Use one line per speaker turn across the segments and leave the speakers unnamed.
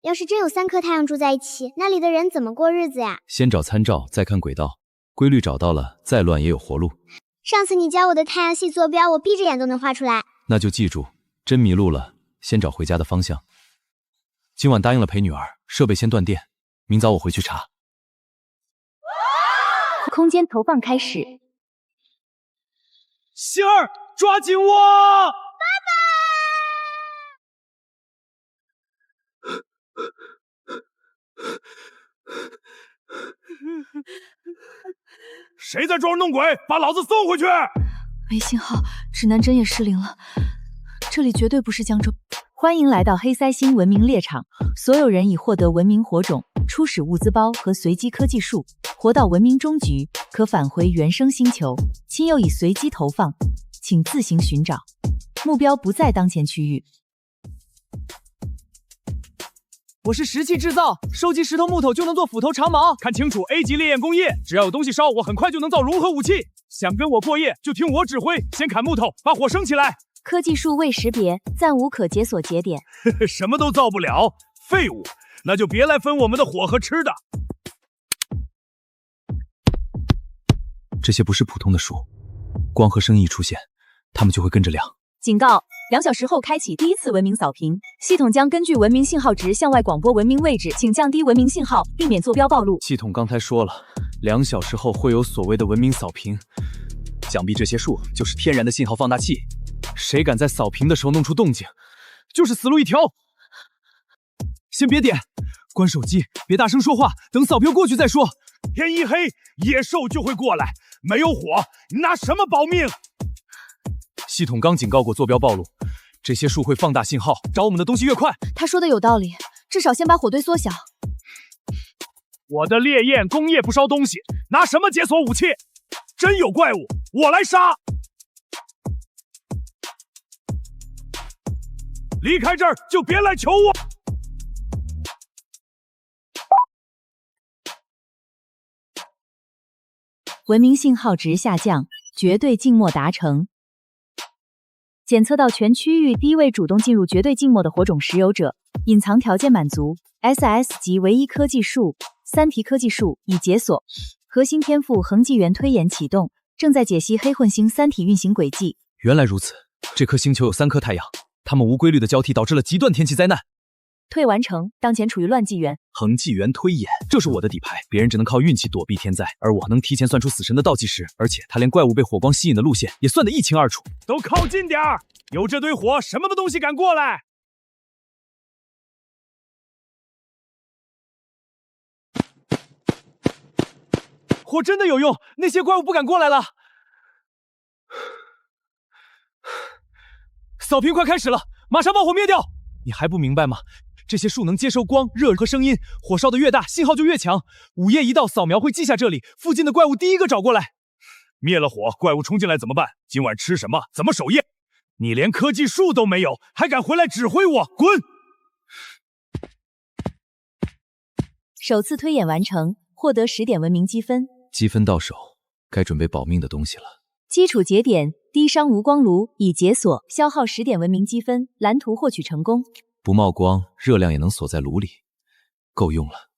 要是真有3颗太阳住在一起，那里的人怎么过日子呀？
先找参照，再看轨道，规律找到了，再乱也有活路。
上次你教我的太阳系坐标，我闭着眼都能画出来。
那就记住，真迷路了，先找回家的方向。今晚答应了陪女儿，设备先断电，明早我回去查。
空间投放开始。
星儿，抓紧我！谁在装弄鬼？把老子送回去！
没信号，指南针也失灵了。这里绝对不是江州。
欢迎来到黑塞星文明猎场，所有人已获得文明火种、初始物资包和随机科技树，活到文明终局可返回原生星球。亲友已随机投放，请自行寻找，目标不在当前区域。
我是石器制造，收集石头木头就能做斧头长矛。看清楚 A 级烈焰工业，只要有东西烧，我很快就能造融合武器。想跟我过夜，就听我指挥，先砍木头，把火升起来。
科技树未识别，暂无可解锁节点。
什么都造不了，废物！那就别来分我们的火和吃的。
这些不是普通的树，光和声音一出现，它们就会跟着亮。
警告！2小时后开启第1次文明扫评，系统将根据文明信号值向外广播文明位置，请降低文明信号，避免坐标暴露。
系统刚才说了，2小时后会有所谓的文明扫评，想必这些树就是天然的信号放大器，谁敢在扫评的时候弄出动静，就是死路一条。
先别点，关手机，别大声说话，等扫评过去再说。天一黑，野兽就会过来，没有火，你拿什么保命？
系统刚警告过坐标暴露，这些树会放大信号，找我们的东西越快。
他说的有道理，至少先把火堆缩小。
我的烈焰工业不烧东西，拿什么解锁武器？真有怪物，我来杀！离开这儿就别来求我！
文明信号值下降，绝对静默达成。检测到全区域第1位主动进入绝对静默的火种持有者，隐藏条件满足 ，SS 级唯一科技树，3题科技树已解锁，核心天赋恒纪元推演启动，正在解析黑混星3体运行轨迹。
原来如此，这颗星球有3颗太阳，它们无规律的交替导致了极端天气灾难。
退完成，当前处于乱纪元。
恒纪元推演，这是我的底牌，别人只能靠运气躲避天灾，而我能提前算出死神的倒计时，而且他连怪物被火光吸引的路线也算得一清二楚。
都靠近点儿，有这堆火，什么的东西敢过来？火真的有用，那些怪物不敢过来了。扫评快开始了，马上把火灭掉！你还不明白吗？这些树能接收光、热和声音，火烧得越大，信号就越强。午夜一到，扫描会记下这里，附近的怪物第一个找过来。灭了火，怪物冲进来怎么办？今晚吃什么？怎么守夜？你连科技树都没有，还敢回来指挥我？滚！
首次推演完成，获得10点文明积分。
积分到手，该准备保命的东西了。
基础节点低伤无光炉已解锁，消耗10点文明积分，蓝图获取成功。
不冒光，热量也能锁在炉里，够用了。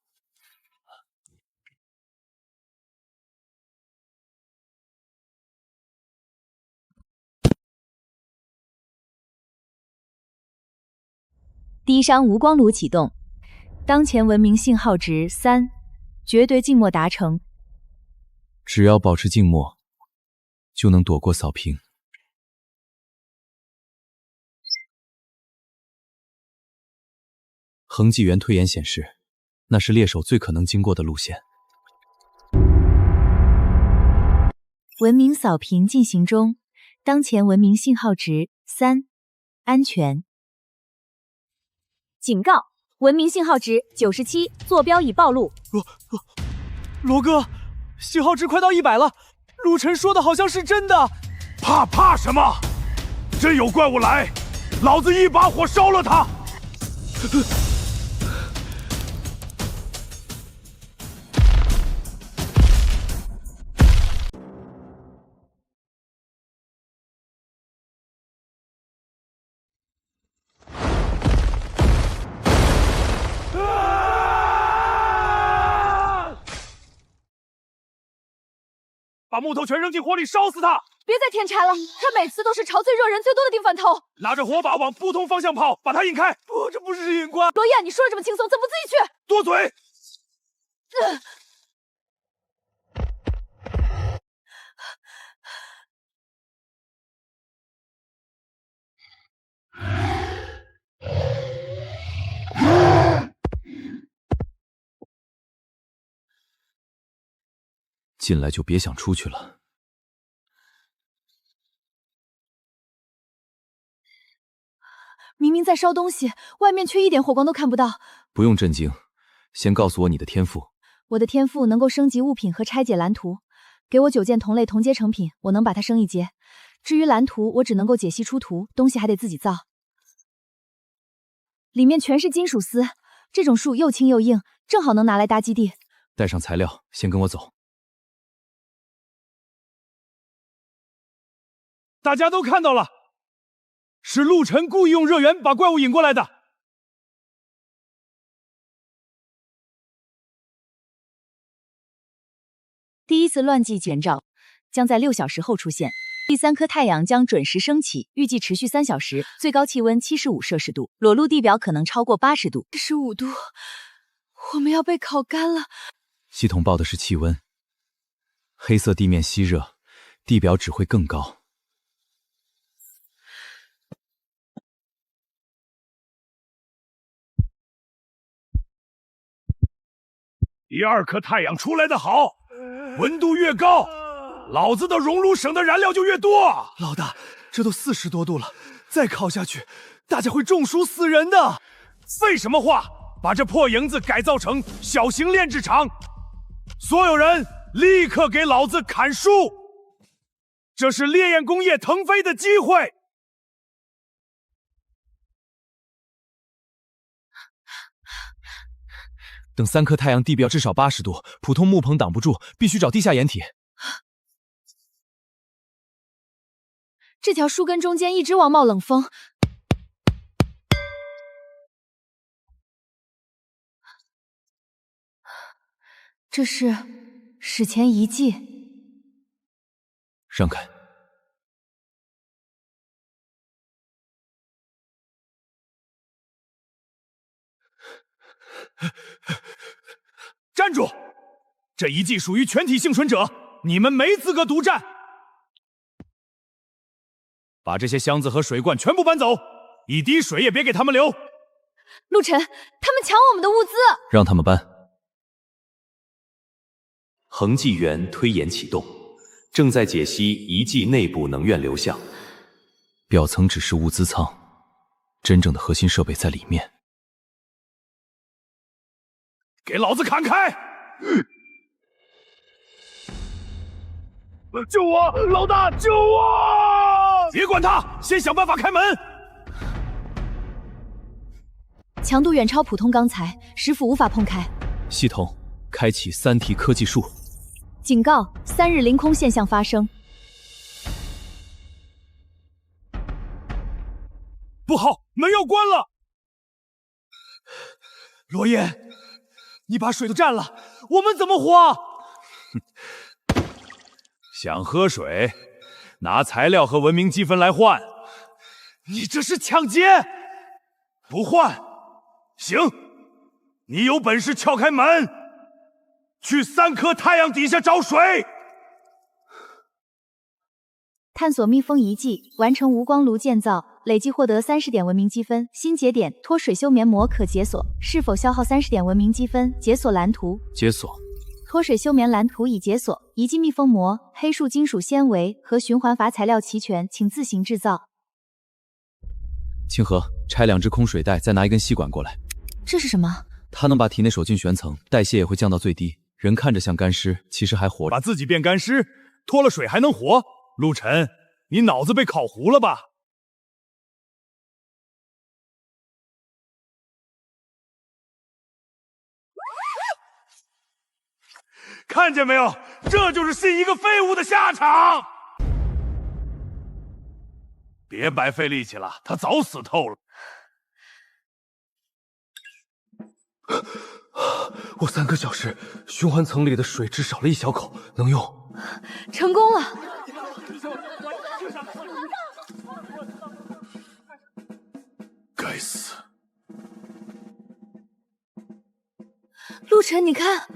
低伤无光炉启动，当前文明信号值3，绝对静默达成。
只要保持静默，就能躲过扫评。恒纪元推演显示，那是猎手最可能经过的路线。
文明扫评进行中，当前文明信号值3，安全。警告！文明信号值97，坐标已暴露。
罗哥，信号值快到100了，陆晨说的好像是真的。怕什么？真有怪物来，老子一把火烧了他！把木头全扔进火里烧死他！
别再添柴了，他每次都是朝最热人最多的地方投。
拿着火把往不同方向跑，把他引开。不，这不是引关。
罗燕，你说的这么轻松，怎么不自己去？
多嘴！
进来就别想出去了。
明明在烧东西，外面却一点火光都看不到。
不用震惊，先告诉我你的天赋。
我的天赋能够升级物品和拆解蓝图，给我9件同类同阶成品，我能把它升一阶。至于蓝图，我只能够解析出图，东西还得自己造。里面全是金属丝，这种树又轻又硬，正好能拿来搭基地。
带上材料，先跟我走。
大家都看到了，是陆晨故意用热源把怪物引过来的。
第一次乱纪卷兆将在6小时后出现。第3颗太阳将准时升起，预计持续3小时，最高气温75摄氏度，裸露地表可能超过80度。
75度，我们要被烤干了。
系统报的是气温，黑色地面吸热，地表只会更高。
第2颗太阳出来的好，温度越高，老子的熔炉省的燃料就越多。
老大，这都40多度了，再烤下去，大家会中暑死人的。
废什么话！把这破营子改造成小型炼制厂，所有人立刻给老子砍树！这是烈焰工业腾飞的机会。
等3颗太阳，地表至少80度，普通木棚挡不住，必须找地下掩体。
这条树根中间一直往冒冷风。这是史前遗迹。
让开！
站住！这遗迹属于全体幸存者，你们没资格独占。把这些箱子和水罐全部搬走，一滴水也别给他们留。
陆晨，他们抢我们的物资！
让他们搬。
恒纪元推演启动，正在解析遗迹内部能源流向。
表层只是物资仓，真正的核心设备在里面。
给老子砍开！救我，老大，救我！别管他，先想办法开门。
强度远超普通钢材，石斧无法碰开。
系统开启3体科技树。
警告：3日凌空现象发生。
不好，门要关了。罗燕，你把水都占了，我们怎么活？想喝水，拿材料和文明积分来换。你这是抢劫！不换，行，你有本事撬开门，去3颗太阳底下找水。
探索蜜蜂遗迹，完成无光炉建造，累计获得30点文明积分。新节点脱水休眠膜可解锁，是否消耗30点文明积分？解锁蓝图。
解锁。
脱水休眠蓝图已解锁，遗迹蜜蜂膜、黑树金属纤维和循环阀材料齐全，请自行制造。
清河，拆2只空水袋，再拿一根吸管过来。
这是什么？
它能把体内手进悬层，代谢也会降到最低。人看着像干尸，其实还活着。
把自己变干尸，脱了水还能活？陆晨，你脑子被烤糊了吧？看见没有？这就是信一个废物的下场！别白费力气了，他早死透了。
我3个小时，循环层里的水只少了1小口，能用。
成功了！
该死！
陆晨，你看，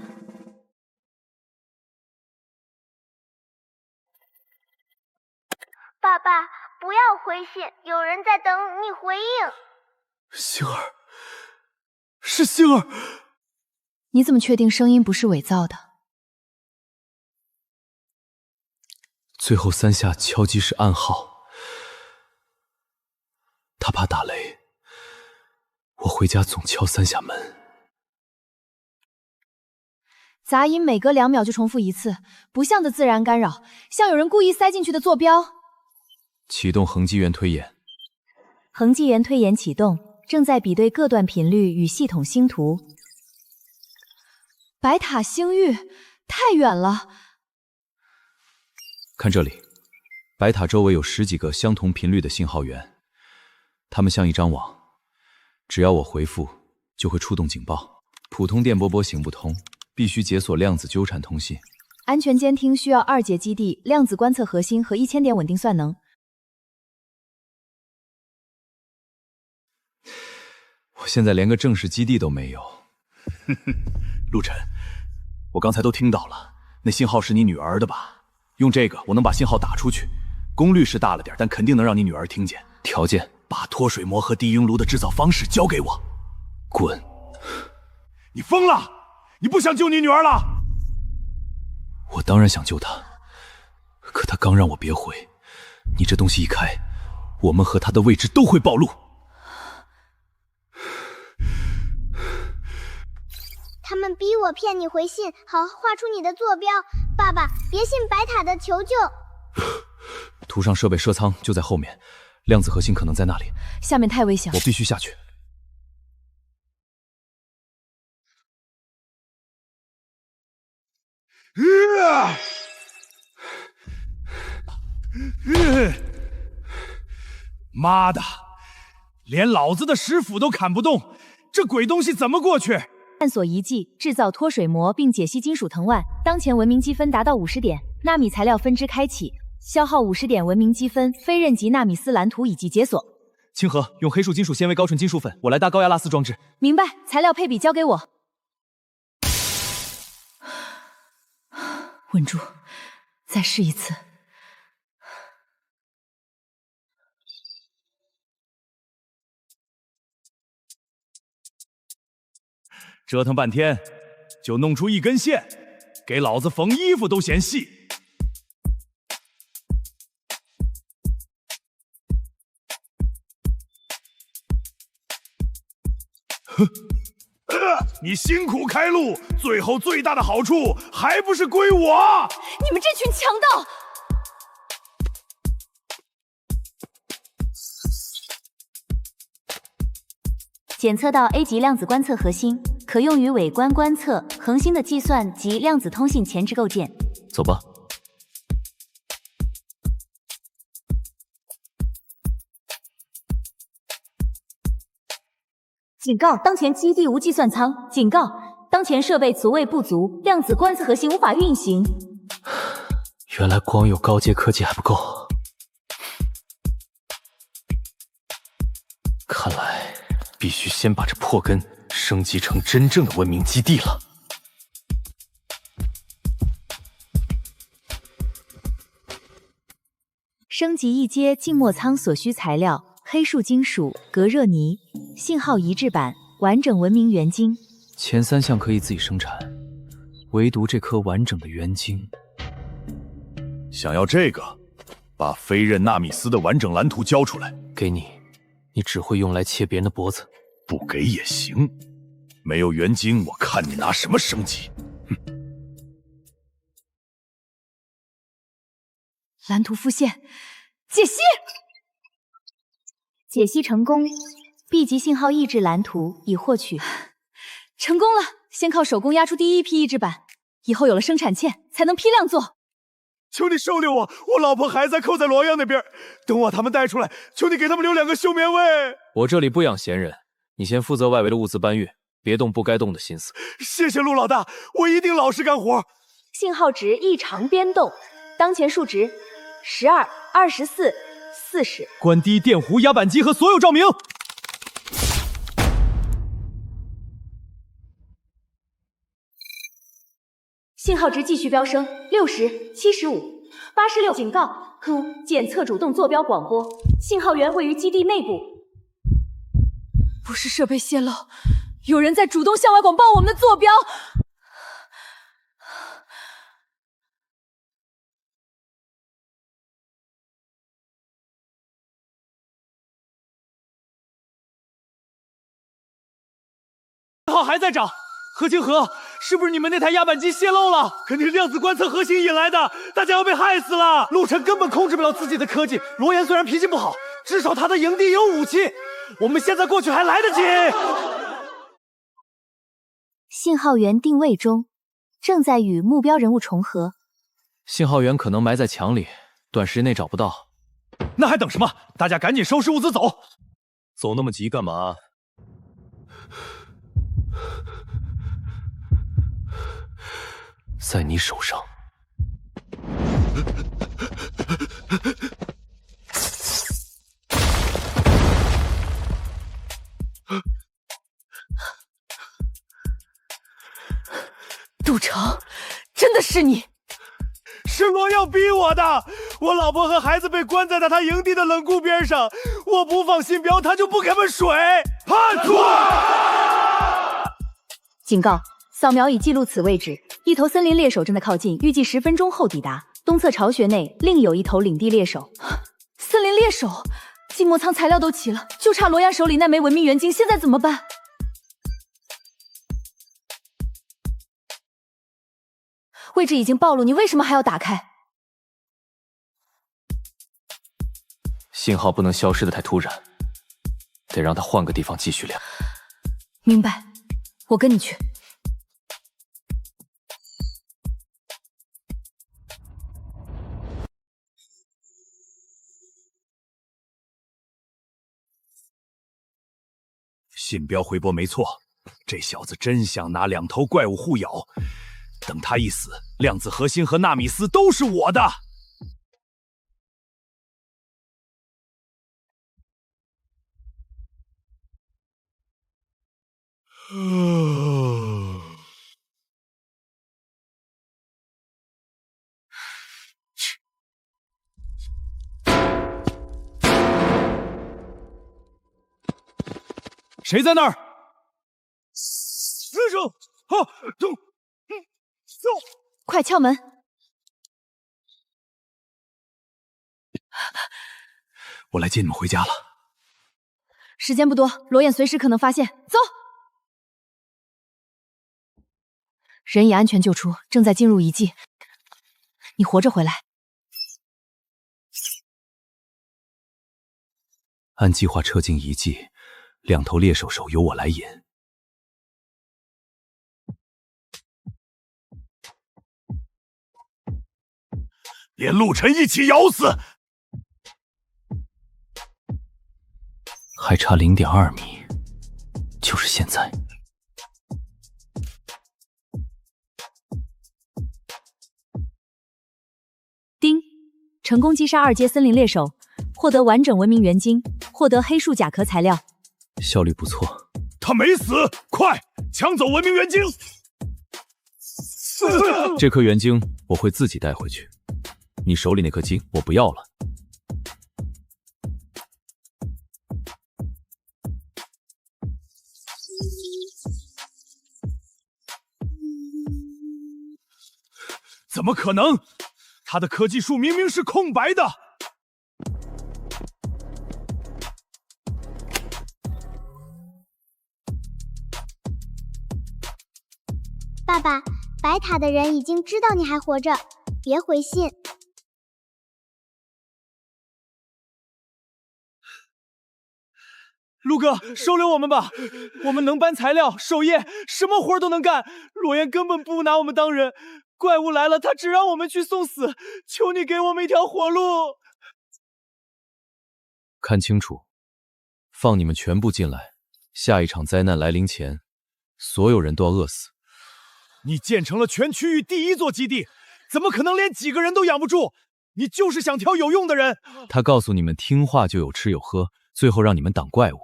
爸爸，不要回信，有人在等你回应。
星儿，是星儿。
你怎么确定声音不是伪造的？
最后3下敲击是暗号，他怕打雷，我回家总敲3下门。
杂音每隔2秒就重复一次，不像的自然干扰，像有人故意塞进去的坐标。
启动恒基源推演，
恒基源推演启动，正在比对各段频率与系统星图。
白塔星域太远了。
看这里，白塔周围有10几个相同频率的信号源，它们像一张网，只要我回复，就会触动警报。普通电波波行不通，必须解锁量子纠缠通信。
安全监听需要2节基地、量子观测核心和1000点稳定算能。
我现在连个正式基地都没有。陆晨，我刚才都听到了，那信号是你女儿的吧？用这个我能把信号打出去，功率是大了点，但肯定能让你女儿听见。条件，把脱水膜和地晕炉的制造方式交给我。滚！
你疯了！你不想救你女儿了？
我当然想救她，可她刚让我别回。你这东西一开，我们和她的位置都会暴露。
他们逼我骗你回信，好画出你的坐标。爸爸，别信白塔的求救。
图上设备设舱就在后面，量子核心可能在那里。
下面太危险了，
我必须下去。
妈的，连老子的石斧都砍不动，这鬼东西怎么过去？
探索遗迹，制造脱水膜并解析金属藤蔓。当前文明积分达到50点，纳米材料分支开启，消耗50点文明积分，非刃级纳米丝蓝图已经解锁。
清河，用黑树金属纤维高纯金属粉，我来搭高压拉丝装置。
明白，材料配比交给我。稳住，再试一次。
折腾半天，就弄出一根线，给老子缝衣服都嫌细。哼，你辛苦开路，最后最大的好处还不是归我？
你们这群强盗！
检测到 A 级量子观测核心，可用于伪观观测、恒星的计算及量子通信前置构建。
走吧。
警告：当前基地无计算舱。警告：当前设备足位不足，量子观测核心无法运行。
原来光有高阶科技还不够，看来必须先把这破根升级成真正的文明基地了。
升级一阶静默舱所需材料：黑树金属、隔热泥、信号移质板、完整文明原晶。
前3项可以自己生产，唯独这颗完整的原晶。
想要这个，把非刃纳米丝的完整蓝图交出来。
给你，你只会用来切别人的脖子。
不给也行，没有原晶，我看你拿什么升级？哼！
蓝图复现，解析，
解析成功。B 级信号抑制蓝图已获取，
成功了！先靠手工压出第一批抑制板，以后有了生产线，才能批量做。
求你收留我，我老婆还在扣在罗阳那边，等我他们带出来，求你给他们留2个休眠位。
我这里不养闲人，你先负责外围的物资搬运，别动不该动的心思。
谢谢陆老大，我一定老实干活。
信号值异常变动，当前数值12、24、40。
关低电弧、压板机和所有照明。
信号值继续飙升，60、75、86。警告：检测主动坐标广播，信号源位于基地内部。
不是设备泄漏，有人在主动向外广报我们的坐标。
信号还在涨，何清河，是不是你们那台压板机泄漏了？肯定是量子观测核心引来的，大家要被害死了。陆晨根本控制不了自己的科技，罗岩虽然脾气不好，至少他的营地有武器，我们现在过去还来得及。
信号源定位中，正在与目标人物重合。
信号源可能埋在墙里，短时内找不到。
那还等什么？大家赶紧收拾物资走。
走那么急干嘛？
在你手上。
杜成，真的是你！
是罗耀逼我的，我老婆和孩子被关在他营地的冷库边上，我不放信标，他就不给我们水。判处！
警告：扫描已记录此位置，一头森林猎手正在靠近，预计10分钟后抵达。东侧巢穴内另有一头领地猎手。
森林猎手，静默仓材料都齐了，就差罗阳手里那枚文明元晶，现在怎么办？位置已经暴露，你为什么还要打开？
信号不能消失的太突然，得让它换个地方继续亮。
明白，我跟你去。
信标回波没错，这小子真想拿2头怪物互咬。等他一死，量子核心和纳米斯都是我的。
谁在那儿？
师兄，
快敲门！
我来接你们回家了。
时间不多，罗燕随时可能发现。走！人已安全救出，正在进入遗迹。你活着回来。
按计划撤进遗迹，2头猎手手由我来引。
连陆晨一起咬死！
还差0.2米，就是现在。
丁，成功击杀2阶森林猎手，获得完整文明元晶，获得黑树甲壳材料，
效率不错。
他没死，快抢走文明元晶！
这颗元晶我会自己带回去，你手里那颗晶我不要了。
怎么可能？他的科技树明明是空白的。
爸爸，白塔的人已经知道你还活着，别回信。
陆哥，收留我们吧，我们能搬材料、守夜，什么活都能干。罗岩根本不拿我们当人，怪物来了，他只让我们去送死。求你给我们一条活路！
看清楚，放你们全部进来，下一场灾难来临前，所有人都要饿死。
你建成了全区域第1座基地，怎么可能连几个人都养不住？你就是想挑有用的人。
他告诉你们听话就有吃有喝，最后让你们挡怪物。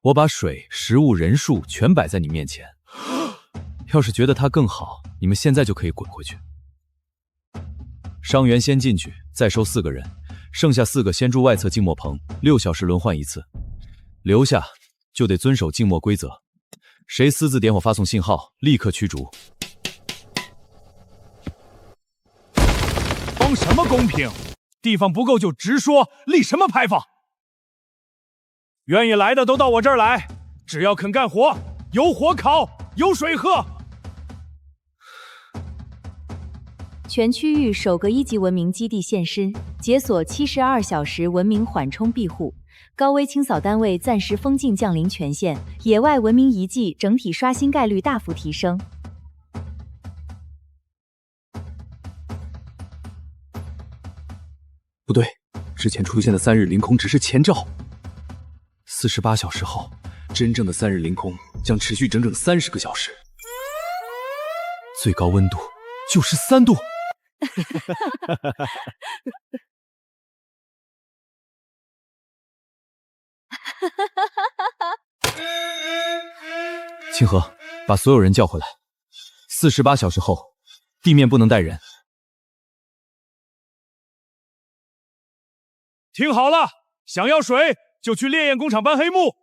我把水、食物、人数全摆在你面前，要是觉得他更好，你们现在就可以滚回去。伤员先进去，再收4个人，剩下4个先住外侧静默棚，6小时轮换1次。留下就得遵守静默规则，谁私自点火发送信号，立刻驱逐。
装什么公平？地方不够就直说，立什么牌坊？愿意来的都到我这儿来，只要肯干活，有火烤，有水喝。
全区域首个1级文明基地现身，解锁72小时文明缓冲庇护，高危清扫单位暂时封禁降临全县，野外文明遗迹整体刷新概率大幅提升。
不对，之前出现的3日凌空只是前兆。48小时后，真正的3日凌空将持续整整30个小时，最高温度就是3度。清河，把所有人叫回来。48小时后，地面不能带人。
听好了，想要水就去烈焰工厂搬黑木，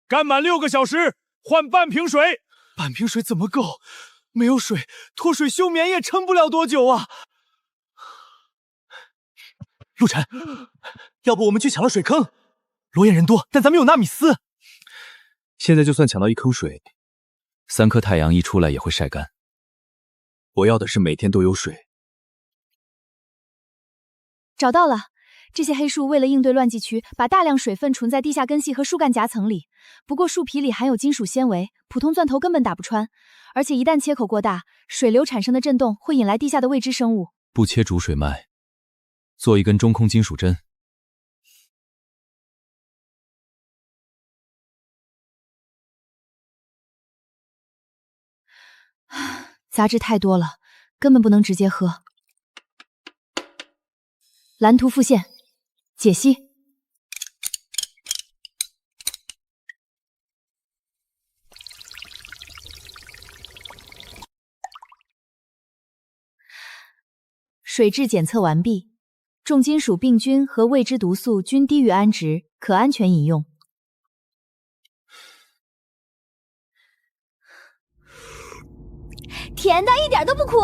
干满6个小时换半瓶水。
半瓶水怎么够？没有水，脱水休眠也撑不了多久啊！陆晨，要不我们去抢了水坑？罗焰人多，但咱们有纳米斯。
现在就算抢到1坑水，3颗太阳一出来也会晒干。我要的是每天都有水。
找到了。这些黑树为了应对乱纪区，把大量水分存在地下根系和树干夹层里。不过树皮里含有金属纤维，普通钻头根本打不穿。而且一旦切口过大，水流产生的震动会引来地下的未知生物。
不切主水脉，做一根中空金属针。
杂质太多了，根本不能直接喝。蓝图复现。解析。水质检测完毕，重金属病菌和未知毒素均低于铵值，可安全饮用。甜的一点都不苦。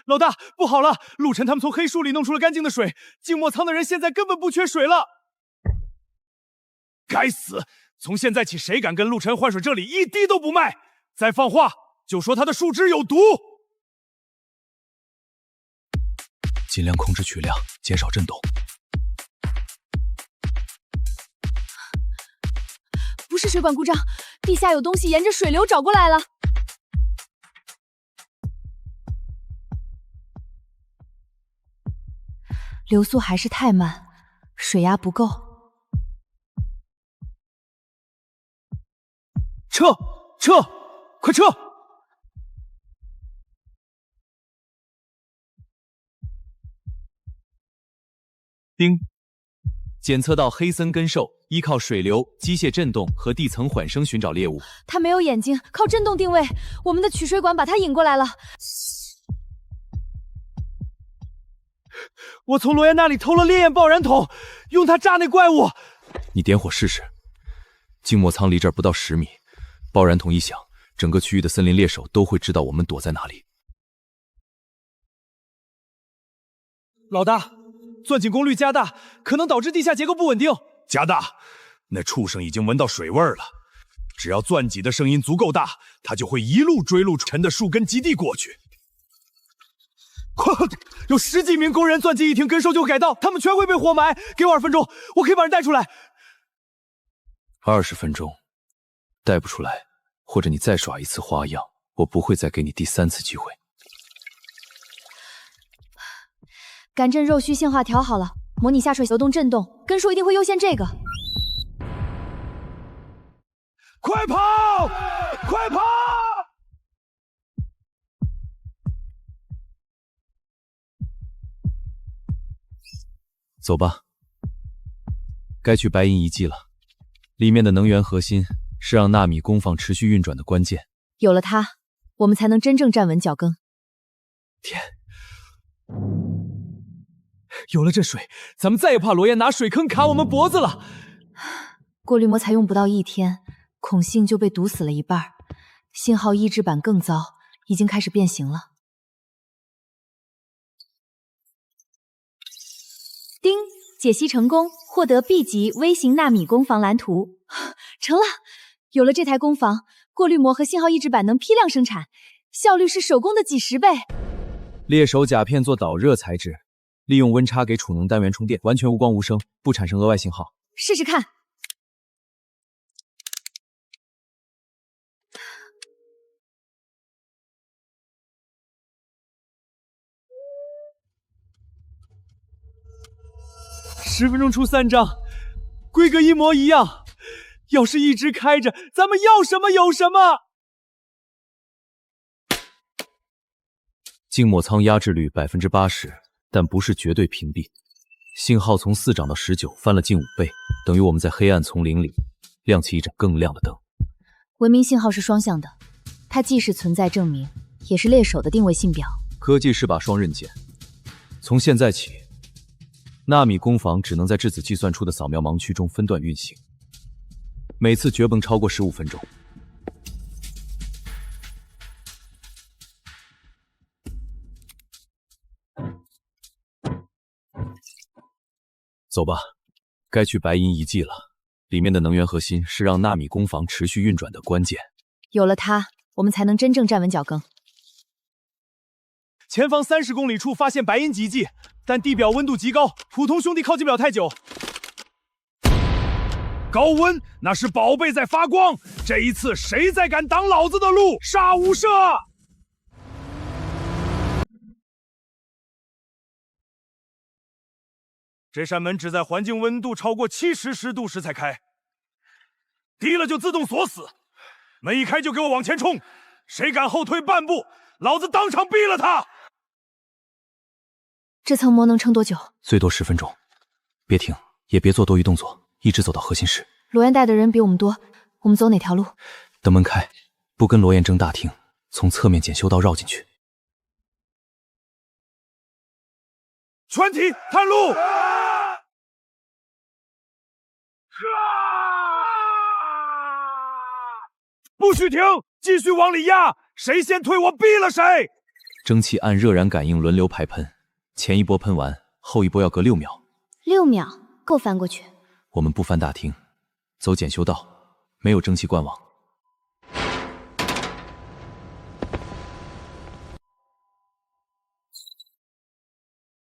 老大，不好了！陆晨他们从黑树里弄出了干净的水，静默仓的人现在根本不缺水了。
该死！从现在起，谁敢跟陆晨换水，这里一滴都不卖！再放话，就说他的树枝有毒。
尽量控制取量，减少震动。
不是水管故障，地下有东西沿着水流找过来了。流速还是太慢，水压不够。
撤！撤！快撤！
叮！检测到黑森根兽依靠水流、机械震动和地层缓升寻找猎物。
它没有眼睛，靠震动定位。我们的取水管把它引过来了。
我从罗岩那里偷了烈焰爆燃筒，用它炸那怪物。
你点火试试。静默仓离这儿不到10米，爆燃筒一响，整个区域的森林猎手都会知道我们躲在哪里。
老大，钻井功率加大，可能导致地下结构不稳定。
加大，那畜生已经闻到水味了。只要钻井的声音足够大，它就会一路追陆晨的树根基地过去。
有10几名工人钻进一听根兽就改道，他们全会被活埋。给我2分钟，我可以把人带出来。
20分钟，带不出来，或者你再耍一次花样，我不会再给你第3次机会。
感震肉须信号调好了，模拟下水流动震动，根数一定会优先这个。
快跑！快跑！
走吧，该去白银遗迹了。里面的能源核心是让纳米工坊持续运转的关键。
有了它，我们才能真正站稳脚跟。
天，有了这水，咱们再也不怕罗岩拿水坑卡我们脖子了。
过滤膜才用不到1天，孔信就被堵死了一半，信号抑制板更糟，已经开始变形了。叮，解析成功，获得 B 级微型纳米工坊蓝图。成了，有了这台工坊，过滤膜和信号抑制板能批量生产，效率是手工的几10倍。
猎手甲片做导热材质，利用温差给储能单元充电，完全无光无声，不产生额外信号。
试试看。
10分钟出3张，规格一模一样。要是一直开着，咱们要什么有什么。
静默舱压制率80%，但不是绝对屏蔽。信号从4涨到19，翻了近5倍，等于我们在黑暗丛林里亮起一盏更亮的灯。
文明信号是双向的，它既是存在证明，也是猎手的定位信表。
科技是把双刃剑。从现在起，纳米工坊只能在质子计算出的扫描盲区中分段运行，每次绝甭超过15分钟。走吧，该去白银遗迹了。里面的能源核心是让纳米工坊持续运转的关键。
有了它，我们才能真正站稳脚跟。
前方30公里处发现白银遗迹，但地表温度极高，普通兄弟靠近不了太久。
高温，那是宝贝在发光。这一次，谁再敢挡老子的路，杀无赦！这扇门只在环境温度超过70度时才开，低了就自动锁死。门一开就给我往前冲，谁敢后退半步，老子当场毙了他！
这层膜能撑多久？
最多10分钟，别停，也别做多余动作，一直走到核心室。
罗岩带的人比我们多，我们走哪条路？
等门开，不跟罗岩争大厅，从侧面检修道绕进去。
全体探路！不许停，继续往里压，谁先退我毙了谁！
蒸汽按热燃感应轮流排喷，前一波喷完，后一波要隔6秒。
6秒够翻过去。
我们不翻大厅，走检修道，没有蒸汽灌网。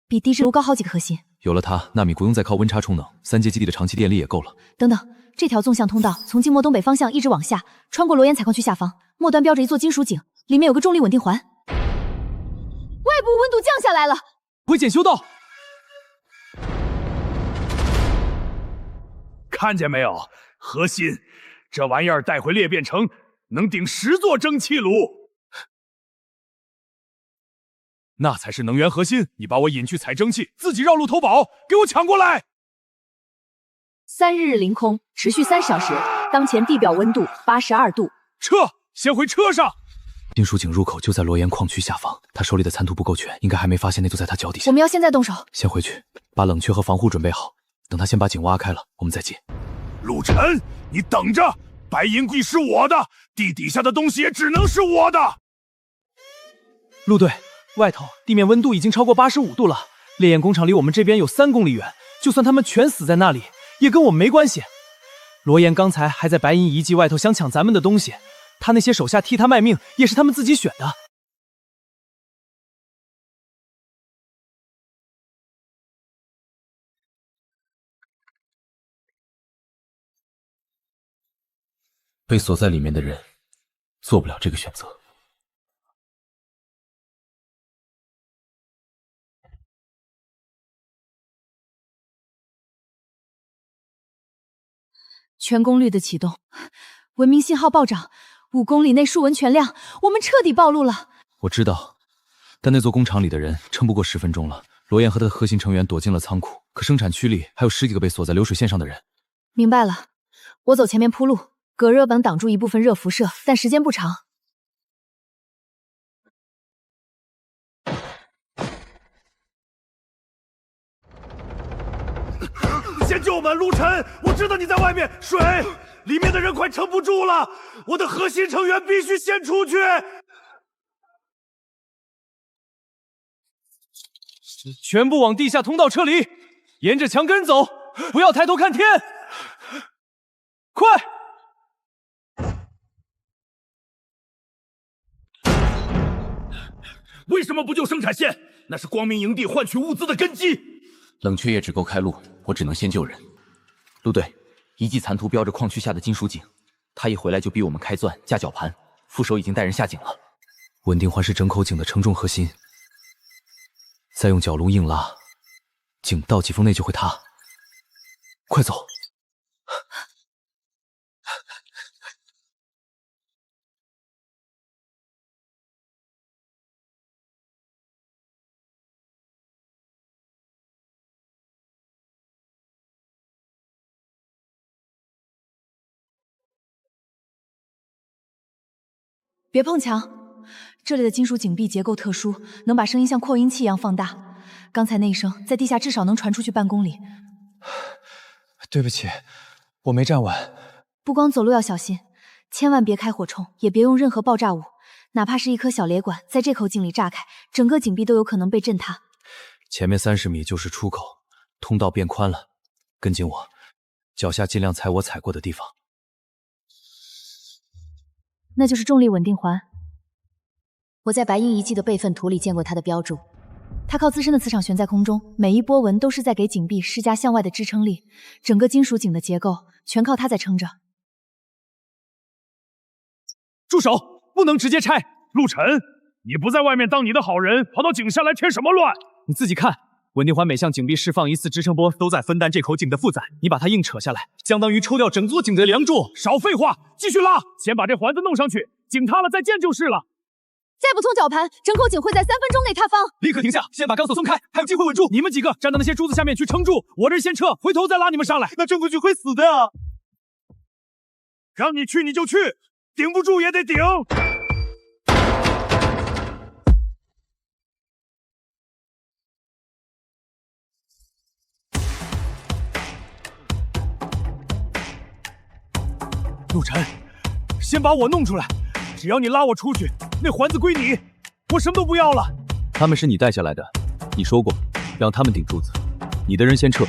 比地质炉高好几个核心。
有了它，纳米不用再靠温差充能，3阶基地的长期电力也够了。
等等，这条纵向通道从静默东北方向一直往下，穿过罗岩采矿区下方，末端标着一座金属井，里面有个重力稳定环。外部温度降下来了，
回检修道。
看见没有？核心，这玩意儿带回裂变城能顶10座蒸汽炉。那才是能源核心！你把我引去采蒸汽，自己绕路偷宝，给我抢过来
！3日凌空，持续3小时，当前地表温度82度。
撤，先回车上。
金属井入口就在罗岩矿区下方，他手里的残图不够全，应该还没发现那座在他脚底下。
我们要现在动手。
先回去，把冷却和防护准备好，等他先把井挖开了，我们再进。
陆晨，你等着，白银地是我的，地底下的东西也只能是我的。
陆队。外头地面温度已经超过85度了，烈焰工厂离我们这边有3公里远，就算他们全死在那里，也跟我们没关系。罗岩刚才还在白银遗迹外头想抢咱们的东西，他那些手下替他卖命，也是他们自己选的。
被锁在里面的人，做不了这个选择。
全功率的启动，
文明信号暴涨，5公里内数文全亮，我们彻底暴露了。
我知道，但那座工厂里的人撑不过10分钟了。罗燕和他的核心成员躲进了仓库，可生产区里还有10几个被锁在流水线上的人。
明白了，我走前面铺路，隔热板挡住一部分热辐射，但时间不长。
先救我们，陆晨！我知道你在外面，水里面的人快撑不住了，我的核心成员必须先出去。
全部往地下通道撤离，沿着墙根走，不要抬头看天。快！
为什么不救生产线？那是光明营地换取物资的根基。
冷却液只够开路，我只能先救人。陆队，遗迹残图标着矿区下的金属井，他一回来就逼我们开钻架绞盘，副手已经带人下井了。
稳定环是整口井的承重核心，再用绞炉硬拉，井到几分内就会塌。快走！
别碰墙，这里的金属井壁结构特殊，能把声音像扩音器一样放大。刚才那一声在地下至少能传出去半公里。
对不起，我没站稳。
不光走路要小心，千万别开火冲，也别用任何爆炸物，哪怕是一颗小雷管，在这口井里炸开，整个井壁都有可能被震塌。
前面30米就是出口，通道变宽了，跟紧我，脚下尽量踩我踩过的地方。
那就是重力稳定环。我在白鹰遗迹的备份图里见过它的标注，它靠自身的磁场悬在空中，每一波纹都是在给井壁施加向外的支撑力，整个金属井的结构全靠它在撑着。
住手！不能直接拆。
陆晨，你不在外面当你的好人，跑到井下来添什么乱？
你自己看，稳定环每向井壁释放1次支撑波，都在分担这口井的负载。你把它硬扯下来，相当于抽掉整座井的梁柱。
少废话，继续拉，先把这环子弄上去，井塌了再建就是了。
再不通绞盘，整口井会在3分钟内塌方。
立刻停下，先把钢索松开，还有机会稳住。
你们几个站到那些柱子下面去撑住，我这先撤，回头再拉你们上来。那郑副局会死的呀！让你去你就去，顶不住也得顶。陆晨，先把我弄出来，只要你拉我出去，那环子归你，我什么都不要了。
他们是你带下来的，你说过让他们顶柱子，你的人先撤。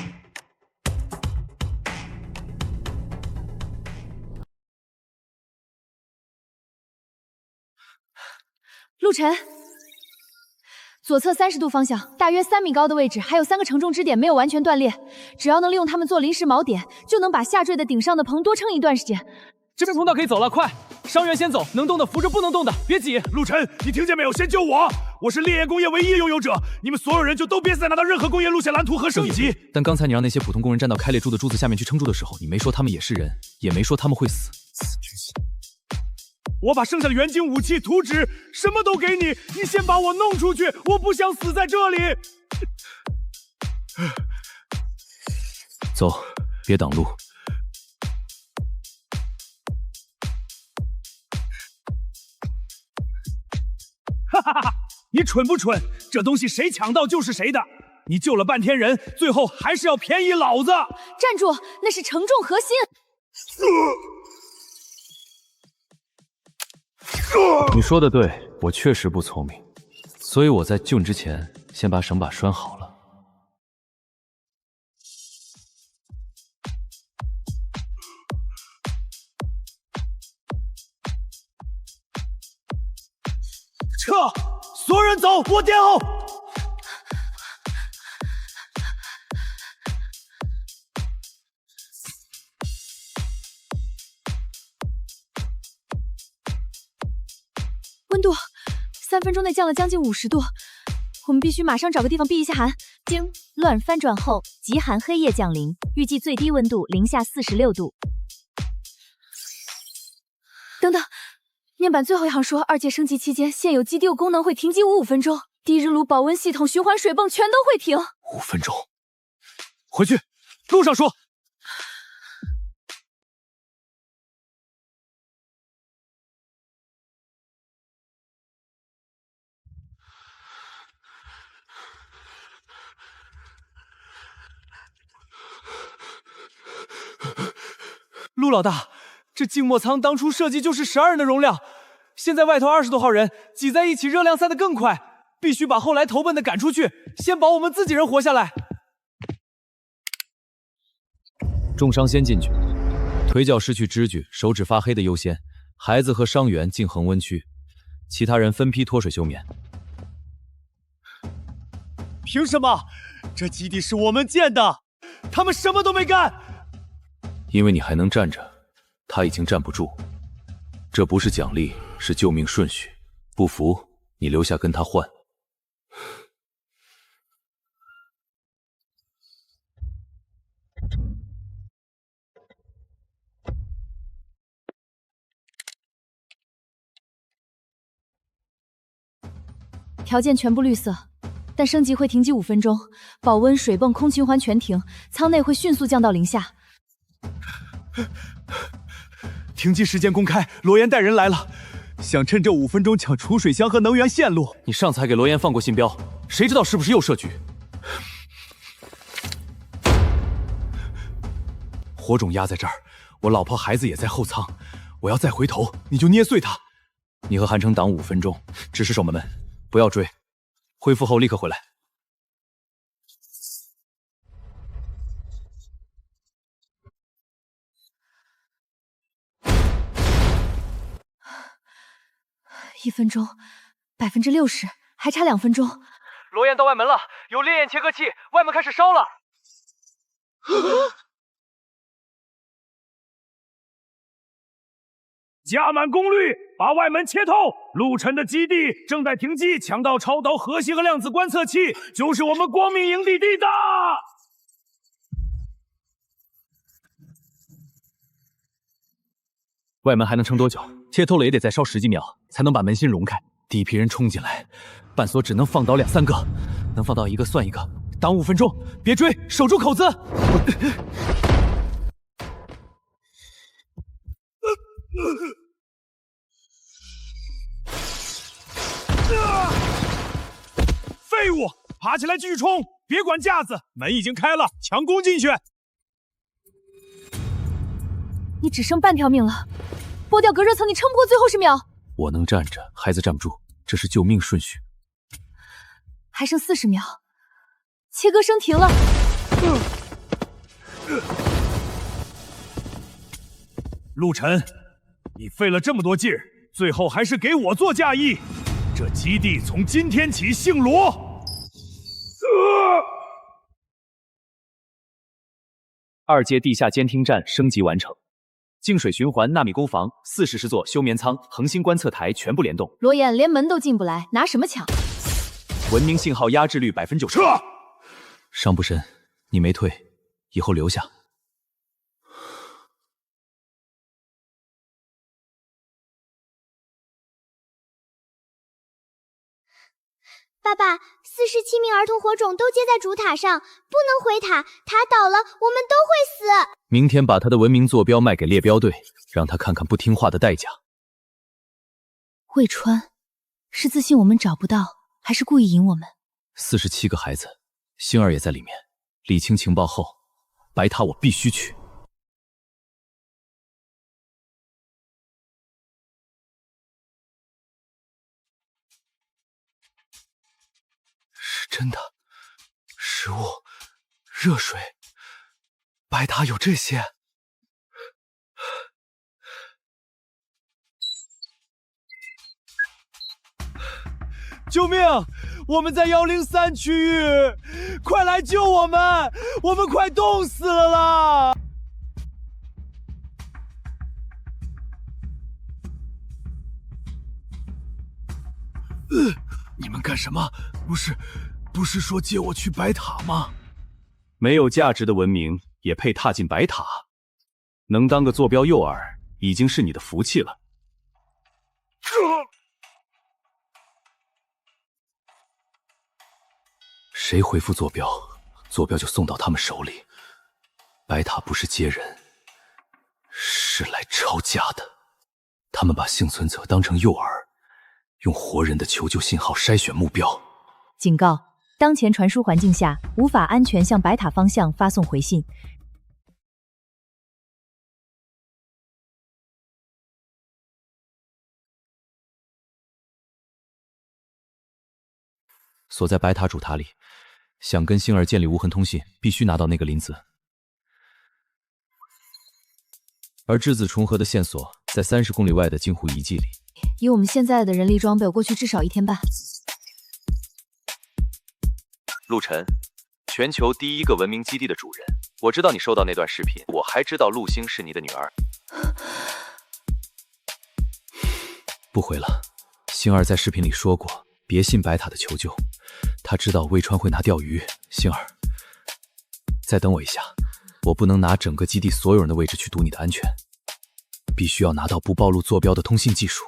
陆晨，左侧30度方向，大约3米高的位置，还有3个承重支点没有完全断裂，只要能利用它们做临时锚点，就能把下坠的顶上的棚多撑一段时间。
这边通道可以走了，快！伤员先走，能动的扶着不能动的，别挤。
陆晨，你听见没有？先救我！我是烈焰工业唯一拥有者，你们所有人就都别再拿到任何工业路线蓝图和升级。
但刚才你让那些普通工人站到开裂柱的柱子下面去撑住的时候，你没说他们也是人，也没说他们会死。
我把剩下的元晶武器、图纸什么都给你，你先把我弄出去，我不想死在这里。
走，别挡路。
哈哈哈！你蠢不蠢？这东西谁抢到就是谁的。你救了半天人，最后还是要便宜老子。
站住！那是承重核心。
你说的对，我确实不聪明，所以我在救你之前，先把绳把拴好了。
撤！所有人走，我殿后。
温度3分钟内降了将近50度，我们必须马上找个地方避一下寒。
经乱翻转后，极寒黑夜降临，预计最低温度零下46度。
等等，面板最后一行说，2阶升级期间，现有基地功能会停机5分钟，地热炉、保温系统、循环水泵全都会停。
5分钟，
回去，路上说。陆老大，这静默舱当初设计就是12人的容量，现在外头20多号人挤在一起，热量散得更快，必须把后来投奔的赶出去，先保我们自己人活下来。
重伤先进去，腿脚失去知觉、手指发黑的优先，孩子和伤员进恒温区，其他人分批脱水休眠。
凭什么？这基地是我们建的，他们什么都没干。
因为你还能站着，他已经站不住。这不是奖励，是救命顺序。不服，你留下跟他换。
条件全部绿色，但升级会停机5分钟，保温、水泵、空循环全停，舱内会迅速降到0下。
停机时间公开，罗岩带人来了，想趁这5分钟抢储水箱和能源线路。
你上次还给罗岩放过信标，谁知道是不是又设局？
火种压在这儿，我老婆孩子也在后舱，我要再回头，你就捏碎它。
你和韩城挡5分钟，指示守门们不要追，恢复后立刻回来。
1分钟，60%，还差2分钟。
罗岩到外门了，有烈焰切割器，外门开始烧了。
加满功率，把外门切透。陆晨的基地正在停机，强盗超导核心和量子观测器就是我们光明营地地的。
外门还能撑多久？切透了也得再烧10几秒，才能把门芯融开。第一批人冲进来，半锁只能放倒2、3个，能放倒1个算1个。挡5分钟，别追，守住口子。
废物，爬起来继续冲，别管架子，门已经开了，强攻进去。
你只剩半条命了，剥掉隔热层，你撑不过最后10秒。
我能站着，孩子站不住，这是救命顺序。
还剩40秒，切割声停了。
陆晨，你费了这么多劲儿，最后还是给我做嫁衣。这基地从今天起姓罗。
2阶地下监听站升级完成，净水循环、纳米工房、40室座休眠舱、恒星观测台全部联动。
罗岩连门都进不来，拿什么抢？
文明信号压制率90%。
撤！
伤不深，你没退，以后留下。
爸爸，47名儿童火种都接在主塔上，不能回塔，塔倒了，我们都会死。
明天把他的文明坐标卖给猎标队，让他看看不听话的代价。
魏川，是自信我们找不到，还是故意引我们
？47个孩子，星儿也在里面。理清情报后，白塔我必须去。
是真的，食物、热水，白塔有这些。救命！我们在103区域，快来救我们！我们快冻死了啦！你们干什么？不是说接我去白塔吗？
没有价值的文明也配踏进白塔？能当个坐标诱饵，已经是你的福气了。谁回复坐标，坐标就送到他们手里。白塔不是接人，是来抄家的。他们把幸存者当成诱饵，用活人的求救信号筛选目标。
警告：当前传输环境下，无法安全向白塔方向发送回信。
锁在白塔主塔里，想跟星儿建立无痕通信，必须拿到那个林子。而质子重合的线索在30公里外的金湖遗迹里。
以我们现在的人力装备，我过去至少1天半。
陆晨，全球第1个文明基地的主人，我知道你收到那段视频，我还知道陆星是你的女儿。不回了，星儿在视频里说过，别信白塔的求救，他知道魏川会拿钓鱼。星儿，再等我一下，我不能拿整个基地所有人的位置去赌你的安全，必须要拿到不暴露坐标的通信技术。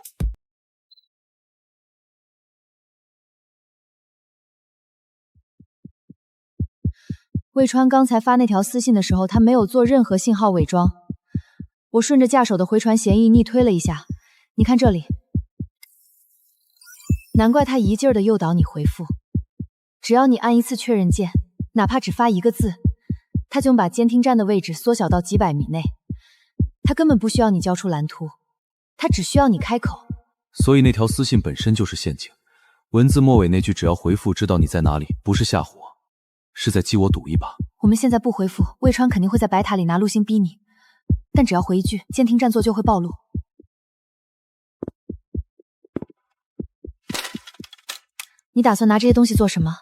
魏川刚才发那条私信的时候，他没有做任何信号伪装。我顺着驾手的回传协议逆推了一下，你看这里，难怪他一劲儿的诱导你回复。只要你按一次确认键，哪怕只发1个字，他就能把监听站的位置缩小到几百米内。他根本不需要你交出蓝图，他只需要你开口。
所以那条私信本身就是陷阱，文字末尾那句只要回复知道你在哪里，不是吓唬我，是在激我赌一把。
我们现在不回复，魏川肯定会在白塔里拿陆星逼你，但只要回一句监听站做就会暴露。你打算拿这些东西做什么？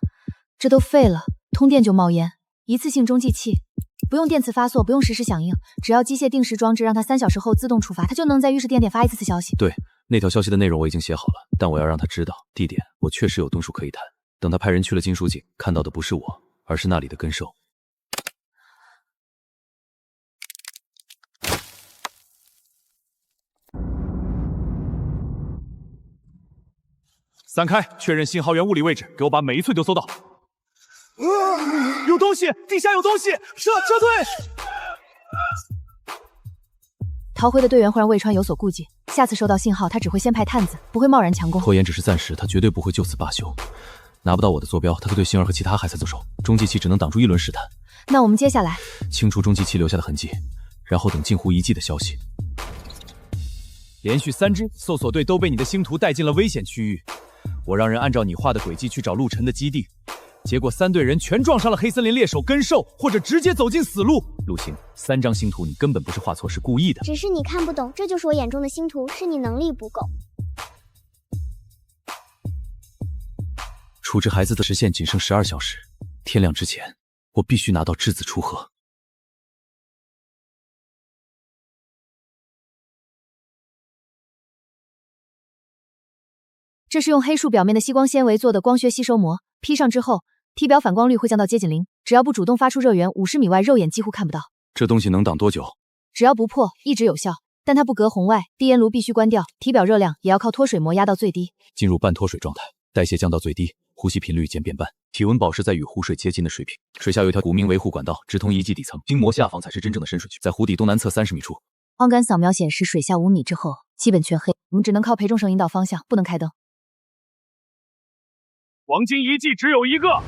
这都废了，通电就冒烟。一次性中继器，不用电磁发作，不用实时响应，只要机械定时装置让它3小时后自动触发，它就能在浴室电点发一次消息。
对，那条消息的内容我已经写好了，但我要让他知道地点，我确实有吨数可以谈。等他派人去了金属井，看到的不是我，而是那里的根兽。
散开，确认信号源物理位置，给我把每一寸都搜到。有东西，地下有东西，撤退！
逃回的队员会让魏川有所顾忌，下次收到信号，他只会先派探子，不会贸然强攻。
拖延只是暂时，他绝对不会就此罢休。拿不到我的坐标，他会对星儿和其他害才自首。中继器只能挡住一轮试探。
那我们接下来
清除中继器留下的痕迹，然后等近乎遗迹的消息。
连续3支搜索队都被你的星图带进了危险区域。我让人按照你画的轨迹去找陆晨的基地，结果3队人全撞上了黑森林猎手根兽，或者直接走进死路。陆星，3张星图你根本不是画错，是故意的。
只是你看不懂，这就是我眼中的星图，是你能力不够。
处置孩子的时限仅剩12小时，天亮之前，我必须拿到质子出河。
这是用黑树表面的吸光纤维做的光学吸收膜，披上之后，体表反光率会降到接近0，只要不主动发出热源，50米外肉眼几乎看不到。
这东西能挡多久？
只要不破，一直有效。但它不隔红外，低烟炉必须关掉，体表热量也要靠脱水膜压到最低。
进入半脱水状态，代谢降到最低，呼吸频率减变半，体温保持在与湖水接近的水平。水下有一条古明维护管道，直通遗迹底层，冰膜下方才是真正的深水区，在湖底东南侧30米处。
光感扫描显示，水下5米之后基本全黑，我们只能靠裴仲胜引导方向，不能开灯。
黄金遗迹只有一个，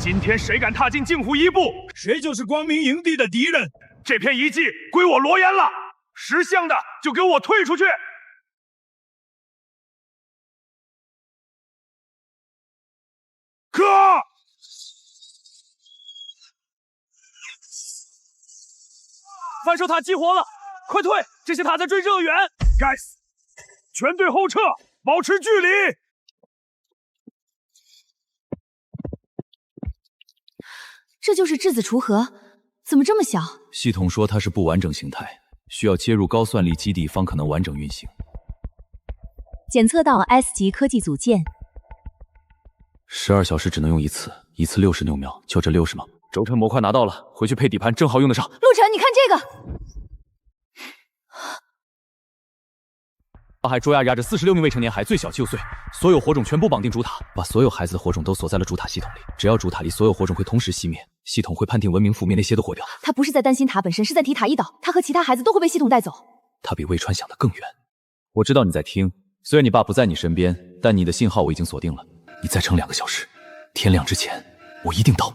今天谁敢踏进镜湖一步，谁就是光明营地的敌人。这片遗迹归我罗岩了，识相的就给我退出去。哥，
反手塔激活了，快退！这些塔在追热源。
该死！全队后撤，保持距离。
这就是质子除核，怎么这么小？
系统说它是不完整形态，需要接入高算力基地方可能完整运行。
检测到 S 级科技组件。
12小时只能用一次，一次66秒，就这60吗？轴承模块拿到了，回去配底盘正好用得上。
陆晨，你看这个。
还捉押着46名未成年孩，最小7岁，所有火种全部绑定主塔，把所有孩子的火种都锁在了主塔系统里。只要主塔里所有火种会同时熄灭，系统会判定文明覆灭那些都毁掉。
他不是在担心塔本身，是在提塔一倒，他和其他孩子都会被系统带走。
他比魏川想的更远。我知道你在听，虽然你爸不在你身边，但你的信号我已经锁定了。你再撑2个小时，天亮之前我一定到。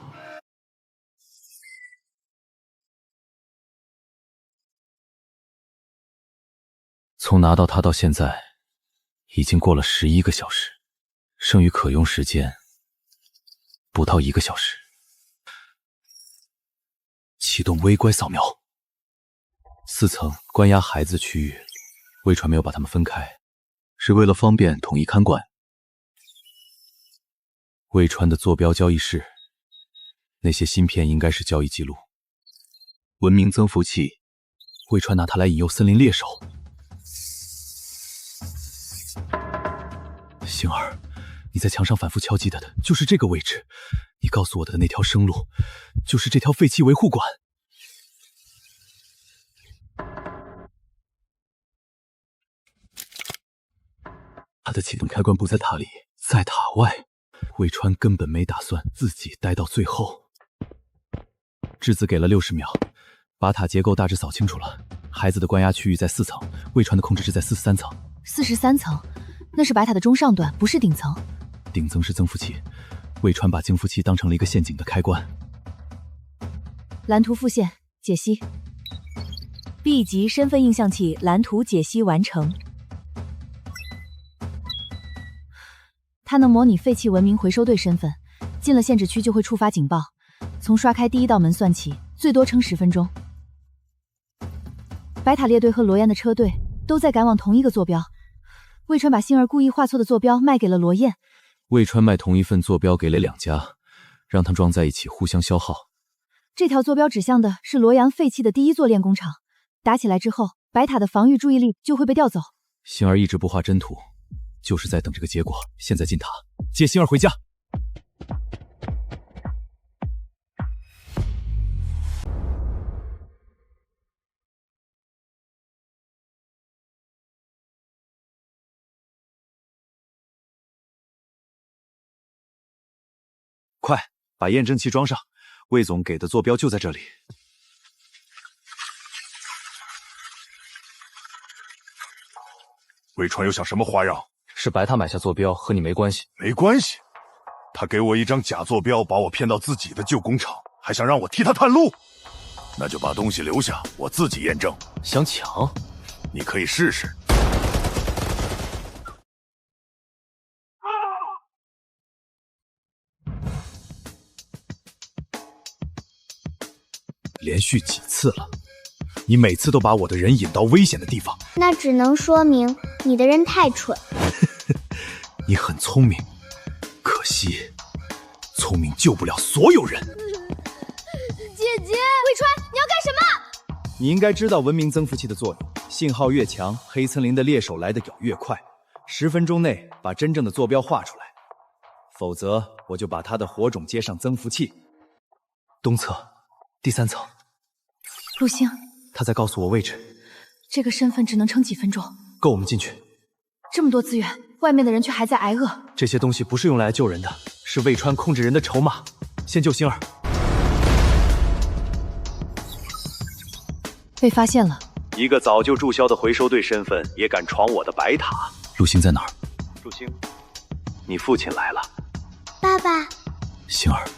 从拿到它到现在，已经过了11个小时，剩余可用时间不到1个小时。启动微观扫描，4层关押孩子区域，魏传没有把他们分开，是为了方便统一看管。魏传的坐标交易室，那些芯片应该是交易记录。文明增幅器，魏传拿它来引诱森林猎手。星儿，你在墙上反复敲击的就是这个位置。你告诉我的那条生路，就是这条废弃维护管。它的启动开关不在塔里，在塔外。魏川根本没打算自己待到最后。质子给了60秒，把塔结构大致扫清楚了。孩子的关押区域在4层，魏川的控制值在43层。
43层，那是白塔的中上段，不是顶层。
顶层是增幅器，魏川把增幅器当成了一个陷阱的开关。
蓝图复现解析 ，B 级身份印象器蓝图解析完成。它能模拟废弃文明回收队身份，进了限制区就会触发警报。从刷开第1道门算起，最多撑10分钟。白塔猎队和罗燕的车队都在赶往同一个坐标。魏川把星儿故意画错的坐标卖给了罗燕。
魏川卖同一份坐标给了2家，让他装在一起互相消耗。
这条坐标指向的是罗阳废弃的第1座炼工厂。打起来之后，白塔的防御注意力就会被调走。
星儿一直不画真图，就是在等这个结果。现在进塔，接星儿回家。快，把验证器装上。魏总给的坐标就在这里。
魏川又想什么花样？
是白塔买下坐标，和你没关系。
没关系，他给我一张假坐标，把我骗到自己的旧工厂，还想让我替他探路。那就把东西留下，我自己验证。
想抢？
你可以试试。
连续几次了，你每次都把我的人引到危险的地方。
那只能说明你的人太蠢。
你很聪明，可惜聪明救不了所有人。
姐姐，魏川，你要干什么？
你应该知道文明增幅器的作用，信号越强，黑森林的猎手来得咬越快。10分钟内把真正的坐标画出来，否则我就把他的火种接上增幅器。东侧第3层。
陆星，
他在告诉我位置。
这个身份只能撑几分钟。
够我们进去。
这么多资源，外面的人却还在挨饿。
这些东西不是用来救人的，是魏川控制人的筹码。先救星儿。
被发现了。
一个早就注销的回收队身份也敢闯我的白塔。陆星在哪儿？陆星，你父亲来了。
爸爸。
星儿，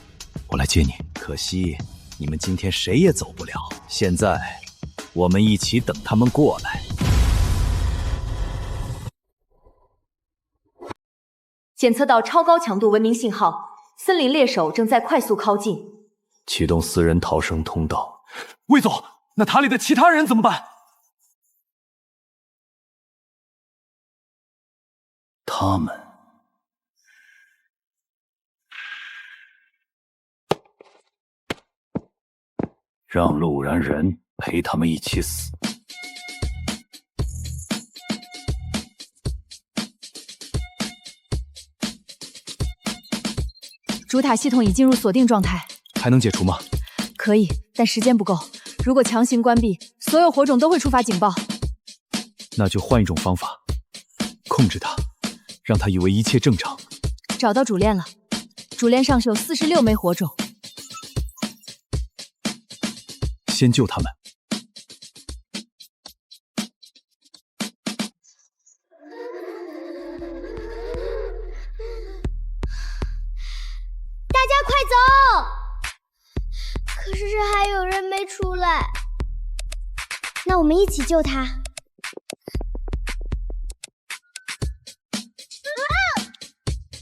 我来接你。可惜你们今天谁也走不了。现在我们一起等他们过来。
检测到超高强度文明信号，森林猎手正在快速靠近。
启动私人逃生通道。
魏总，那塔里的其他人怎么办？
他们让陆然人陪他们一起死。
主塔系统已进入锁定状态，
还能解除吗？
可以，但时间不够。如果强行关闭，所有火种都会触发警报。
那就换一种方法。控制他，让他以为一切正常。
找到主链了，主链上是有46枚火种。
先救他们。
大家快走！可是还有人没出来，那我们一起救他。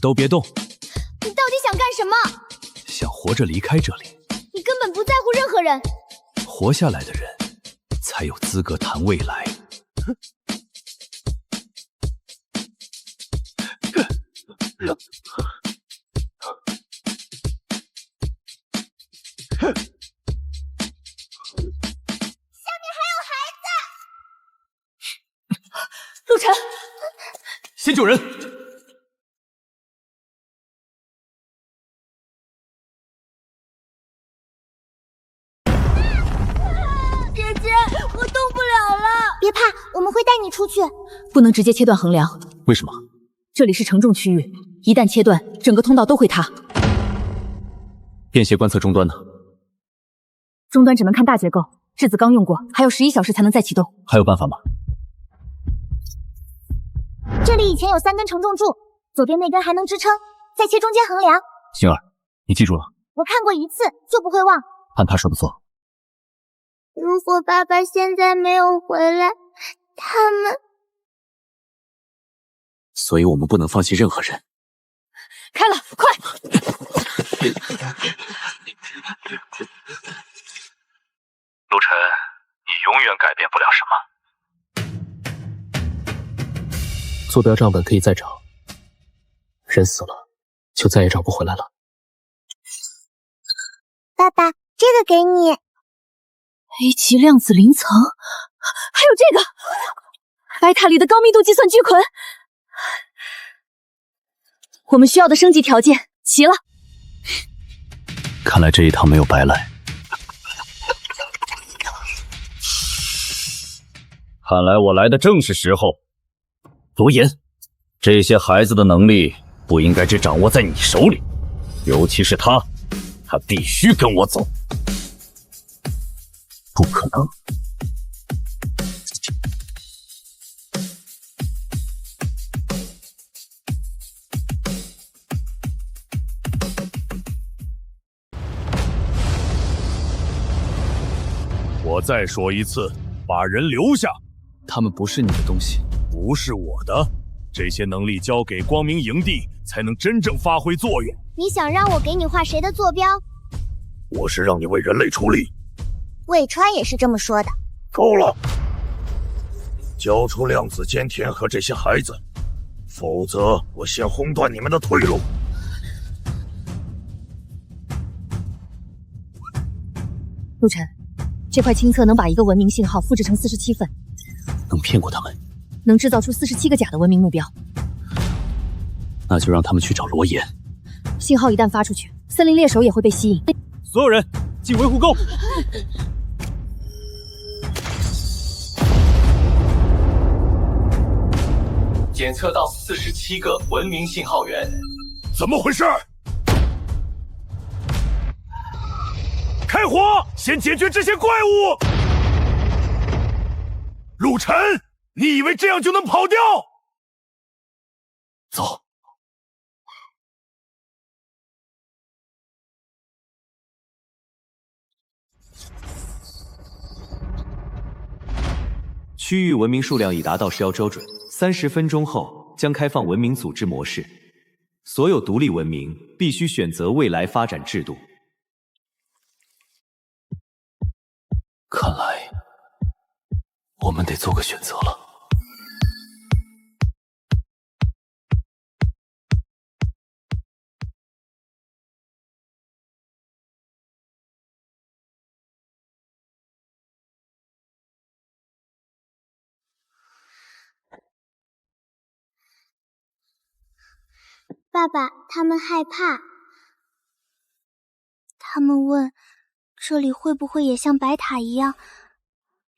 都别动！
你到底想干什么？
想活着离开这里。
你根本不在乎任何人。
活下来的人才有资格谈未来。
陆晨，
先救人！
姐姐，我动不了了。别怕，我们会带你出去。
不能直接切断横梁。
为什么？
这里是承重区域，一旦切断，整个通道都会塌。
便携观测终端呢？
终端只能看大结构，质子刚用过，还有11小时才能再启动。
还有办法吗？
这里以前有3根承重柱，左边那根还能支撑，再切中间横梁。
星儿，你记住了？
我看过1次，就不会忘。
按他说的做。
如果爸爸现在没有回来，他们……
所以我们不能放弃任何人。
开了，快！
陆晨，你永远改变不了什么。
坐标账本可以再找，人死了就再也找不回来了。
爸爸，这个给你。
A 级量子林层，还有这个白塔里的高密度计算聚捆。我们需要的升级条件齐了。
看来这一趟没有白来。看来我来的正是时候。罗言，这些孩子的能力不应该只掌握在你手里，尤其是他必须跟我走。不可能。
我再说一次，把人留下。
他们不是你的东西。
不是我的，这些能力交给光明营地才能真正发挥作用。
你想让我给你画谁的坐标？
我是让你为人类出力。
魏川也是这么说的。
够了，交出量子间田和这些孩子，否则我先轰断你们的退路。
陆晨，这块清册能把一个文明信号复制成47份，
能骗过他们，
能制造出47个假的文明目标。
那就让他们去找罗岩。
信号一旦发出去，森林猎手也会被吸引。
所有人进维护沟。
检测到47个文明信号源。
怎么回事？开火！先解决这些怪物！陆晨，你以为这样就能跑掉？
走。
区域文明数量已达到需要标准，30分钟后将开放文明组织模式。所有独立文明必须选择未来发展制度。
看来我们得做个选择了。
爸爸，他们害怕。他们问，这里会不会也像白塔一样，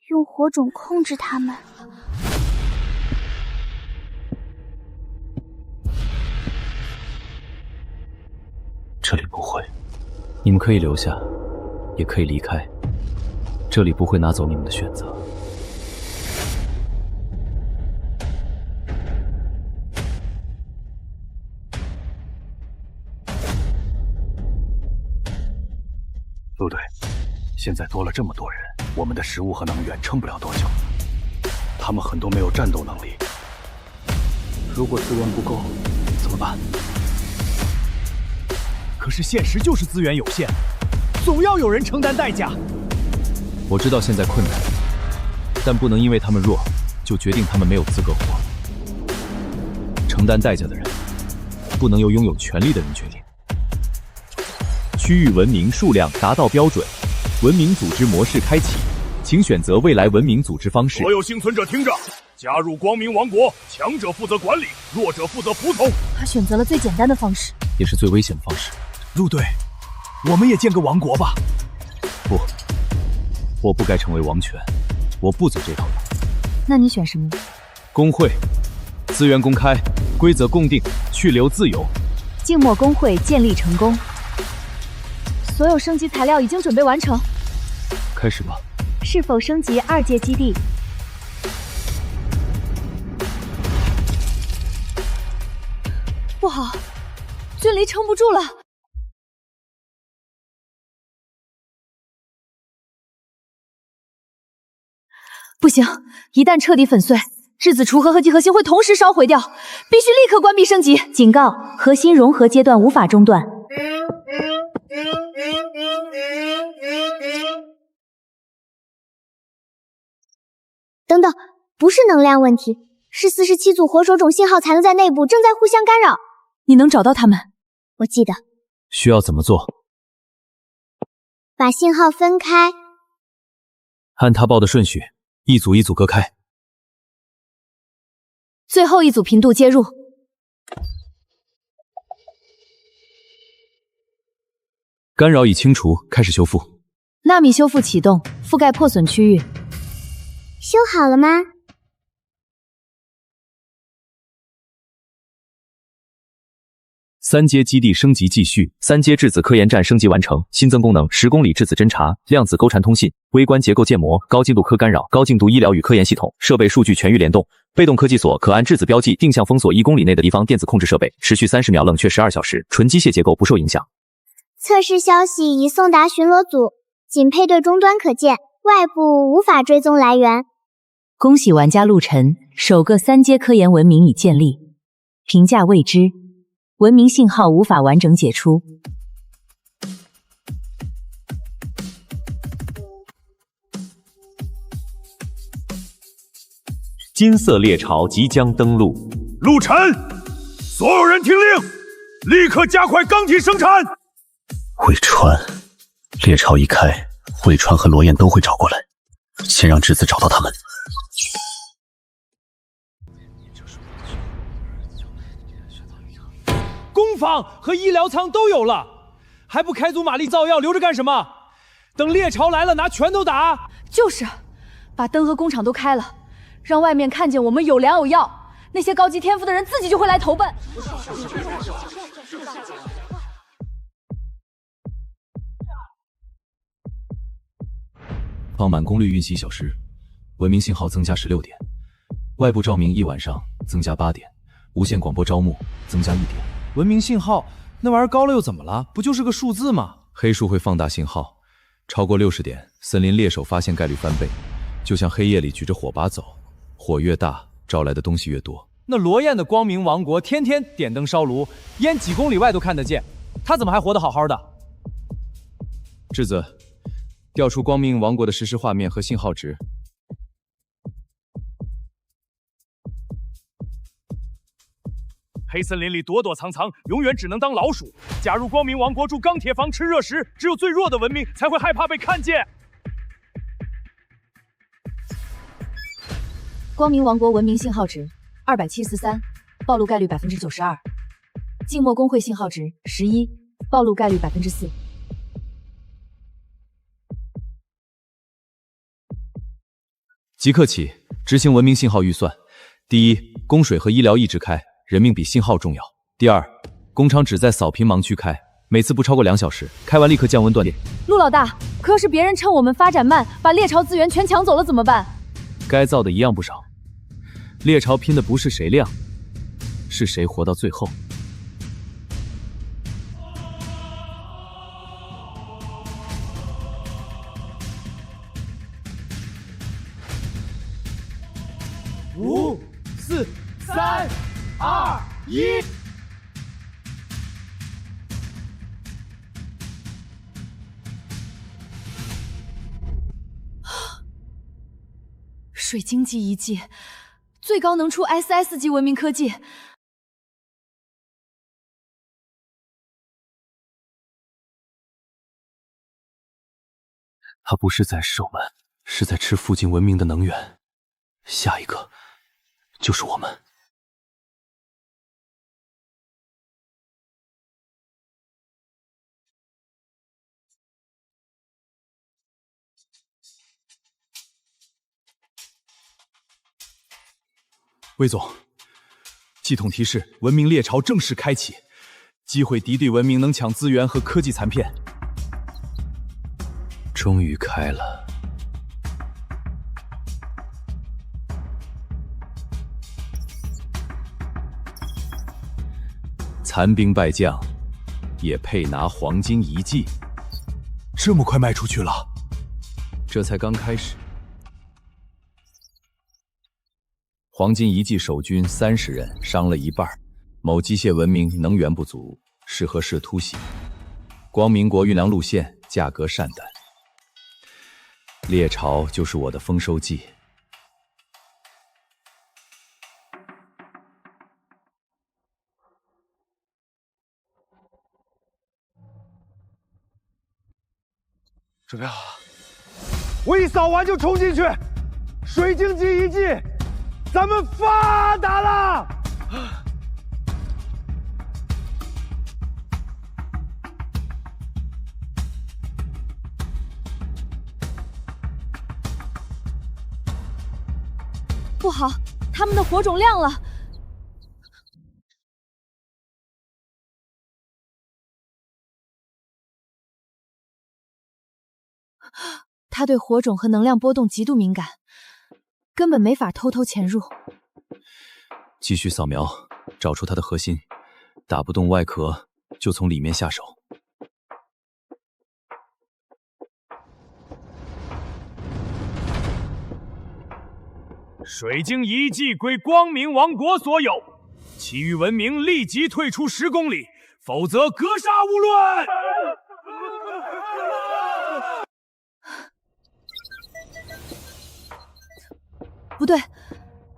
用火种控制他们？
这里不会。
你们可以留下，也可以离开，这里不会拿走你们的选择。
陆队，现在多了这么多人，我们的食物和能源撑不了多久。他们很多没有战斗能力，如果资源不够，怎么办？
可是现实就是资源有限，总要有人承担代价。
我知道现在困难，但不能因为他们弱，就决定他们没有资格活。承担代价的人，不能由拥有权力的人决定。区域文明数量达到标准，文明组织模式开启，请选择未来文明组织方式。
所有幸存者听着，加入光明王国，强者负责管理，弱者负责服从。
他选择了最简单的方式，
也是最危险的方式。
陆队，我们也建个王国吧。
不，我不该成为王权，我不走这条路。
那你选什么？
工会，资源公开，规则共定，去留自由。
静默工会建立成功，所有升级材料已经准备完成。
开始吧。
是否升级2阶基地？不好，君离撑不住了。不行，一旦彻底粉碎，质子雏核和集核心会同时烧毁掉，必须立刻关闭升级。
警告：核心融合阶段无法中断。
等等，不是能量问题，是47组火手种信号残留在内部，正在互相干扰。
你能找到他们？
我记得。
需要怎么做？
把信号分开，
按他报的顺序，一组一组隔开。
最后一组频度接入。
干扰已清除，开始修复。
纳米修复启动，覆盖破损区域。
修好了吗
？3阶基地升级继续，3阶质子科研站升级完成，新增功能10公里质子侦察、量子钩缠通信、微观结构建模、高精度科干扰、高精度医疗与科研系统，设备数据全域联动。被动科技所可按质子标记定向封锁1公里内的敌方电子控制设备，持续30秒，冷却12小时，纯机械结构不受影响。
测试消息已送达巡逻组，仅配对终端可见，外部无法追踪来源。
恭喜玩家陆晨，首个3阶科研文明已建立，评价未知，文明信号无法完整解出。
金色猎巢即将登陆。
陆晨，所有人听令，立刻加快钢体生产。
魏川，猎巢一开，魏川和罗燕都会找过来，先让质子找到他们。
工坊和医疗舱都有了，还不开足马力造药，留着干什么？等猎巢来了，拿拳头打。
就是，把灯和工厂都开了，让外面看见我们有粮有药，那些高级天赋的人自己就会来投奔。
放满功率运行1小时，文明信号增加16点，外部照明1晚上增加8点，无线广播招募增加1点。
文明信号那玩意儿高了又怎么了？不就是个数字吗？
黑数会放大信号，超过60点，森林猎手发现概率翻倍，就像黑夜里举着火把走，火越大，招来的东西越多。
那罗燕的光明王国天天点灯烧炉，烟几公里外都看得见，他怎么还活得好好的？
质子，调出光明王国的实时画面和信号值。
黑森林里躲躲藏藏，永远只能当老鼠。加入光明王国住钢铁房吃热食，只有最弱的文明才会害怕被看见。
光明王国文明信号值273，暴露概率92%。静默工会信号值11，暴露概率4%。
即刻起执行文明信号预算：第一，供水和医疗一直开，人命比信号重要；第二，工厂只在扫平盲区开，每次不超过2小时，开完立刻降温锻炼。
陆老大，可要是别人趁我们发展慢，把猎巢资源全抢走了怎么办？
该造的一样不少。猎巢拼的不是谁亮，是谁活到最后。
5、4、3、2、1。
水晶级遗迹，最高能出 SS 级文明科技。
他不是在吃我们，是在吃附近文明的能源。下一个就是我们。魏总，系统提示：文明猎巢正式开启，击毁敌对文明能抢资源和科技残片。终于开了。残兵败将，也配拿黄金遗迹？这么快卖出去了？这才刚开始。黄金遗迹守军30人，伤了一半。某机械文明能源不足，适合试突袭。光明国运粮路线价格善胆。猎巢就是我的丰收季。
准备好了，我一扫完就冲进去。水晶级遗迹，咱们发达了！
不好，他们的火种亮了。他对火种和能量波动极度敏感，根本没法偷偷潜入。
继续扫描，找出它的核心，打不动外壳就从里面下手。
水晶遗迹归光明王国所有，其余文明立即退出10公里，否则格杀勿论！
不对，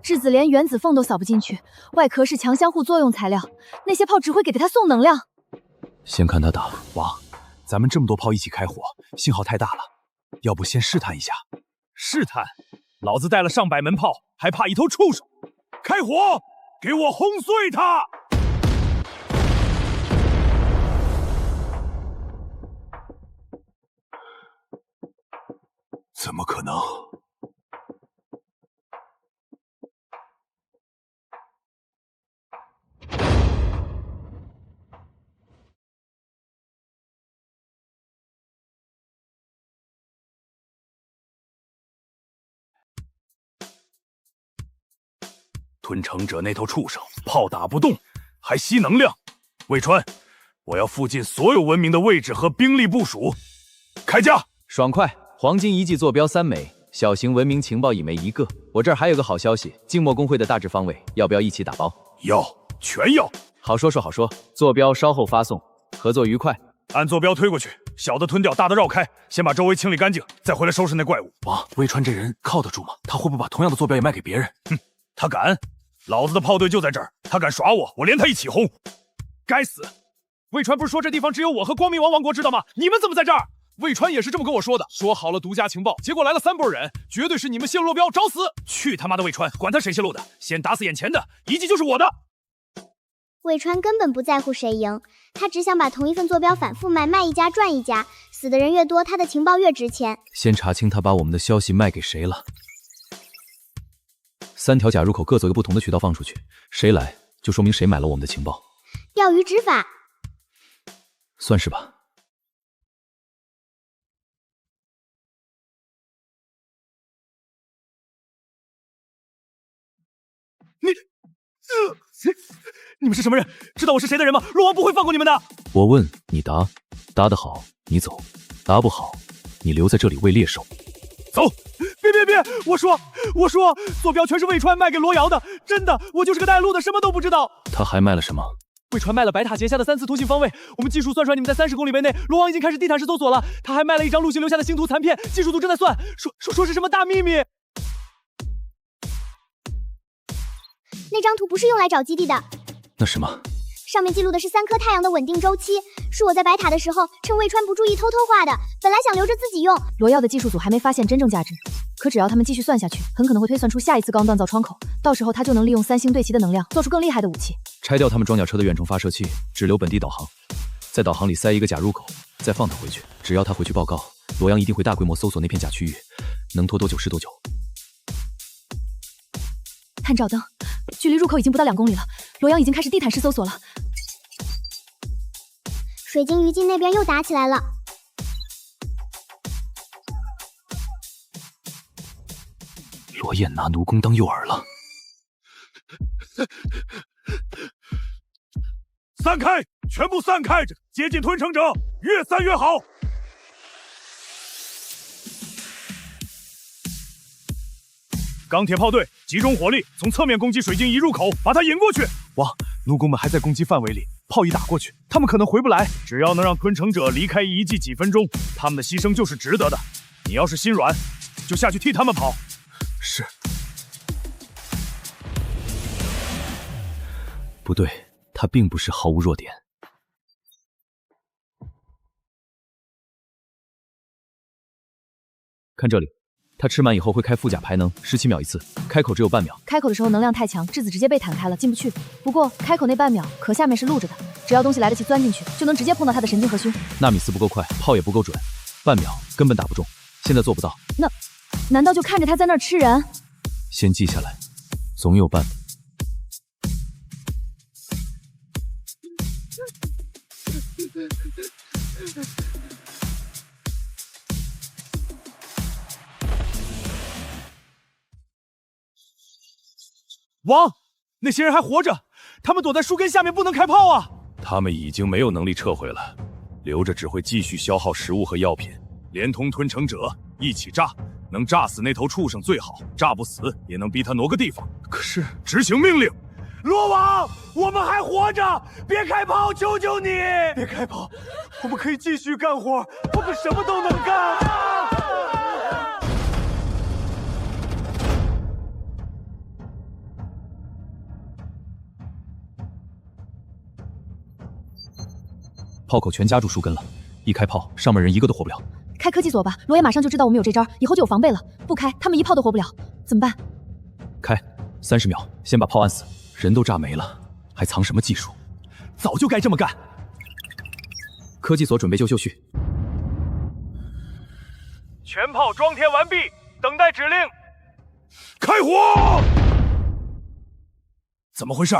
质子连原子缝都扫不进去，外壳是强相互作用材料，那些炮只会给它送能量。
先看他打。王，咱们这么多炮一起开火，信号太大了，要不先试探一下？
试探？老子带了上百门炮，还怕一头畜生？开火，给我轰碎它！
怎么可能？
吞城者那头畜生，炮打不动，还吸能量。魏川，我要附近所有文明的位置和兵力部署。开架！
爽快！黄金遗迹坐标3枚，小型文明情报一枚1个。我这儿还有个好消息，静默公会的大致方位，要不要一起打包？
要，全要。
好说说好说，坐标稍后发送，合作愉快。
按坐标推过去，小的吞掉，大的绕开，先把周围清理干净，再回来收拾那怪物。
王，魏川这人靠得住吗？他会不会把同样的坐标也卖给别人？
哼，他敢！老子的炮队就在这儿，他敢耍我，我连他一起轰！该死！
魏川不是说这地方只有我和光明王王国知道吗？你们怎么在这儿？魏川也是这么跟我说的，说好了独家情报，结果来了3拨人，绝对是你们泄露落标，找死！
去他妈的魏川，管他谁泄露的，先打死眼前的，遗迹就是我的。
魏川根本不在乎谁赢，他只想把同一份坐标反复卖，卖一家赚一家，死的人越多，他的情报越值钱。
先查清他把我们的消息卖给谁了。3条假入口各走个不同的渠道放出去，谁来就说明谁买了我们的情报。
钓鱼执法。
算是吧。
你们是什么人？知道我是谁的人吗？洛王不会放过你们的。
我问你答，答得好你走，答不好你留在这里喂猎手。
走！别！我说，坐标全是魏川卖给罗瑶的，真的，我就是个带路的，什么都不知道。
他还卖了什么？
魏川卖了白塔结下的3次通信方位，我们技术算出来你们在30公里围内，罗王已经开始地毯式搜索了。他还卖了一张陆行留下的星图残片，技术组正在算，说是什么大秘密。
那张图不是用来找基地的。
那什么？
上面记录的是3颗太阳的稳定周期，是我在白塔的时候趁魏川不注意偷画的，本来想留着自己用。
罗耀的技术组还没发现真正价值，可只要他们继续算下去，很可能会推算出下一次高能锻造窗口，到时候他就能利用3星对齐的能量，做出更厉害的武器。
拆掉他们装甲车的远程发射器，只留本地导航，在导航里塞一个假入口，再放他回去。只要他回去报告，罗阳一定会大规模搜索那片假区域，能拖多久是多久。
探照灯，距离入口已经不到2公里了，罗阳已经开始地毯式搜索了。
水晶鱼镜那边又打起来了。
罗燕拿奴工当诱饵了。
散开，全部散开，接近吞城者，越散越好。钢铁炮队集中火力，从侧面攻击水晶仪入口，把它引过去。
王，奴工们还在攻击范围里，炮一打过去，他们可能回不来。
只要能让吞城者离开遗迹几分钟，他们的牺牲就是值得的。你要是心软，就下去替他们跑。
是。不对，他并不是毫无弱点。看这里。他吃满以后会开副甲排能，17秒一次，开口只有半秒。
开口的时候能量太强，质子直接被弹开了，进不去。不过开口那半秒，壳下面是露着的，只要东西来得及钻进去，就能直接碰到他的神经核心。
纳米斯不够快，炮也不够准，半秒根本打不中。现在做不到，
难道就看着他在那儿吃人？
先记下来，总有办法。
王，那些人还活着，他们躲在树根下面，不能开炮啊！
他们已经没有能力撤回了，留着只会继续消耗食物和药品，连同吞城者一起炸，能炸死那头畜生最好，炸不死也能逼他挪个地方。
可是，
执行命令！
罗王，我们还活着，别开炮，求求你！别开炮，我们可以继续干活，我们什么都能干。
炮口全夹住树根了，一开炮，上面人一个都活不了。
开科技锁吧，罗爷马上就知道我们有这招，以后就有防备了。不开，他们一炮都活不了，怎么办？
开，30秒，先把炮按死，人都炸没了，还藏什么技术？
早就该这么干。
科技所准备就绪，
全炮装填完毕，等待指令。开火！怎么回事？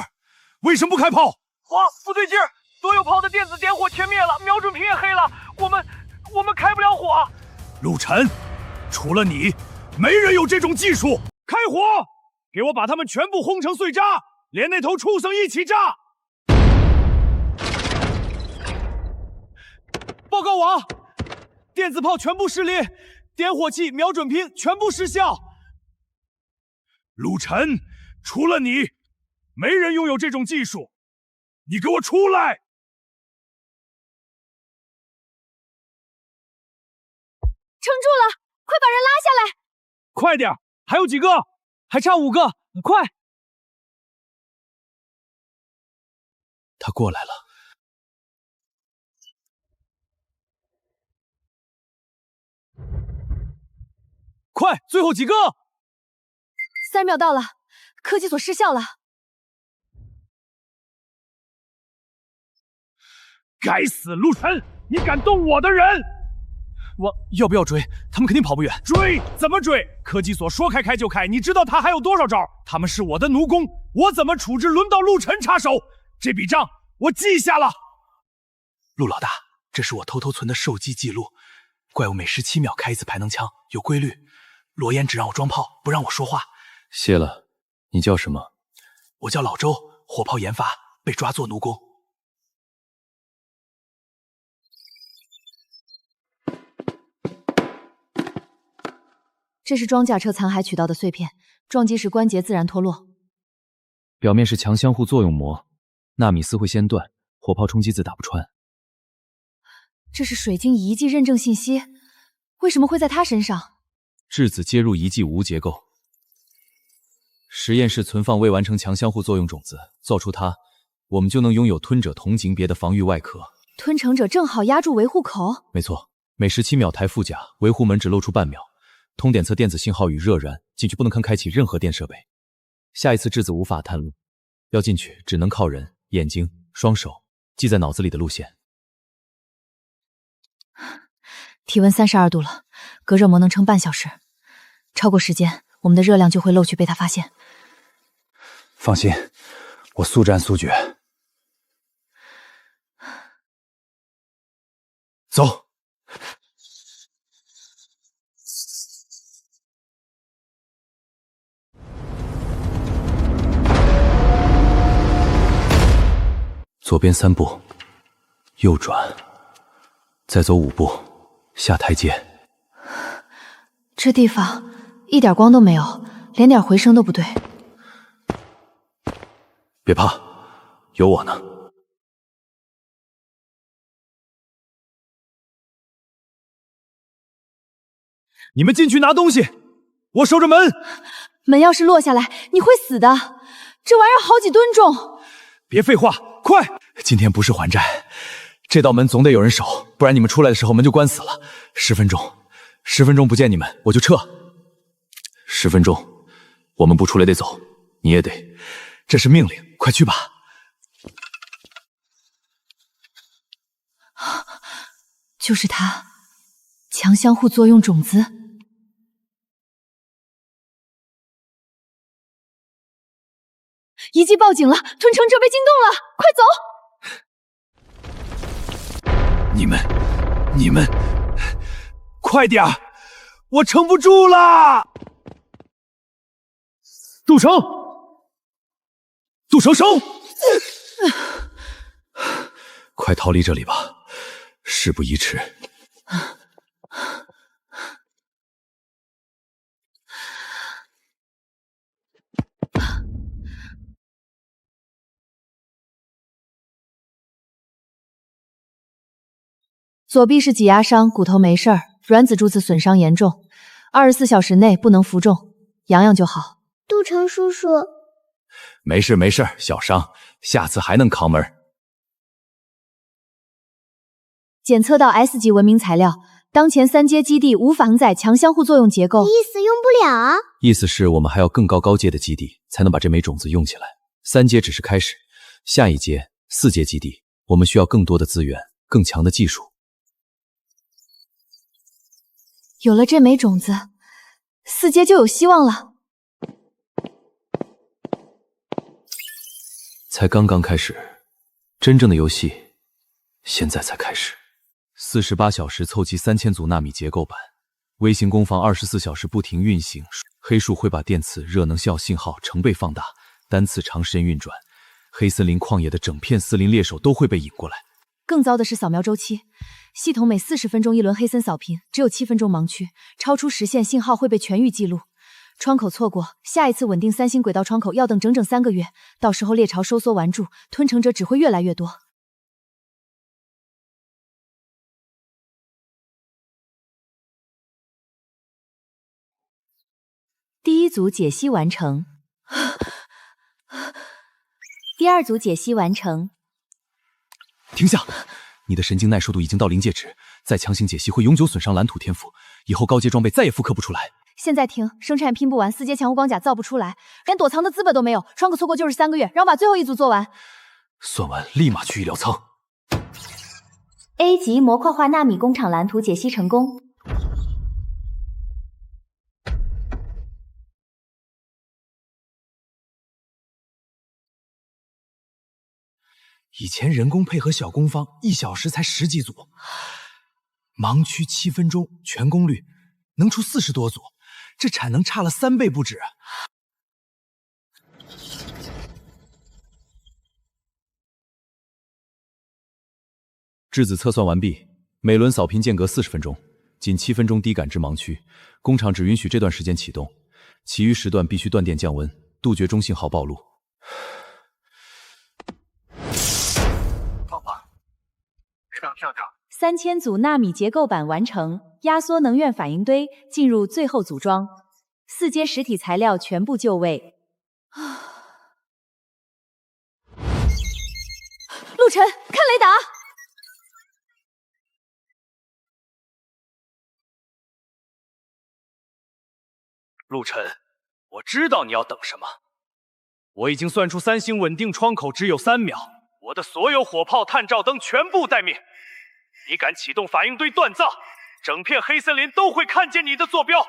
为什么不开炮？
王，不对劲儿！所有炮的电子点火全灭了，瞄准屏也黑了，我们开不了火。
陆晨，除了你，没人有这种技术。开火！给我把他们全部轰成碎渣，连那头畜生一起炸！
报告王，电子炮全部失灵，点火器、瞄准屏全部失效。
陆晨，除了你，没人拥有这种技术。你给我出来！
撑住了，快把人拉下来！
快点，还有几个，还差5个，快！
他过来了。
快，最后几个
！30秒到了，科技锁失效了。
该死，陆晨，你敢动我的人！
我要不要追？他们肯定跑不远。
追？怎么追？科技所说开开就开，你知道他还有多少招？他们是我的奴工，我怎么处置？轮到陆晨插手，这笔账我记下了。
陆老大，这是我偷偷存的受击记录，怪物每17秒开一次排能枪，有规律。罗岩只让我装炮，不让我说话。
谢了，你叫什么？
我叫老周，火炮研发，被抓做奴工。
这是装甲车残骸取到的碎片，撞击时关节自然脱落。
表面是强相互作用膜，纳米丝会先断，火炮冲击自打不穿。
这是水晶遗迹认证信息，为什么会在他身上？
质子接入遗迹无结构。实验室存放未完成强相互作用种子，造出它，我们就能拥有吞者同级别的防御外壳。
吞城者正好压住维护口。
没错，每17秒抬副甲，维护门只露出半秒。通点测电子信号与热燃，进去不能开启任何电设备。下一次质子无法探路，要进去只能靠人、眼睛、双手记在脑子里的路线。
体温32度了，隔热膜能撑半小时，超过时间，我们的热量就会漏去被他发现。
放心，我速战速决。走。左边3步，右转，再走5步，下台阶。
这地方一点光都没有，连点回声都不对。
别怕，有我呢。
你们进去拿东西，我守着门。
门要是落下来，你会死的。这玩意儿好几吨重。
别废话，快！
今天不是还债，这道门总得有人守，不然你们出来的时候门就关死了。10分钟，10分钟不见你们我就撤。10分钟，我们不出来得走，你也得，这是命令，快去吧。
就是他，强相互作用种子。遗迹报警了，吞城者被惊动了，快走！
你们，快点儿，我撑不住了！
杜城，收！
快逃离这里吧，事不宜迟。
左臂是挤压伤，骨头没事儿，软子柱子损伤严重，24小时内不能服重，养养就好。
杜城叔叔，
没事，小伤，下次还能扛门。
检测到 S 级文明材料，当前3阶基地无法承载强相互作用结构。
意思用不了啊？
意思是我们还要更高阶的基地，才能把这枚种子用起来。3阶只是开始，下一阶4阶基地，我们需要更多的资源，更强的技术。
有了这枚种子，4阶就有希望了。
才刚刚开始，真正的游戏现在才开始。48小时凑齐3000组纳米结构板，微型工坊24小时不停运行，黑树会把电磁热能效信号成倍放大，单次长时间运转，黑森林旷野的整片斯林猎手都会被引过来。
更糟的是扫描周期，系统每40分钟一轮黑森扫频，只有7分钟盲区，超出时限信号会被全域记录。窗口错过，下一次稳定3星轨道窗口要等整整3个月，到时候猎巢收缩完住，吞城者只会越来越多。
第1组解析完成，第2组解析完成。
停下！你的神经耐受度已经到临界值，再强行解析会永久损伤蓝土天赋，以后高阶装备再也复刻不出来。
现在停，生产拼不完，4阶强护光甲造不出来，连躲藏的资本都没有，窗口错过就是3个月，让我把最后一组做完。
算完立马去医疗舱。
A 级模块化纳米工厂蓝图解析成功。
以前人工配合小工坊1小时才10几组，盲区7分钟，全功率能出40多组，这产能差了3倍不止。
质子测算完毕，每轮扫频间隔40分钟，仅7分钟低感知盲区，工厂只允许这段时间启动，其余时段必须断电降温，杜绝中信号暴露。
3000组纳米结构板完成，压缩能源反应堆进入最后组装，4阶实体材料全部就位。
陆晨，看雷达！
陆晨，我知道你要等什么。我已经算出3星稳定窗口只有3秒，我的所有火炮、探照灯全部待命。你敢启动反应堆锻造，整片黑森林都会看见你的坐标。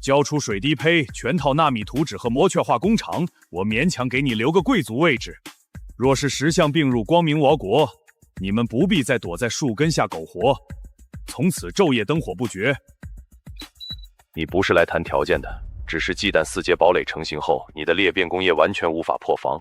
交出水滴胚、全套纳米图纸和模雀化工厂，我勉强给你留个贵族位置。若是10项并入光明王国，你们不必再躲在树根下苟活，从此昼夜灯火不绝。
你不是来谈条件的，只是忌惮4阶堡垒成型后，你的裂变工业完全无法破防。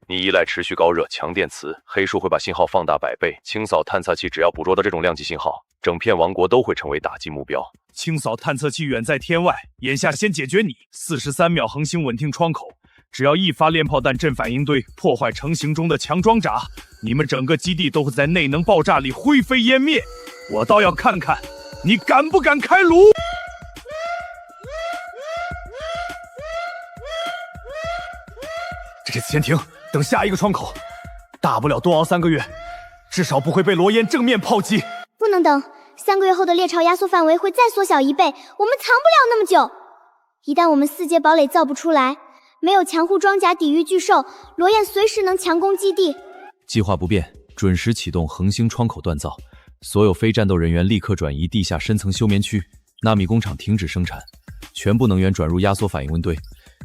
你依赖持续高热、强电磁，黑树会把信号放大100倍。清扫探测器只要捕捉到这种量级信号，整片王国都会成为打击目标。
清扫探测器远在天外，眼下先解决你。43秒恒星稳定窗口，只要1发链炮弹震反应堆，破坏成型中的强装甲，你们整个基地都会在内能爆炸里灰飞烟灭。我倒要看看你敢不敢开炉！这次先停，等下一个窗口，大不了多熬3个月，至少不会被罗烟正面炮击。
不能等，3个月后的猎巢压缩范围会再缩小1倍，我们藏不了那么久。一旦我们4阶堡垒造不出来，没有强护装甲抵御巨兽，罗焰随时能强攻基地。
计划不变，准时启动恒星窗口锻造，所有非战斗人员立刻转移地下深层休眠区，纳米工厂停止生产，全部能源转入压缩反应温堆。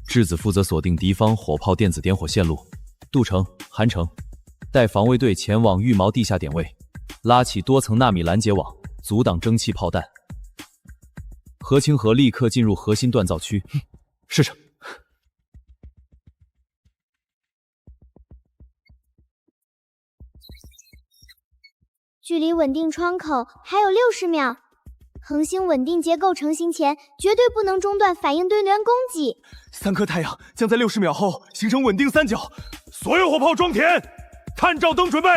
质子负责锁定敌方火炮电子点火线路，杜城、韩城带防卫队前往羽毛地下点位，拉起多层纳米拦截网，阻挡蒸汽炮弹。何清河立刻进入核心锻造区。是这。
距离稳定窗口还有60秒，恒星稳定结构成型前，绝对不能中断反应堆源供给。
3颗太阳将在60秒后形成稳定三角，
所有火炮装填，探照灯准备，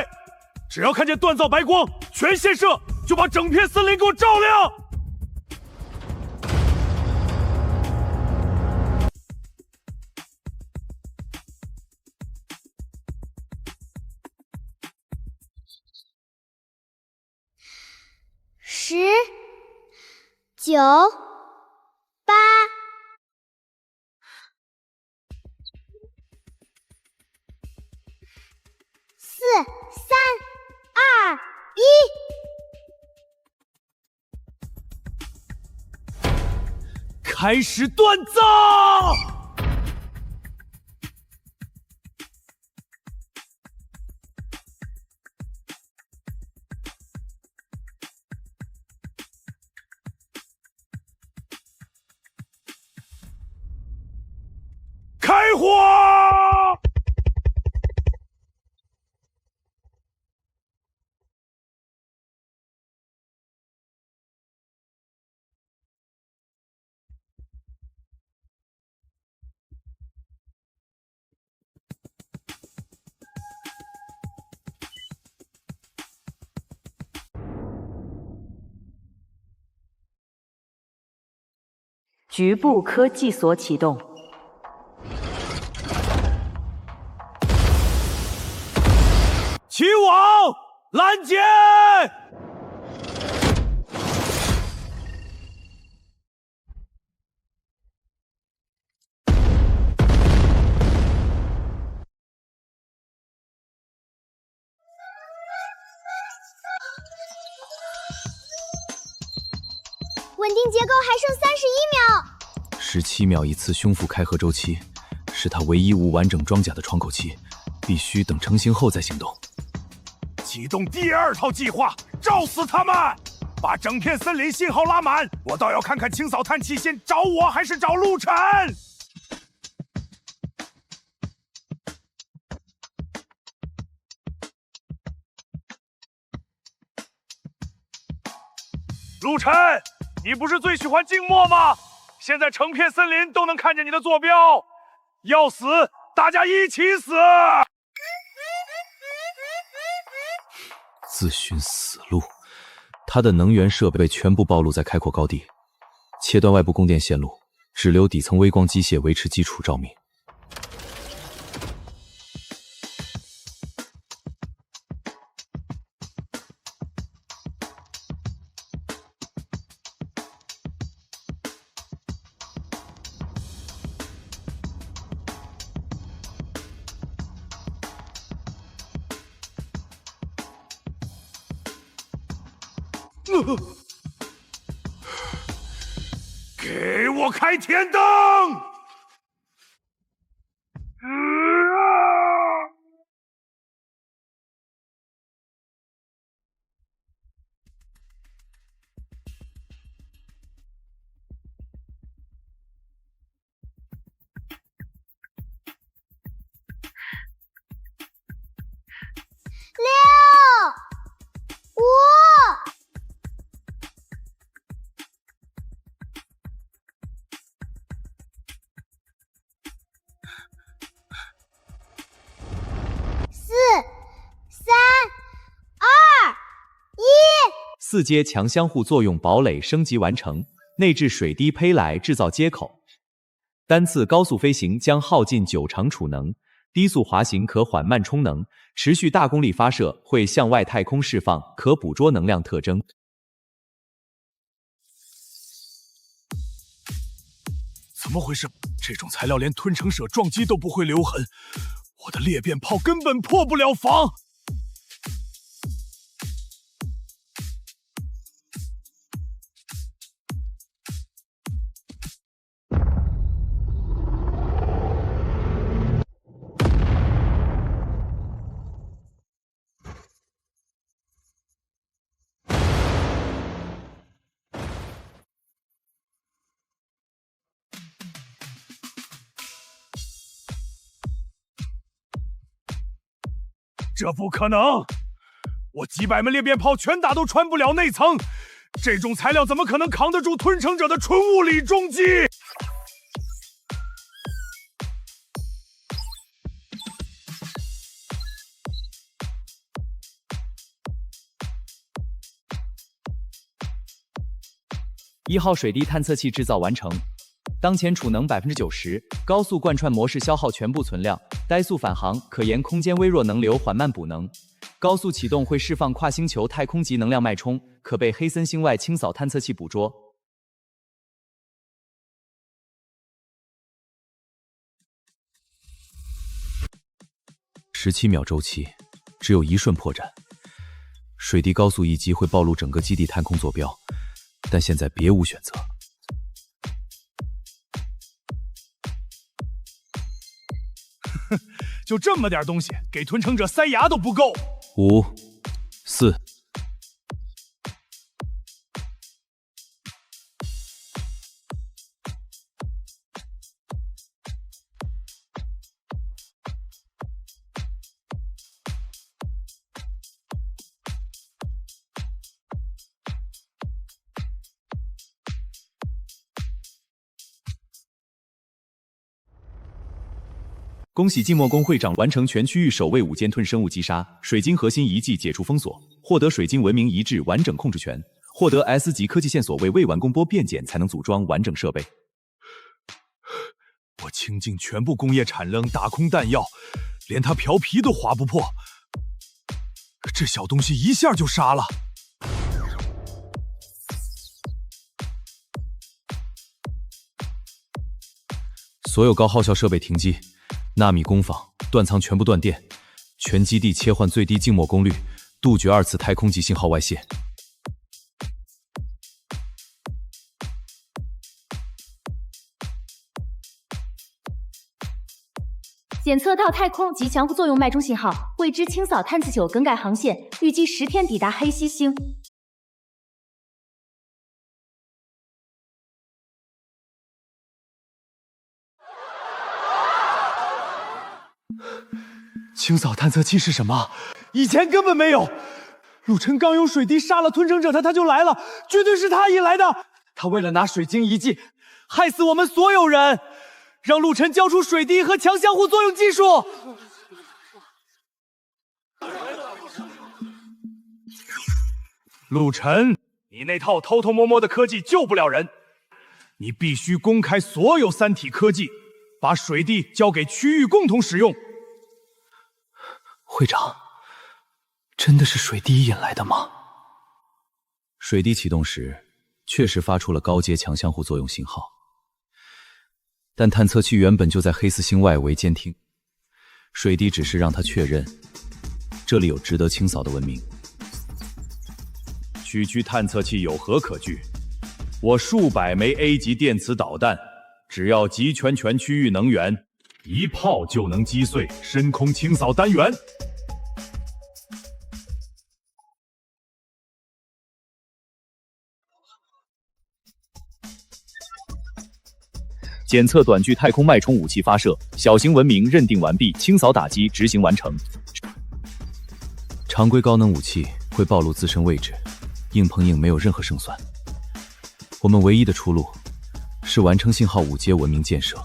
只要看见锻造白光，全线射，就把整片森林给我照亮。
10、9、8、4、3、2、1，
开始锻造！
开火！
局部科技所启动。
起网拦截！
稳定结构还剩31秒。
17秒一次胸腹开合周期，是他唯一无完整装甲的窗口期，必须等成型后再行动。
启动第2套计划，照死他们！把整片森林信号拉满，我倒要看看清扫探气先找我还是找陆晨。陆晨，你不是最喜欢静默吗？现在成片森林都能看见你的坐标，要死，大家一起死！
自寻死路。他的能源设备全部暴露在开阔高地，切断外部供电线路，只留底层微光机械维持基础照明。
给我开天灯！4
阶强相互作用堡垒升级完成，内置水滴胚来制造接口。单次高速飞行将耗尽9成储能，低速滑行可缓慢充能，持续大功率发射会向外太空释放可捕捉能量特征。
怎么回事？这种材料连吞城者撞击都不会留痕，我的裂变炮根本破不了防。这不可能！我几百门裂变炮全打都穿不了内层，这种材料怎么可能扛得住吞城者的纯物理重击？1
号水滴探测器制造完成。当前储能90%，高速贯穿模式消耗全部存量，怠速返航可沿空间微弱能流缓慢补能。高速启动会释放跨星球太空级能量脉冲，可被黑森星外清扫探测器捕捉。
17秒周期，只有1瞬破绽。水滴高速一击会暴露整个基地探空坐标，但现在别无选择。
就这么点东西，给吞城者塞牙都不够。
5、4。
恭喜静默宫会长完成全区域守卫5间吞生物击杀，水晶核心遗迹解除封锁，获得水晶文明遗址完整控制权，获得 S 级科技线索为未完工波变检才能组装完整设备。
我倾尽全部工业产能打空弹药，连它瓢皮都划不破，这小东西一下就杀了。
所有高耗效设备停机。纳米工坊、断仓全部断电，全基地切换最低静默功率，杜绝2次太空级信号外泄。
检测到太空及强副作用脉冲信号，未知清扫探测器更改航线，预计10天抵达黑猩星。
清扫探测器是什么？以前根本没有。陆晨刚用水滴杀了吞生者，他就来了，绝对是他引来的。他为了拿水晶遗迹，害死我们所有人，让陆晨交出水滴和强相互作用技术。
陆晨，你那套偷偷摸摸的科技救不了人，你必须公开所有三体科技，把水滴交给区域共同使用。
会长，真的是水滴引来的吗？水滴启动时确实发出了高阶强相互作用信号，但探测器原本就在黑丝星外围监听，水滴只是让他确认这里有值得清扫的文明。
区探测器有何可惧？我数百枚 A 级电磁导弹，只要集全区域能源，一炮就能击碎深空清扫单元。
检测短距太空脉冲武器发射，小型文明认定完毕，清扫打击执行完成。
常规高能武器会暴露自身位置，硬碰硬没有任何胜算。我们唯一的出路是完成信号5阶文明建设，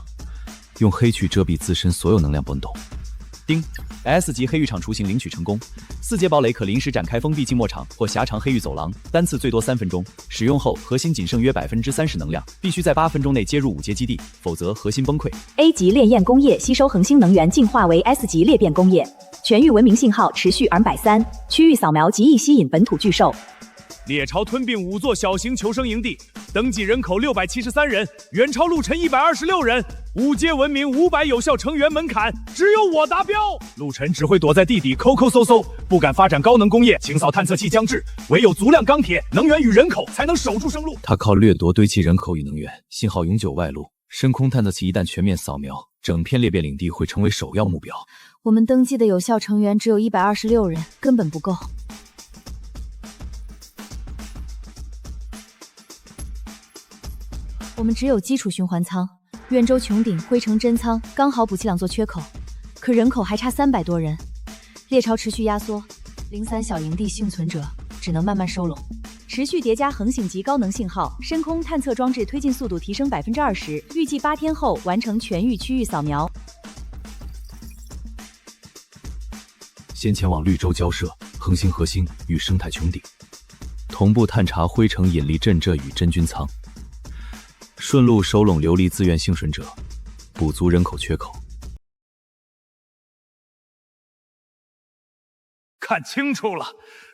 用黑去遮蔽自身所有能量波动。
丁 S 级黑域场雏形领取成功，4阶堡垒可临时展开封闭静默场或狭长黑域走廊，单次最多3分钟。使用后核心仅剩约30%能量，必须在8分钟内接入5阶基地，否则核心崩溃。
A 级烈焰工业吸收恒星能源进化为 S 级裂变工业，全域文明信号持续 230，区域扫描极易吸引本土巨兽。
猎巢吞并5座小型求生营地，登记人口673人，远超陆晨126人。5阶文明500有效成员门槛，只有我达标。陆晨只会躲在地底抠抠搜搜，不敢发展高能工业，清扫探测器将至，唯有足量钢铁、能源与人口才能守住生路。
他靠掠夺堆积人口与能源，信号永久外露。深空探测器一旦全面扫描，整片裂变领地会成为首要目标。
我们登记的有效成员只有126人，根本不够。我们只有基础循环舱、愿州穹顶、灰城真舱，刚好补齐2座缺口，可人口还差300多人。猎巢持续压缩，03小营地幸存者只能慢慢收拢。
持续叠加恒星级高能信号，深空探测装置推进速度提升20%，预计8天后完成全域区域扫描。
先前往绿洲交涉恒星核心与生态穹顶，同步探查灰城引力阵阵与真菌舱。顺路收拢流离自愿幸存者，补足人口缺口。
看清楚了，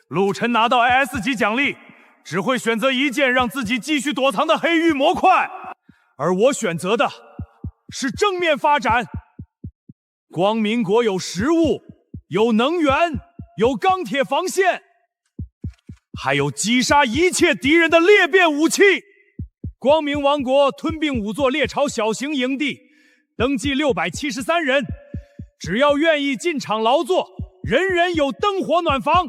陆晨拿到 S 级奖励，只会选择一件让自己继续躲藏的黑域模块，而我选择的是正面发展。光明国有食物，有能源，有钢铁防线，还有击杀一切敌人的裂变武器。光明王国吞并5座猎巢小型营地，登记673人，只要愿意进场劳作，人人有灯火暖房。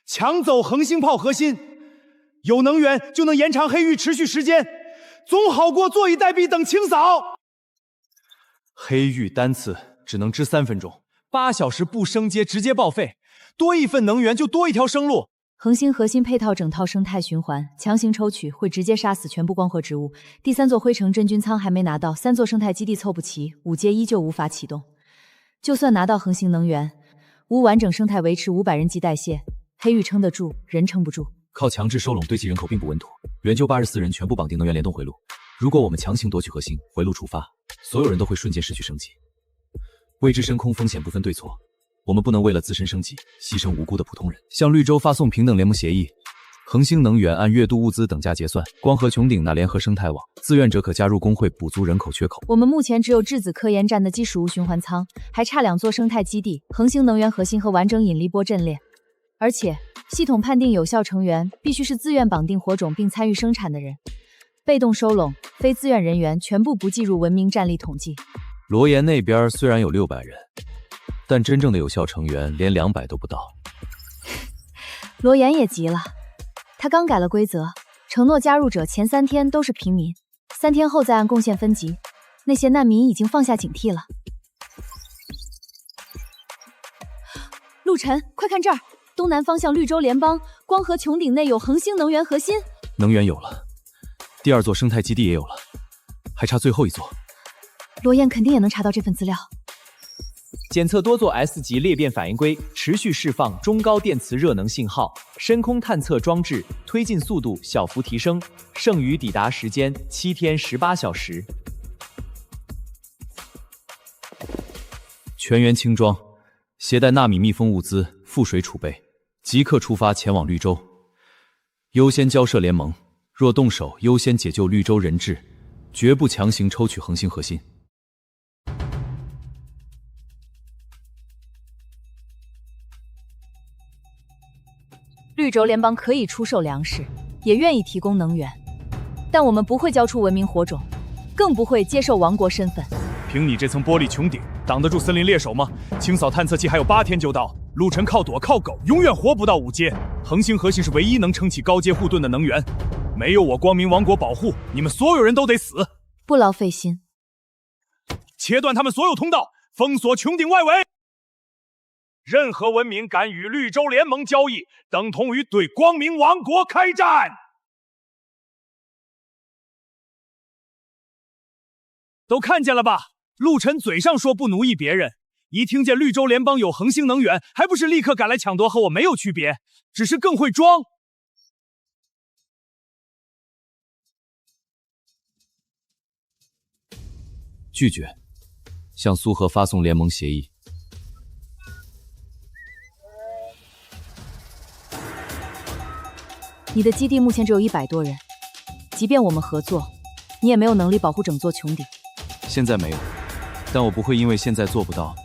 抢走恒星炮核心，有能源就能延长黑域持续时间，总好过坐以待毙等清扫。
黑域单次只能支3分钟，8小时不升阶直接报废，多一份能源就多一条生路。
恒星核心配套整套生态循环，强行抽取会直接杀死全部光合植物。第3座灰城真菌舱还没拿到，3座生态基地凑不齐，5阶依旧无法启动。就算拿到恒星能源，无完整生态维持500人级代谢，黑域撑得住，人撑不住。
靠强制收拢堆积人口并不稳妥，援救84人全部绑定能源联动回路。如果我们强行夺取核心，回路触发，所有人都会瞬间失去生机。未知深空风险不分对错，我们不能为了自身生计牺牲无辜的普通人。向绿洲发送平等联盟协议，恒星能源按月度物资等价结算，光合穹顶那联合生态网，自愿者可加入工会补足人口缺口。
我们目前只有质子科研站的基础物循环舱，还差2座生态基地、恒星能源核心和完整引力波阵列。而且，系统判定有效成员必须是自愿绑定火种并参与生产的人，被动收拢非自愿人员全部不计入文明战力统计。
罗岩那边虽然有600人，但真正的有效成员连200都不到。
罗岩也急了。他刚改了规则，承诺加入者前3天都是平民，3天后再按贡献分级。那些难民已经放下警惕了。陆晨，快看这儿，东南方向绿洲联邦光合穹顶内有恒星能源核心。
能源有了，第2座生态基地也有了，还差最后1座。
罗燕肯定也能查到这份资料。
检测多座 S 级裂变反应堆，持续释放中高电磁热能信号。深空探测装置推进速度小幅提升，剩余抵达时间7天18小时。
全员轻装，携带纳米密封物资、覆水储备，即刻出发前往绿洲。优先交涉联盟，若动手，优先解救绿洲人质，绝不强行抽取恒星核心。
绿洲联邦可以出售粮食，也愿意提供能源，但我们不会交出文明火种，更不会接受亡国身份。
凭你这层玻璃穹顶，挡得住森林猎手吗？清扫探测器还有8天就到，陆晨靠躲靠狗，永远活不到5阶。恒星核心是唯一能撑起高阶护盾的能源，没有我光明王国保护，你们所有人都得死。
不劳费心，
切断他们所有通道，封锁穹顶外围。任何文明敢与绿洲联盟交易，等同于对光明王国开战。都看见了吧？陆晨嘴上说不奴役别人，一听见绿洲联邦有恒星能源，还不是立刻赶来抢夺，和我没有区别，只是更会装。
拒绝向苏荷发送联盟协议。
你的基地目前只有100多人，即便我们合作，你也没有能力保护整座穹顶。
现在没有，但我不会因为现在做不到，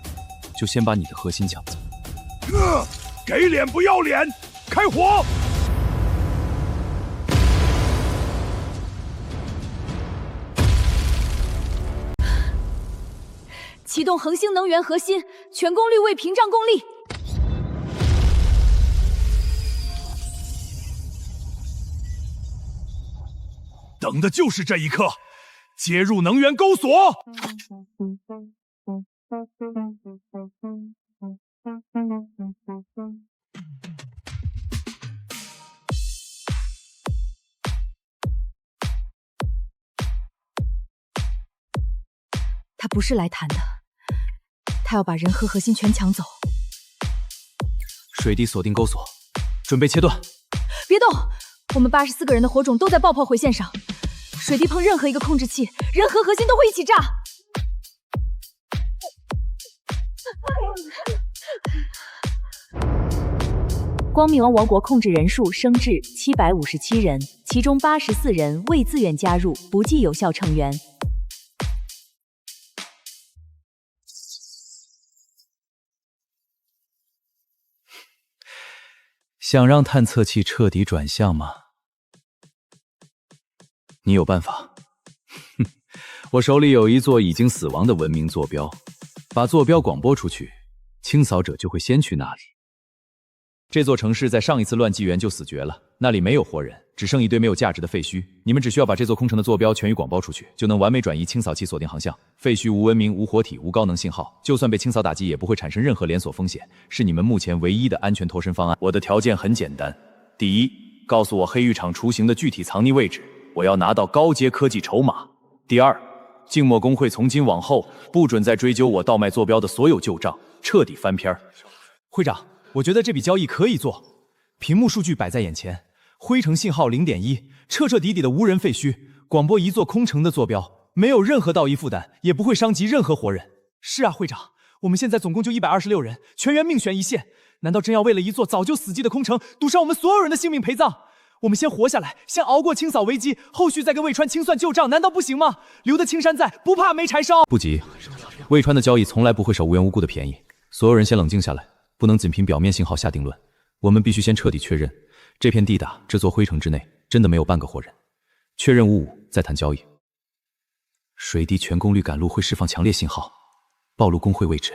就先把你的核心抢走。
给脸不要脸，开火！
启动恒星能源核心，全功率为屏障功率。
等的就是这一刻，接入能源钩索。
他不是来谈的，他要把人和核心全抢走。
水滴锁定钩索，准备切断。
别动，我们84个人的火种都在爆炮回线上，水滴碰任何一个控制器，人和核心都会一起炸。
光明王国控制人数升至757人，其中84人未自愿加入，不计有效成员。
想让探测器彻底转向吗？你有办法。哼，我手里有一座已经死亡的文明坐标，把坐标广播出去，清扫者就会先去那里。这座城市在上一次乱纪元就死绝了，那里没有活人，只剩一堆没有价值的废墟。你们只需要把这座空城的坐标全域广播出去，就能完美转移清扫器锁定航向。废墟无文明、无活体、无高能信号，就算被清扫打击，也不会产生任何连锁风险，是你们目前唯一的安全脱身方案。我的条件很简单：第一，告诉我黑浴场雏形的具体藏匿位置，我要拿到高阶科技筹码；第二，静默工会从今往后不准再追究我盗卖坐标的所有旧账，彻底翻篇。
会长，我觉得这笔交易可以做。屏幕数据摆在眼前，灰城信号 0.1， 彻彻底底的无人废墟，广播一座空城的坐标，没有任何道义负担，也不会伤及任何活人。是啊，会长，我们现在总共就126人，全员命悬一线，难道真要为了一座早就死寂的空城，赌上我们所有人的性命陪葬？我们先活下来，先熬过清扫危机，后续再跟魏川清算旧账，难道不行吗？留得青山在，不怕没柴烧。
不急，魏川的交易从来不会守无缘无故的便宜。所有人先冷静下来，不能仅凭表面信号下定论。我们必须先彻底确认，这片地大，这座灰城之内真的没有半个活人。确认无误，再谈交易。水滴全功率赶路会释放强烈信号，暴露工会位置。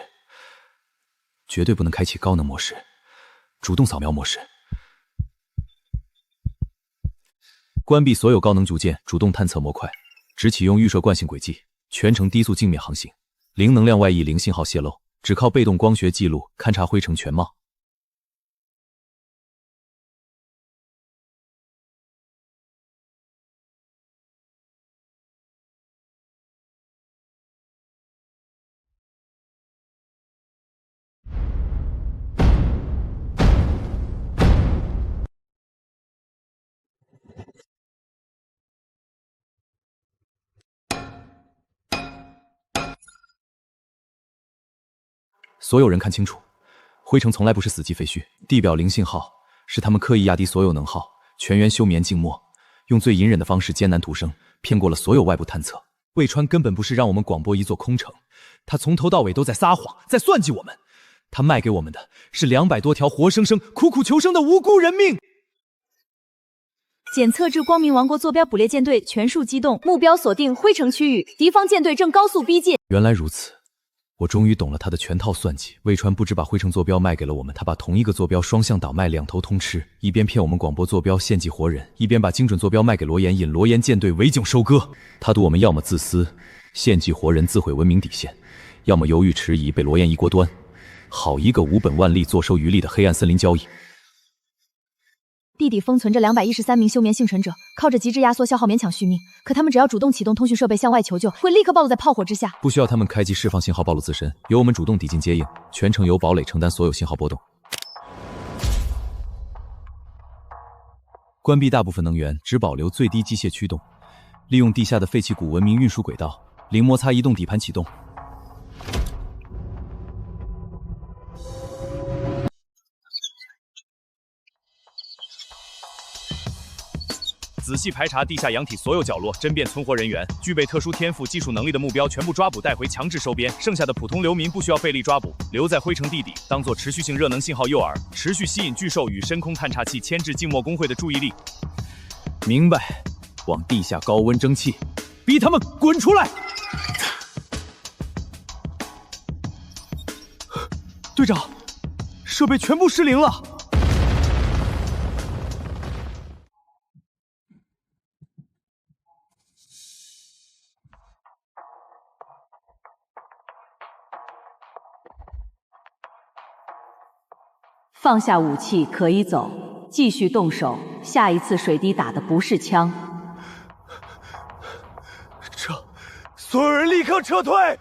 绝对不能开启高能模式，主动扫描模式。关闭所有高能组件，主动探测模块，只启用预设惯性轨迹，全程低速镜面航行，零能量外溢，零信号泄漏，只靠被动光学记录勘察灰城全貌。所有人看清楚，灰城从来不是死寂废墟，地表零信号，是他们刻意压低所有能耗，全员休眠静默，用最隐忍的方式艰难图生，骗过了所有外部探测。魏川根本不是让我们广播一座空城，他从头到尾都在撒谎，在算计我们。他卖给我们的是200多条活生生、苦苦求生的无辜人命。
检测至光明王国坐标捕猎舰队全数机动，目标锁定灰城区域，敌方舰队正高速逼近。
原来如此。我终于懂了他的全套算计。魏川不止把灰城坐标卖给了我们，他把同一个坐标双向倒卖，两头通吃，一边骗我们广播坐标献祭活人，一边把精准坐标卖给罗岩，引罗岩舰队围景收割。他赌我们要么自私献祭活人自毁文明底线，要么犹豫迟疑被罗岩一锅端。好一个无本万利坐收渔利的黑暗森林交易。
地底封存着213名休眠幸存者，靠着极致压缩消耗勉强续命。可他们只要主动启动通讯设备向外求救，会立刻暴露在炮火之下。
不需要他们开机释放信号暴露自身，由我们主动抵近接应，全程由堡垒承担所有信号波动。关闭大部分能源，只保留最低机械驱动，利用地下的废弃古文明运输轨道，零摩擦移动底盘启动。
仔细排查地下洋体所有角落，甄辨存活人员，具备特殊天赋、技术能力的目标全部抓捕带回，强制收编。剩下的普通流民不需要费力抓捕，留在灰城地底，当做持续性热能信号诱饵，持续吸引巨兽与深空探察器牵制静默工会的注意力。
明白，往地下高温蒸汽，
逼他们滚出来！队长，设备全部失灵了。
放下武器可以走，继续动手。下一次水滴打的不是枪。
所有人立刻撤退！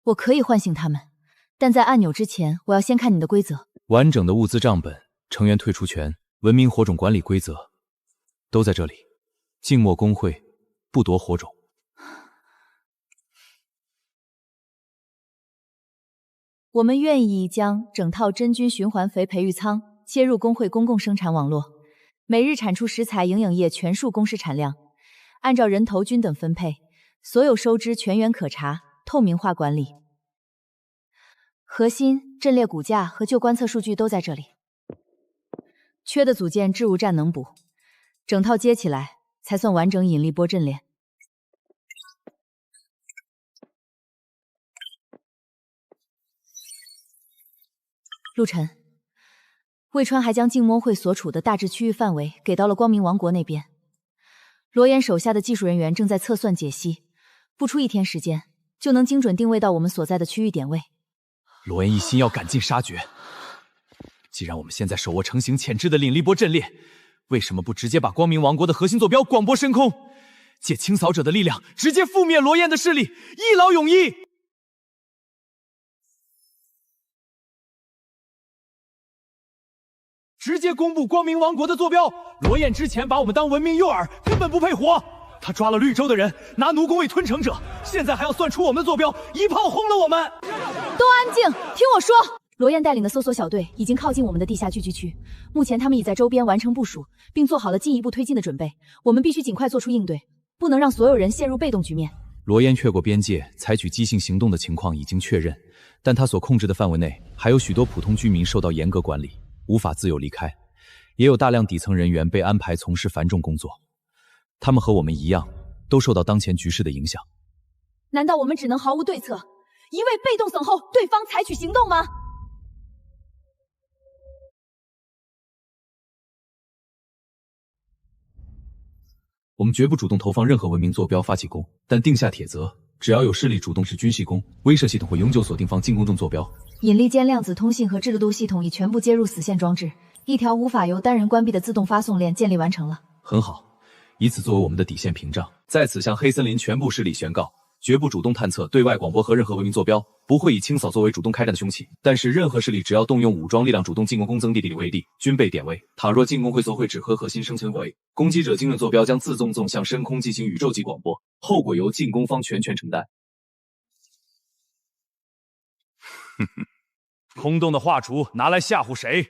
我可以唤醒他们，但在按钮之前，我要先看你的规则。
完整的物资账本、成员退出权、文明火种管理规则，都在这里。静默工会不夺火种。
我们愿意将整套真菌循环肥培育仓切入工会公共生产网络，每日产出食材、营养液全数公示产量，按照人头均等分配，所有收支全员可查，透明化管理。核心、阵列骨架和旧观测数据都在这里，缺的组件置物站能补，整套接起来才算完整引力波阵列。陆晨，魏川还将静默会所处的大致区域范围给到了光明王国那边。罗岩手下的技术人员正在测算解析，不出1天时间就能精准定位到我们所在的区域点位。
罗岩一心要赶尽杀绝，既然我们现在手握成型潜质的引力波阵列，为什么不直接把光明王国的核心坐标广播深空，借清扫者的力量直接覆灭罗岩的势力，一劳永逸？
直接公布光明王国的坐标。罗燕之前把我们当文明诱饵，根本不配活。他抓了绿洲的人，拿奴工为吞城者，现在还要算出我们的坐标，一炮轰了我们。
都安静，听我说。罗燕带领的搜索小队已经靠近我们的地下聚居区，目前他们已在周边完成部署，并做好了进一步推进的准备。我们必须尽快做出应对，不能让所有人陷入被动局面。
罗燕越过边界，采取激进行动的情况已经确认，但他所控制的范围内还有许多普通居民受到严格管理，无法自由离开，也有大量底层人员被安排从事繁重工作。他们和我们一样，都受到当前局势的影响。
难道我们只能毫无对策，一味被动等候对方采取行动吗？
我们绝不主动投放任何文明坐标发起攻，但定下铁则，只要有势力主动使军系攻，威慑系统会永久锁定方进攻中坐标。
引力间量子通信和制度系统已全部接入死线装置，一条无法由单人关闭的自动发送链建立完成了。
很好，以此作为我们的底线屏障，在此向黑森林全部势力宣告，绝不主动探测对外广播和任何文明坐标，不会以清扫作为主动开战的凶器。但是任何势力只要动用武装力量主动进攻公增地理位地，均被点位。倘若进攻会所会只和核心生存位，攻击者经认坐标将自动纵向深空进行宇宙级广播，后果由进攻方全权承担。
空洞的话术拿来吓唬谁？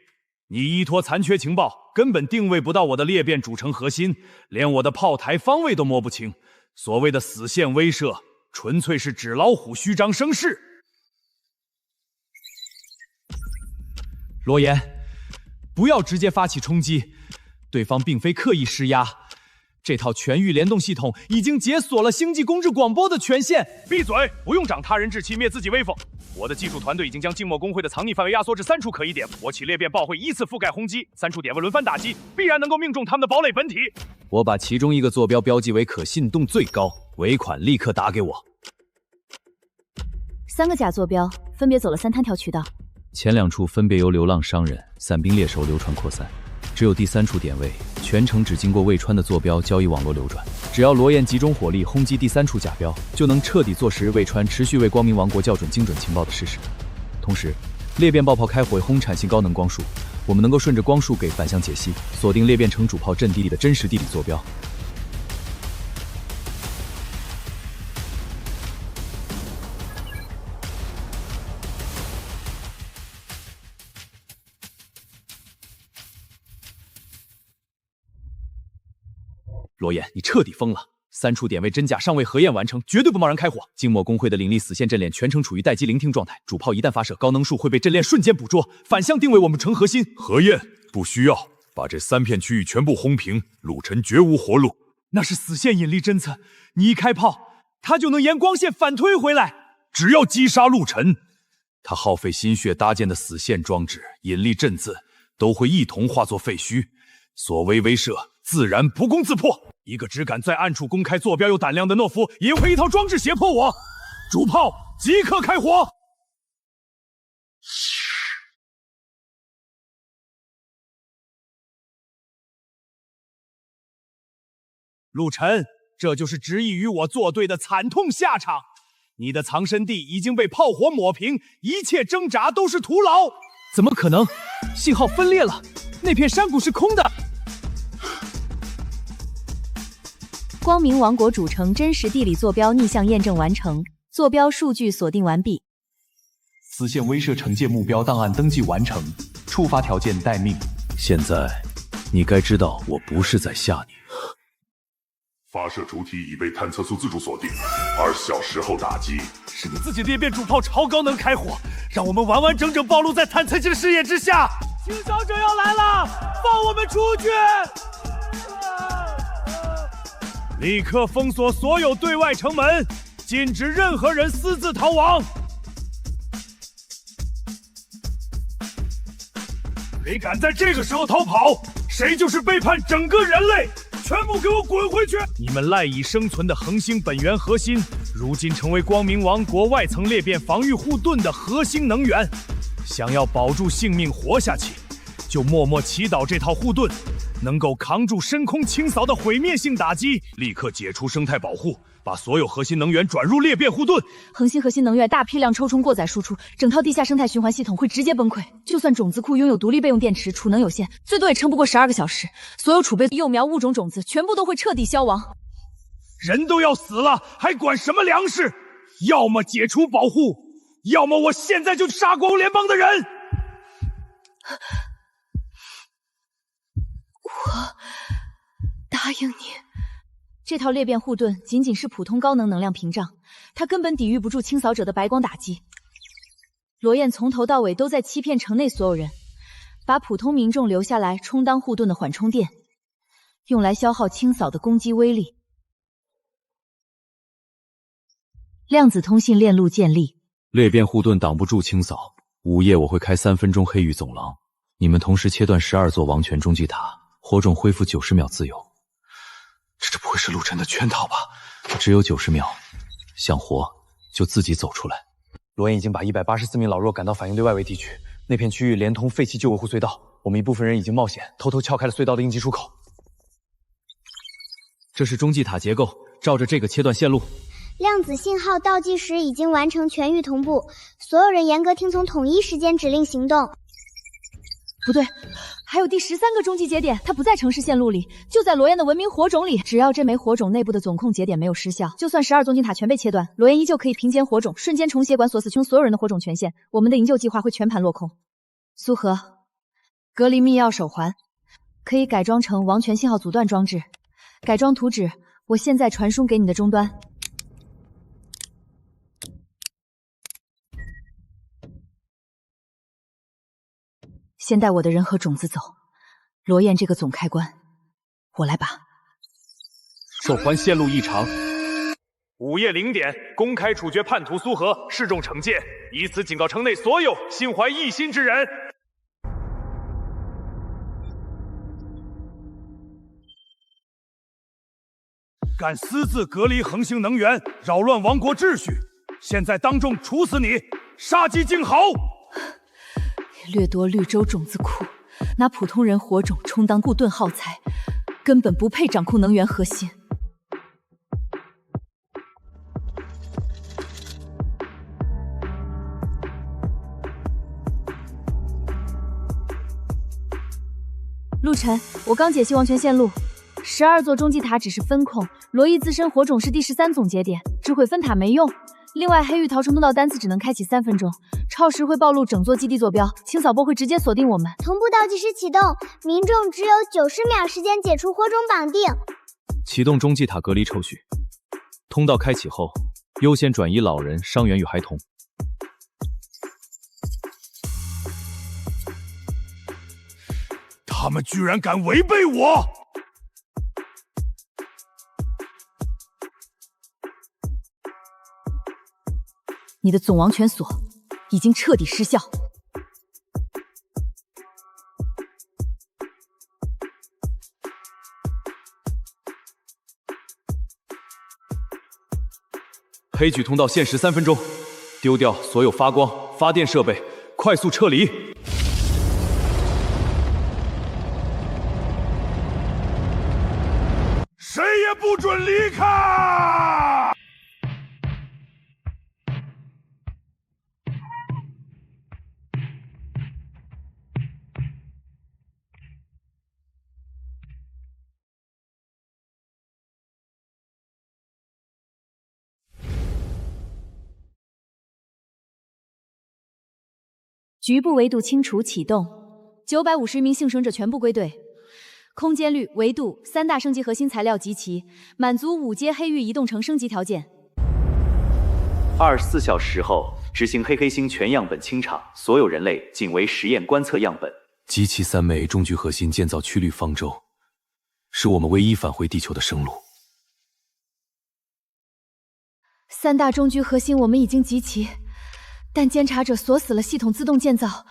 你依托残缺情报，根本定位不到我的裂变主城核心，连我的炮台方位都摸不清。所谓的死线威慑，纯粹是纸老虎虚张声势。
罗岩，不要直接发起冲击，对方并非刻意施压。这套全域联动系统已经解锁了星际公制广播的权限。
闭嘴！不用长他人志气灭自己威风。我的技术团队已经将静默公会的藏匿范围压缩至3处可疑点，我起裂变炮会依次覆盖轰击，3处点位轮番打击，必然能够命中他们的堡垒本体。
我把其中一个坐标标记为可信度最高，尾款立刻打给我。
3个假坐标分别走了3摊条渠道，
前2处分别由流浪商人、散兵猎手流传扩散，只有第3处点位全程只经过未穿的坐标交易网络流转。只要罗燕集中火力轰击第3处假标，就能彻底坐实未穿持续为光明王国校准精准情报的事实。同时，裂变爆炮开火轰产性高能光束，我们能够顺着光束给反向解析，锁定裂变城主炮阵地里的真实地理坐标。罗燕，你彻底疯了！3处点位真假尚未核验完成，绝对不贸然开火。静默公会的领力死线阵链全程处于待机聆听状态，主炮一旦发射，高能数会被阵链瞬间捕捉，反向定位我们城核心。
核验不需要，把这3片区域全部轰平，陆晨绝无活路。
那是死线引力侦测，你一开炮，他就能沿光线反推回来。
只要击杀陆晨，他耗费心血搭建的死线装置、引力阵字都会一同化作废墟。所谓威慑，自然不攻自破。一个只敢在暗处公开坐标有胆量的懦夫，也会一套装置胁迫我。主炮即刻开火！
陆晨，这就是执意与我作对的惨痛下场。你的藏身地已经被炮火抹平，一切挣扎都是徒劳。怎么可能？信号分裂了，那片山谷是空的。
光明王国主城真实地理坐标逆向验证完成，坐标数据锁定完毕。
死线威慑惩戒目标档案登记完成，触发条件待命。现在，你该知道我不是在吓你。
发射主体已被探测素自主锁定，2小时后打击。
是你自己裂变主炮超高能开火，让我们完完整整暴露在探测器的视野之下。清扫者要来了，放我们出去！
立刻封锁所有对外城门，禁止任何人私自逃亡。谁敢在这个时候逃跑，谁就是背叛整个人类！全部给我滚回去！你们赖以生存的恒星本源核心，如今成为光明王国外层裂变防御护盾的核心能源。想要保住性命活下去，就默默祈祷这套护盾能够扛住深空清扫的毁灭性打击，立刻解除生态保护，把所有核心能源转入裂变护盾。
恒星核心能源大批量抽冲过载输出，整套地下生态循环系统会直接崩溃。就算种子库拥有独立备用电池，储能有限，最多也撑不过12个小时。所有储备幼苗物种种子全部都会彻底消亡。
人都要死了，还管什么粮食？要么解除保护，要么我现在就杀光联邦的人。
我答应你。这套裂变护盾仅仅是普通高能能量屏障，它根本抵御不住清扫者的白光打击。罗燕从头到尾都在欺骗城内所有人，把普通民众留下来充当护盾的缓冲垫，用来消耗清扫的攻击威力。量子通信链路建立，
裂变护盾挡不住清扫。午夜我会开3分钟黑域走廊，你们同时切断12座王权中继塔，火种恢复90秒自由。这不会是陆晨的圈套吧？只有90秒，想活就自己走出来。
罗燕已经把184名老弱赶到反应堆外围地区，那片区域连通废弃旧维护隧道，我们一部分人已经冒险偷偷撬开了隧道的应急出口。
这是中继塔结构，照着这个切断线路。
量子信号倒计时已经完成全域同步，所有人严格听从统一时间指令行动。
不对，还有第13个中继节点，它不在城市线路里，就在罗燕的文明火种里。只要这枚火种内部的总控节点没有失效，就算12宗金塔全被切断，罗燕依旧可以凭借火种瞬间重协管锁死所有人的火种权限。我们的营救计划会全盘落空。苏荷，隔离密钥手环可以改装成王权信号阻断装置，改装图纸我现在传输给你的终端。先带我的人和种子走，罗燕这个总开关，我来把。
手环线路异常。午夜0点，公开处决叛徒苏荷，示众惩戒，以此警告城内所有心怀异心之人。敢私自隔离恒星能源，扰乱王国秩序，现在当众处死你，杀鸡儆猴！
掠夺绿洲种子库，拿普通人火种充当护盾耗材，根本不配掌控能源核心。陆晨，我刚解析王权线路，12座中继塔只是分控，罗伊自身火种是第13总节点，只毁分塔没用。另外，黑域逃生通道单次只能开启3分钟，超时会暴露整座基地坐标，清扫波会直接锁定我们。
同步倒计时启动，民众只有90秒时间解除火种绑定。
启动中继塔隔离程序，通道开启后，优先转移老人、伤员与孩童。
他们居然敢违背我！
你的总王权锁已经彻底失效。
黑举通道限时3分钟，丢掉所有发光、发电设备，快速撤离。
谁也不准离开！
局部围堵清除启动，950名幸存者全部归队。空间率、维度3大升级核心材料集齐，满足5阶黑域移动城升级条件。
24小时后执行黑星全样本清场，所有人类仅为实验观测样本。
集齐3枚中距核心建造曲率方舟，是我们唯一返回地球的生路。
3大中距核心我们已经集齐，但监察者锁死了系统自动建造，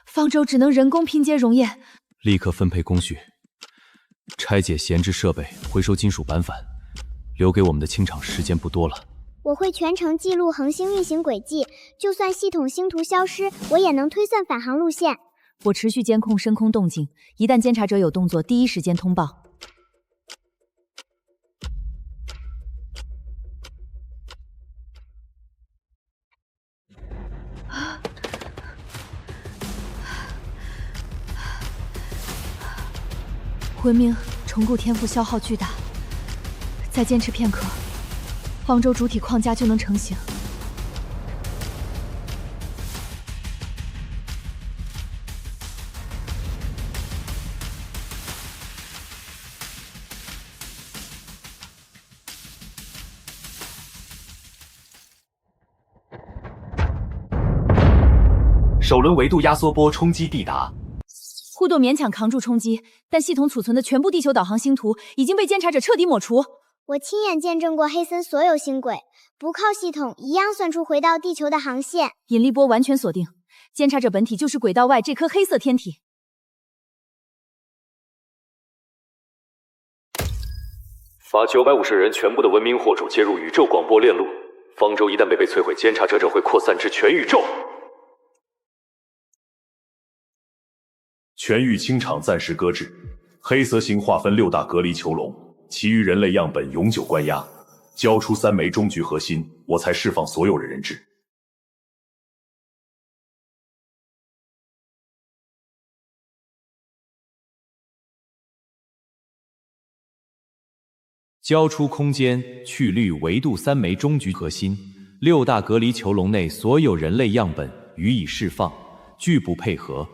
方舟只能人工拼接熔焰。
立刻分配工序，拆解闲置设备，回收金属板反，留给我们的清场时间不多了。
我会全程记录恒星运行轨迹，就算系统星图消失，我也能推算返航路线。
我持续监控深空动静，一旦监察者有动作，第一时间通报。文明重构天赋消耗巨大，再坚持片刻，方舟主体框架就能成型。
首轮维度压缩波冲击抵达。
护盾勉强扛住冲击，但系统储存的全部地球导航星图已经被监察者彻底抹除。
我亲眼见证过黑森所有星轨，不靠系统一样算出回到地球的航线。
引力波完全锁定，监察者本体就是轨道外这颗黑色天体。
把950人全部的文明火种接入宇宙广播链路，方舟一旦被摧毁，监察者会扩散至全宇宙。
全域清场暂时搁置，黑色星划分6大隔离囚笼，其余人类样本永久关押，交出3枚终局核心，我才释放所有人质。
交出空间去绿维度3枚终局核心，6大隔离囚笼内所有人类样本予以释放，拒不配合。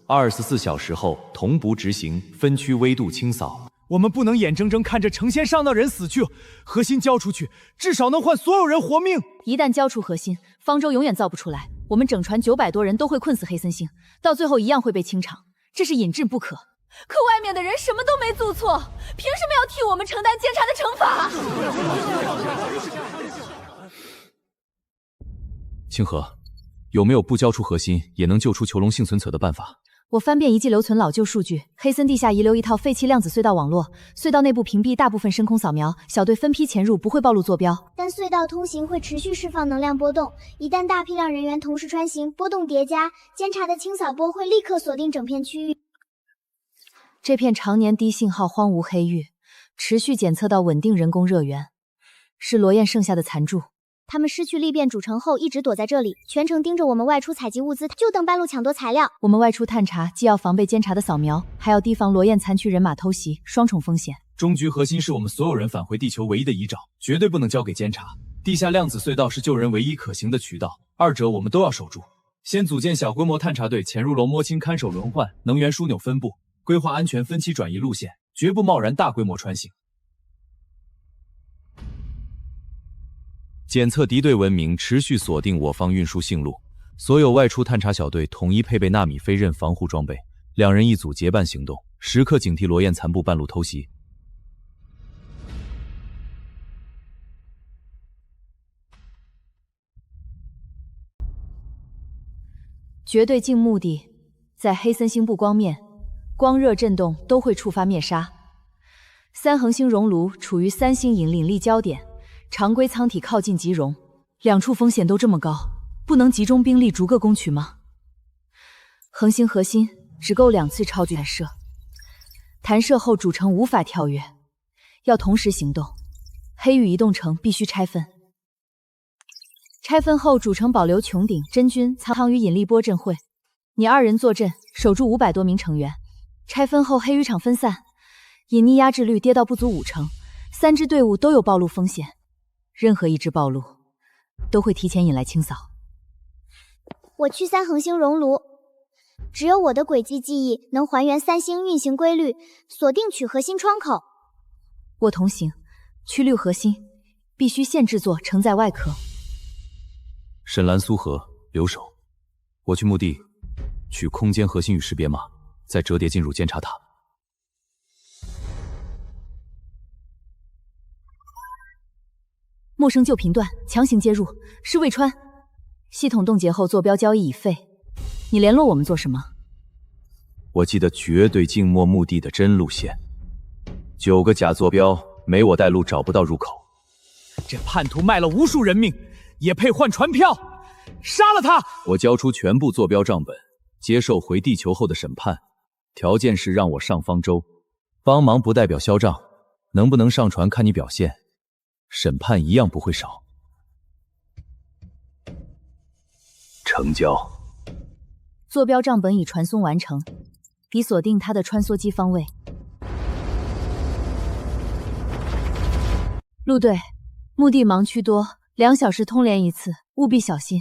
24小时后同步执行分区微度清扫。
我们不能眼睁睁看着成千上万人死去，核心交出去，至少能换所有人活命。
一旦交出核心，方舟永远造不出来。我们整船900多人都会困死黑森星，到最后一样会被清场，这是饮鸩不可。可外面的人什么都没做错，凭什么要替我们承担监察的惩罚？
清河，有没有不交出核心也能救出囚笼幸存者的办法？
我翻遍遗迹留存老旧数据，黑森地下遗留一套废弃量子隧道网络，隧道内部屏蔽大部分深空扫描，小队分批潜入，不会暴露坐标。
但隧道通行会持续释放能量波动，一旦大批量人员同时穿行，波动叠加，监察的清扫波会立刻锁定整片区域。
这片常年低信号荒芜黑域，持续检测到稳定人工热源，是罗燕剩下的残柱。
他们失去力变主城后，一直躲在这里，全程盯着我们外出采集物资，就等半路抢夺材料。
我们外出探查，既要防备监察的扫描，还要提防罗燕残躯人马偷袭，双重风险。
终局核心是我们所有人返回地球唯一的依照，绝对不能交给监察。地下量子隧道是救人唯一可行的渠道，二者我们都要守住。先组建小规模探查队，潜入龙魔星看守轮换、能源枢纽分布，规划安全分期转移路线，绝不贸然大规模穿行。检测敌对文明，持续锁定我方运输信路。所有外出探查小队统一配备纳米飞刃防护装备，2人一组结伴行动，时刻警惕罗燕残部半路偷袭。
绝对镜目的在黑森星部光面，光热震动都会触发灭杀。3恒星熔炉处于3星引领力焦点，常规舱体靠近即熔，2处风险都这么高，不能集中兵力逐个攻取吗？恒星核心只够2次超距弹射，弹射后主城无法跳跃，要同时行动。黑域移动城必须拆分，拆分后主城保留穹顶、真菌舱与引力波阵会，你2人坐镇，守住500多名成员。拆分后黑域场分散，隐匿压制率跌到不足50%，3支队伍都有暴露风险。任何一支暴露，都会提前引来清扫。
我去3恒星熔炉，只有我的轨迹记忆能还原3星运行规律，锁定取核心窗口。
我同行，去绿核心，必须现制作承载外壳。
沈兰、苏荷留守，我去墓地取空间核心与识别码，再折叠进入监察塔。
陌生旧频段强行接入，是魏川。系统冻结后坐标交易已废，你联络我们做什么？
我记得绝对静默墓地的真路线，9个假坐标，没我带路找不到入口。
这叛徒卖了无数人命，也配换船票？杀了他！
我交出全部坐标账本，接受回地球后的审判，条件是让我上方舟，帮忙不代表销账，能不能上船看你表现，审判一样不会少。
成交。
坐标账本已传送完成，已锁定它的穿梭机方位。陆队，墓地盲区多，2小时通联一次，务必小心。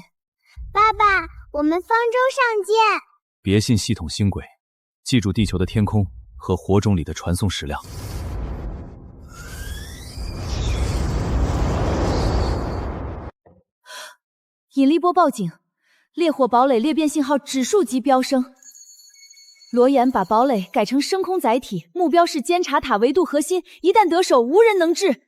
爸爸，我们方舟上见。
别信系统星轨，记住地球的天空和火种里的传送时量。
引力波报警，烈火堡垒裂变信号指数级飙升。罗岩把堡垒改成升空载体，目标是监察塔维度核心，一旦得手，无人能治。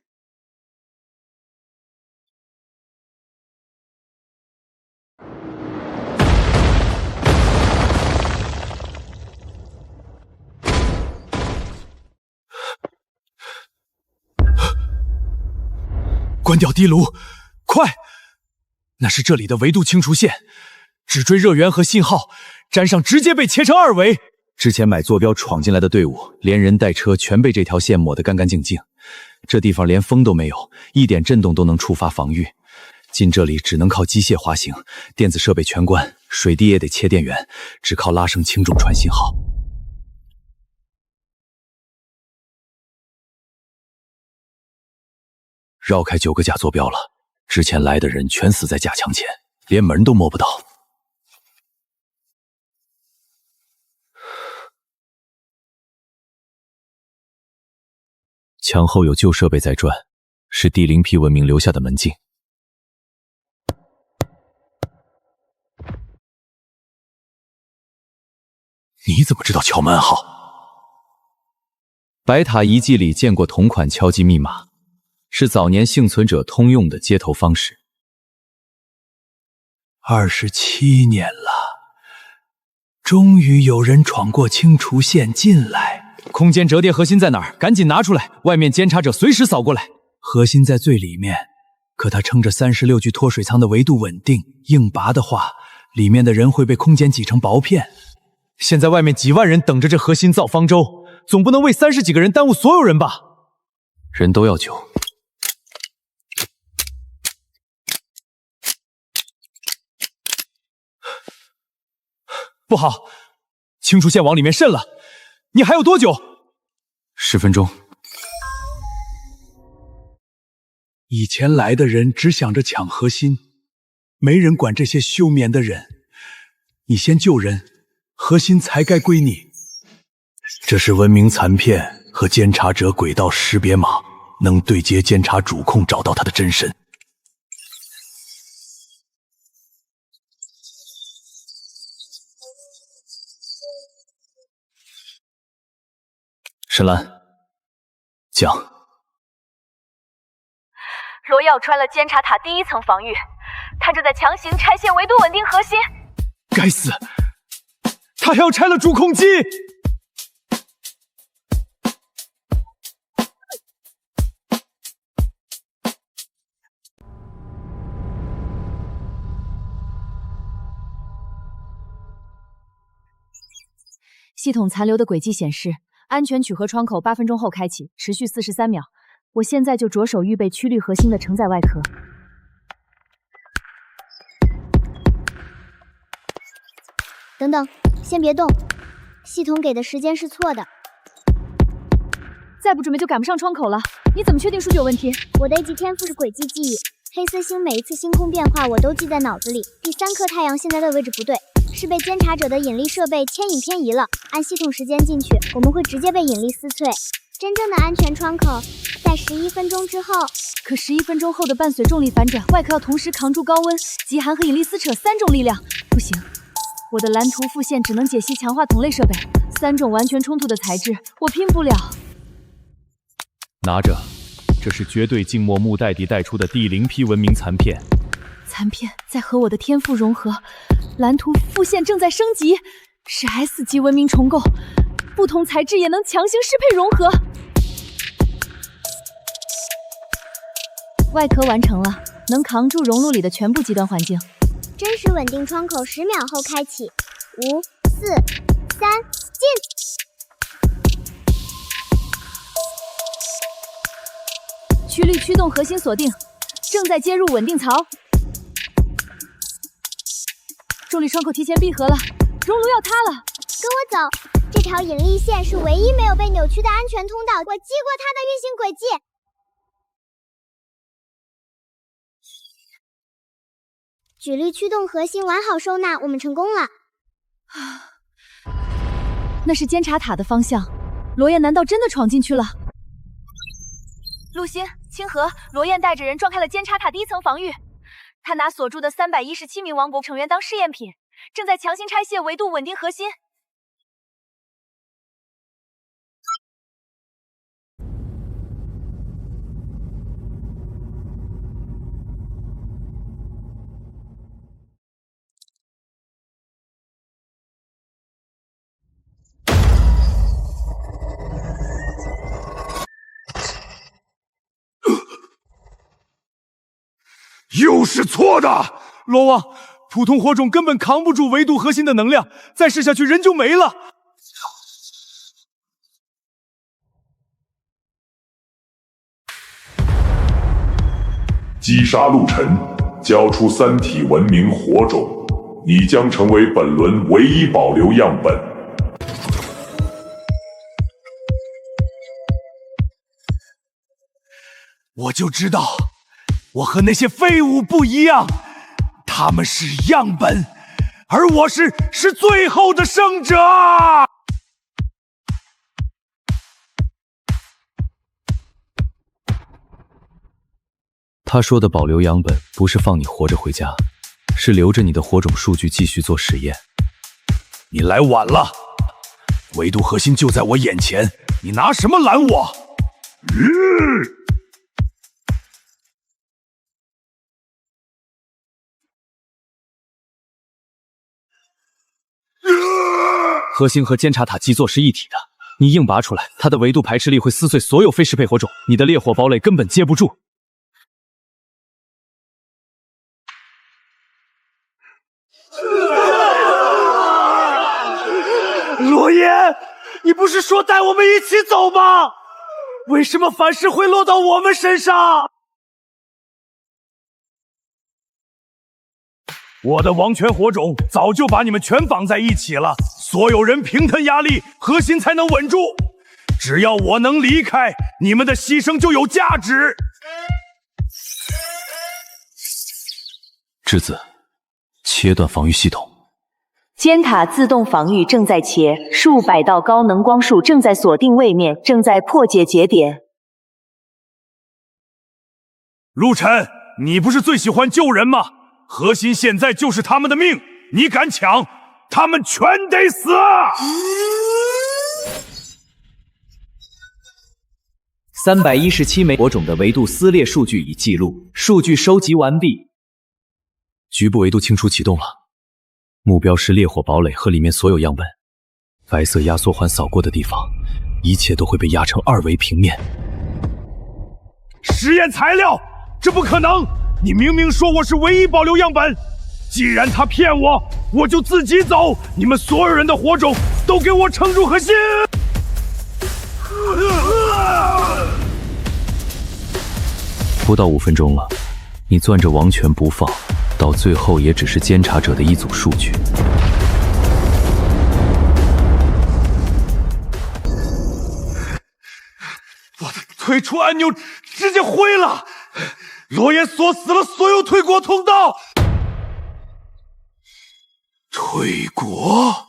关掉地炉，快！那是这里的维度清除线，只追热源和信号，沾上直接被切成2维。
之前买坐标闯进来的队伍，连人带车全被这条线抹得干干净净。这地方连风都没有，一点震动都能触发防御。进这里只能靠机械滑行，电子设备全关，水滴也得切电源，只靠拉升轻重传信号。绕开9个假坐标了，之前来的人全死在假墙前，连门都摸不到。墙后有旧设备在转，是第0批文明留下的门禁。
你怎么知道敲门暗号？
白塔遗迹里见过同款敲击密码，是早年幸存者通用的接头方式。
27年了，终于有人闯过清除线进来。空间折叠核心在哪儿？赶紧拿出来，外面监察者随时扫过来。核心在最里面，可它撑着36具脱水舱的维度稳定，硬拔的话，里面的人会被空间挤成薄片。现在外面几万人等着这核心造方舟，总不能为30几个人耽误所有人吧？
人都要救。
不好，清除线往里面渗了，你还有多久
？10分钟。
以前来的人只想着抢核心，没人管这些休眠的人。你先救人，核心才该归你。这是文明残片和监察者轨道识别码，能对接监察主控，找到他的真身。
沈兰，讲。
罗耀穿了监察塔第1层防御，他正在强行拆卸维度稳定核心。
该死，他还要拆了主控机！
系统残留的轨迹显示，安全取核窗口8分钟后开启，持续43秒。我现在就着手预备曲率核心的承载外壳。
等等，先别动，系统给的时间是错的。
再不准备就赶不上窗口了。你怎么确定数据有问题？
我的 A 级天赋是轨迹记忆，黑色星每一次星空变化我都记在脑子里。第3颗太阳现在的位置不对，是被监察者的引力设备牵引偏移了。按系统时间进去，我们会直接被引力撕碎。真正的安全窗口在11分钟之后。
可11分钟后的伴随重力反转，外壳要同时扛住高温、极寒和引力撕扯3种力量，不行。我的蓝图复线只能解析强化同类设备，3种完全冲突的材质，我拼不了。
拿着，这是绝对静默木代迪带出的第0批文明残片。
残片在和我的天赋融合，蓝图复线正在升级，是 S 级文明重构，不同材质也能强行适配融合。外壳完成了，能扛住熔炉里的全部极端环境。
真实稳定窗口10秒后开启，5、3、进！
驱力驱动核心锁定，正在接入稳定槽。重力窗口提前闭合了，熔炉要塌了。
跟我走，这条引力线是唯一没有被扭曲的安全通道，我记过它的运行轨迹。举力驱动核心完好收纳，我们成功了。
那是监察塔的方向，罗燕难道真的闯进去了？陆星、清河、罗燕带着人撞开了监察塔第一层防御，他拿锁住的317名王国成员当试验品，正在强行拆卸维度稳定核心。
又是错的！
罗王，普通火种根本扛不住维度核心的能量，再试下去人就没了。
击杀陆晨，交出三体文明火种，你将成为本轮唯一保留样本。
我就知道，我和那些废物不一样，他们是样本，而我是最后的胜者。
他说的保留样本不是放你活着回家，是留着你的火种数据继续做实验。
你来晚了，维度核心就在我眼前，你拿什么拦我？
核心和监察塔基座是一体的，你硬拔出来，它的维度排斥力会撕碎所有非适配火种，你的烈火堡垒根本接不住。
罗言，你不是说带我们一起走吗？为什么凡事会落到我们身上？
我的王权火种早就把你们全绑在一起了，所有人平摊压力，核心才能稳住。只要我能离开，你们的牺牲就有价值。
质子，切断防御系统。
尖塔自动防御正在切，数百道高能光束正在锁定位面，正在破解节点。
陆晨，你不是最喜欢救人吗？核心现在就是他们的命，你敢抢，他们全得死
！317枚火种的维度撕裂数据已记录，数据收集完毕。
局部维度清除启动了，目标是烈火堡垒和里面所有样本。白色压缩环扫过的地方，一切都会被压成2维平面。
实验材料，这不可能！你明明说我是唯一保留样本，既然他骗我，我就自己走。你们所有人的火种都给我撑住核心！
不到5分钟了，你攥着王权不放，到最后也只是监察者的一组数据。
我的退出按钮直接灰了，罗言锁死了所有退国通道。退国？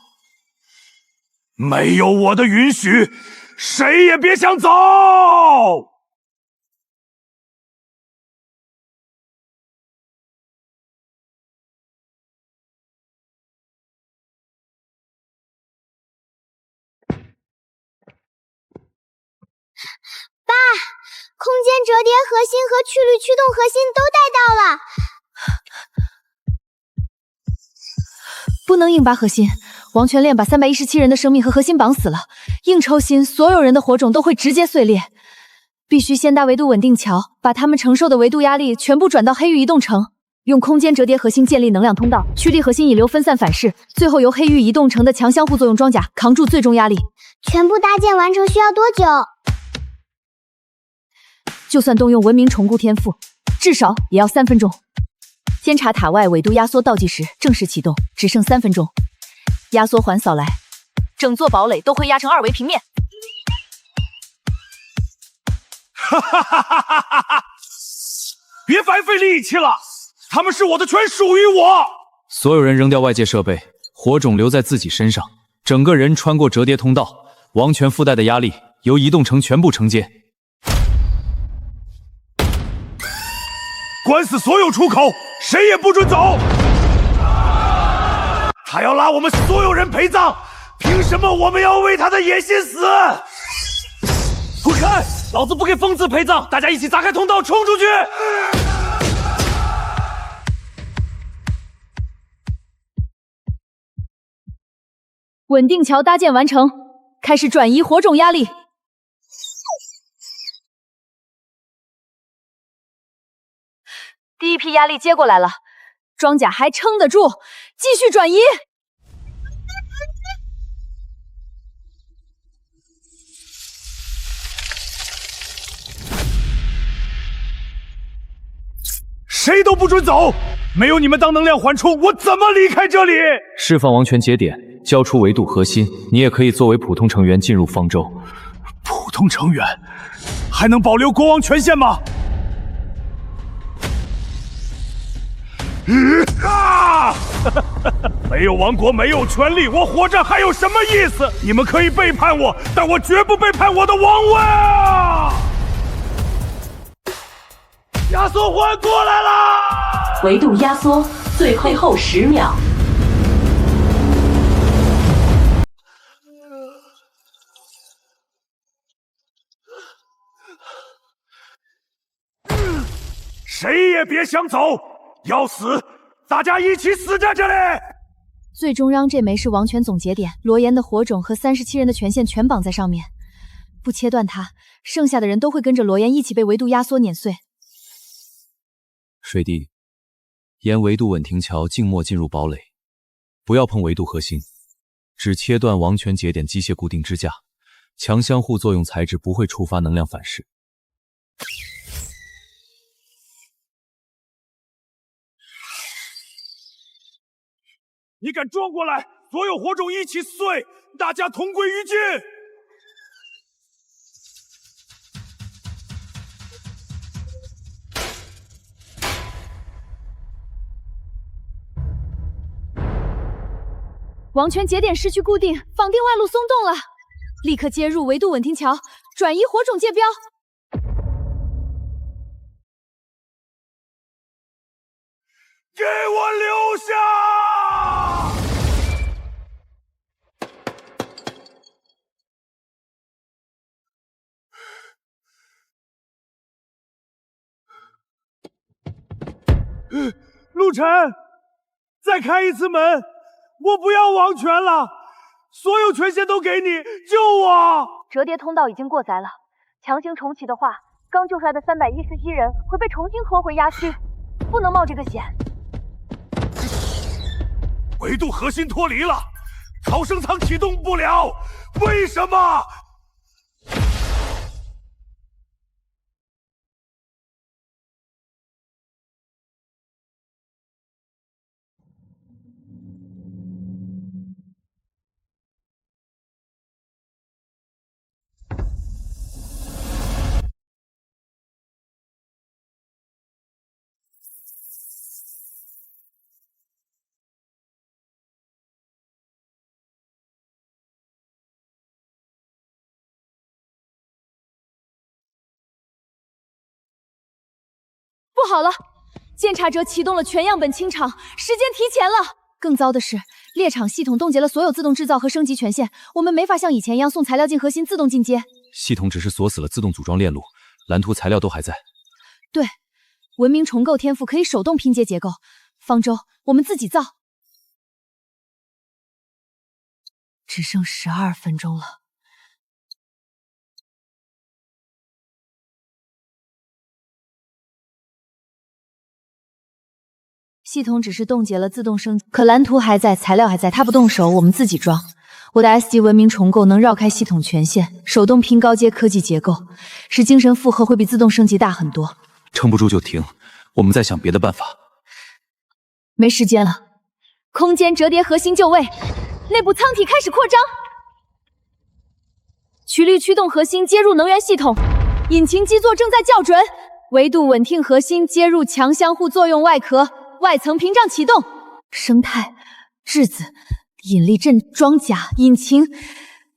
没有我的允许，谁也别想走！
爸，空间折叠核心和曲率驱动核心都带到了。
不能硬拔核心，王权链把317人的生命和核心绑死了，硬抽心，所有人的火种都会直接碎裂。必须先搭维度稳定桥，把他们承受的维度压力全部转到黑域移动城。用空间折叠核心建立能量通道，驱离核心引流分散反噬，最后由黑玉移动成的强相互作用装甲扛住最终压力。
全部搭建完成需要多久？
就算动用文明重构天赋，至少也要3分钟。监察塔外纬度压缩倒计时正式启动，只剩3分钟。压缩环扫来，整座堡垒都会压成2维平面。
哈哈哈哈哈哈！别白费力气了，他们是我的，全属于我。
所有人扔掉外界设备，火种留在自己身上，整个人穿过折叠通道，王权附带的压力由移动城全部承接。
关死所有出口，谁也不准走！他要拉我们所有人陪葬，凭什么我们要为他的野心死？滚开！老子不给疯子陪葬！大家一起砸开通道，冲出去！
稳定桥搭建完成，开始转移火种压力。第一批压力接过来了，装甲还撑得住，继续转移。
谁都不准走！没有你们当能量缓冲，我怎么离开这里？
释放王权节点，交出维度核心，你也可以作为普通成员进入方舟。
普通成员还能保留国王权限吗？没有王国，没有权力，我活着还有什么意思？你们可以背叛我，但我绝不背叛我的王位啊！压缩环过来啦！
维度压缩，最后10秒。
谁也别想走，要死，大家一起死在这里！
最终让这枚是王权总节点，罗岩的火种和37人的权限全绑在上面，不切断它，剩下的人都会跟着罗岩一起被维度压缩碾碎。
水滴，沿维度稳停桥静默进入堡垒，不要碰维度核心，只切断王权节点机械固定支架，强相互作用材质不会触发能量反噬。
你敢撞过来，所有火种一起碎，大家同归于尽！
王权节点失去固定，绑定外路松动了，立刻接入维度稳停桥，转移火种界标。
给我留下！陆晨，再开一次门！我不要王权了，所有权限都给你，救我！
折叠通道已经过载了，强行重启的话，刚救出来的311人会被重新拖回压区，不能冒这个险。
维度核心脱离了，逃生舱启动不了，为什么？
不好了，监察者启动了全样本清场，时间提前了。更糟的是，猎场系统冻结了所有自动制造和升级权限，我们没法像以前一样送材料进核心自动进阶。
系统只是锁死了自动组装链路，蓝图材料都还在。
对，文明重构天赋可以手动拼接结构，方舟我们自己造。只剩12分钟了。系统只是冻结了自动升级，可蓝图还在，材料还在，它不动手，我们自己装。我的 S 级文明重构能绕开系统权限，手动拼高阶科技结构，使精神负荷会比自动升级大很多。
撑不住就停，我们再想别的办法。
没时间了，空间折叠核心就位，内部舱体开始扩张，曲率驱动核心接入能源系统，引擎基座正在校准，维度稳定核心接入强相互作用外壳，外层屏障启动，生态、质子、引力阵、装甲、引擎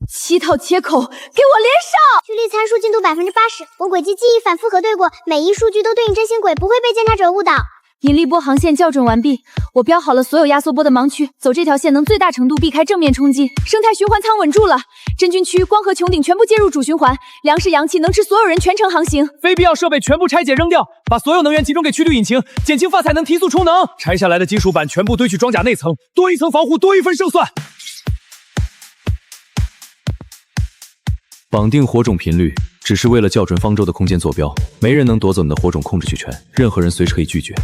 ，7套切口，给我连上！
曲率参数进度80%，我轨迹记忆反复核对过，每一数据都对应真心轨，不会被监察者误导。
引力波航线校准完毕，我标好了所有压缩波的盲区，走这条线能最大程度避开正面冲击。生态循环舱稳住了，真菌区、光和穹顶全部接入主循环，粮食氧气能吃所有人全程航行。
非必要设备全部拆解扔掉，把所有能源集中给曲率引擎，减轻发财能提速充能。拆下来的金属板全部堆去装甲内层，多一层防护多一分胜算。
绑定火种频率只是为了校准方舟的空间坐标，没人能夺走你的火种控制权，任何人随时可以拒绝。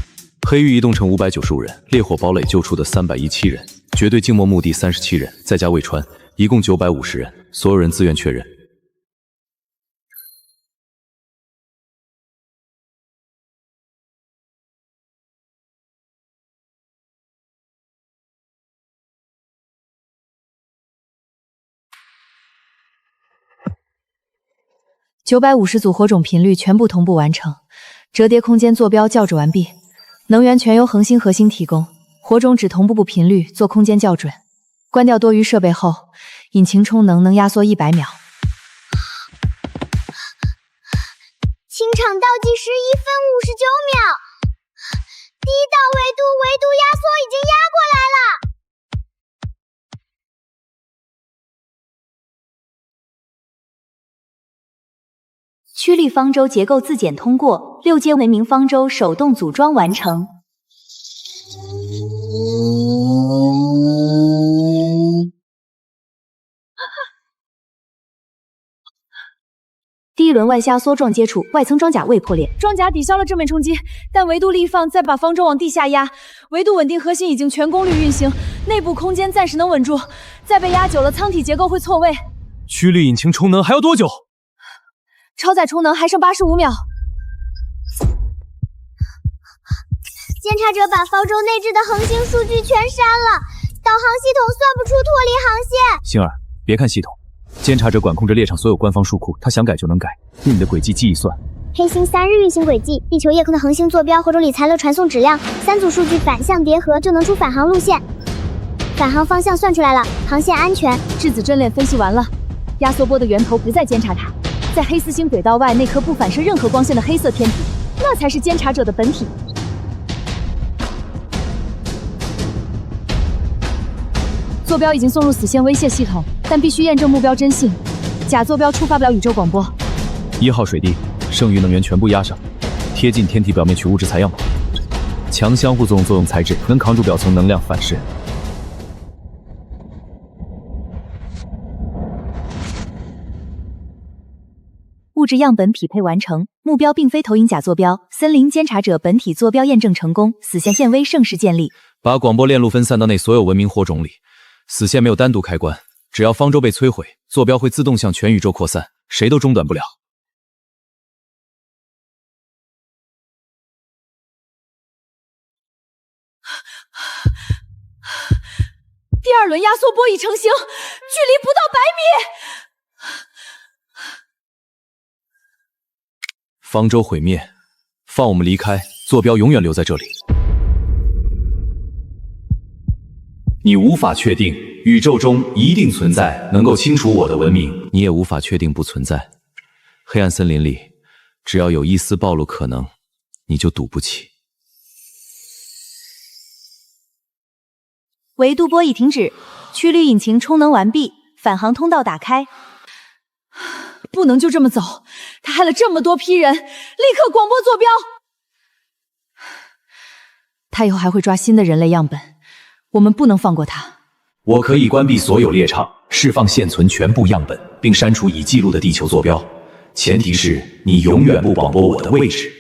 黑域移动城595人，烈火堡垒救出的317人，绝对静默墓地37人，再加魏川，一共950人，所有人自愿确认。
950组火种频率全部同步完成，折叠空间坐标校准完毕，能源全由恒星核心提供，火种只同步部频率做空间校准。关掉多余设备后，引擎充能压缩100秒。
清场倒计时1分59秒，第一道维度压缩已经压过来了。
曲率方舟结构自检通过，6阶文明方舟手动组装完成。第一轮外压缩撞接触，外层装甲未破裂，
装甲抵消了正面冲击，但维度力放再把方舟往地下压，维度稳定核心已经全功率运行，内部空间暂时能稳住，再被压久了舱体结构会错位。
曲率引擎充能还要多久？
超载充能还剩85秒。
监察者把方舟内置的恒星数据全删了，导航系统算不出脱离航线。
星儿，别看系统，监察者管控着猎场所有官方数库，他想改就能改，用你的轨迹记忆算。
黑星3日运行轨迹，地球夜空的恒星坐标，火种里残留传送质量，3组数据反向叠合就能出返航路线。返航方向算出来了，航线安全。
质子阵列分析完了，压缩波的源头不在监察塔，在黑丝星轨道外那颗不反射任何光线的黑色天体，那才是监察者的本体。坐标已经送入死线威胁系统，但必须验证目标真性。假坐标触发不了宇宙广播。
1号水滴，剩余能源全部压上，贴近天体表面取物质材样本。强相互作用材质能扛住表层能量反噬。
物质样本匹配完成，目标并非投影假坐标，森林监察者本体坐标验证成功，死线线威正式建立。
把广播链路分散到内所有文明火种里，死线没有单独开关，只要方舟被摧毁，坐标会自动向全宇宙扩散，谁都中断不了。
第二轮压缩波已成型，距离不到100米。
方舟毁灭，放我们离开，坐标永远留在这里。你无法确定宇宙中一定存在能够清除我的文明，你也无法确定不存在。黑暗森林里，只要有一丝暴露可能，你就赌不起。
维度波已停止，曲率引擎充能完毕，返航通道打开。
不能就这么走，他害了这么多批人，立刻广播坐标。他以后还会抓新的人类样本，我们不能放过他。
我可以关闭所有猎场，释放现存全部样本，并删除已记录的地球坐标，前提是你永远不广播我的位置。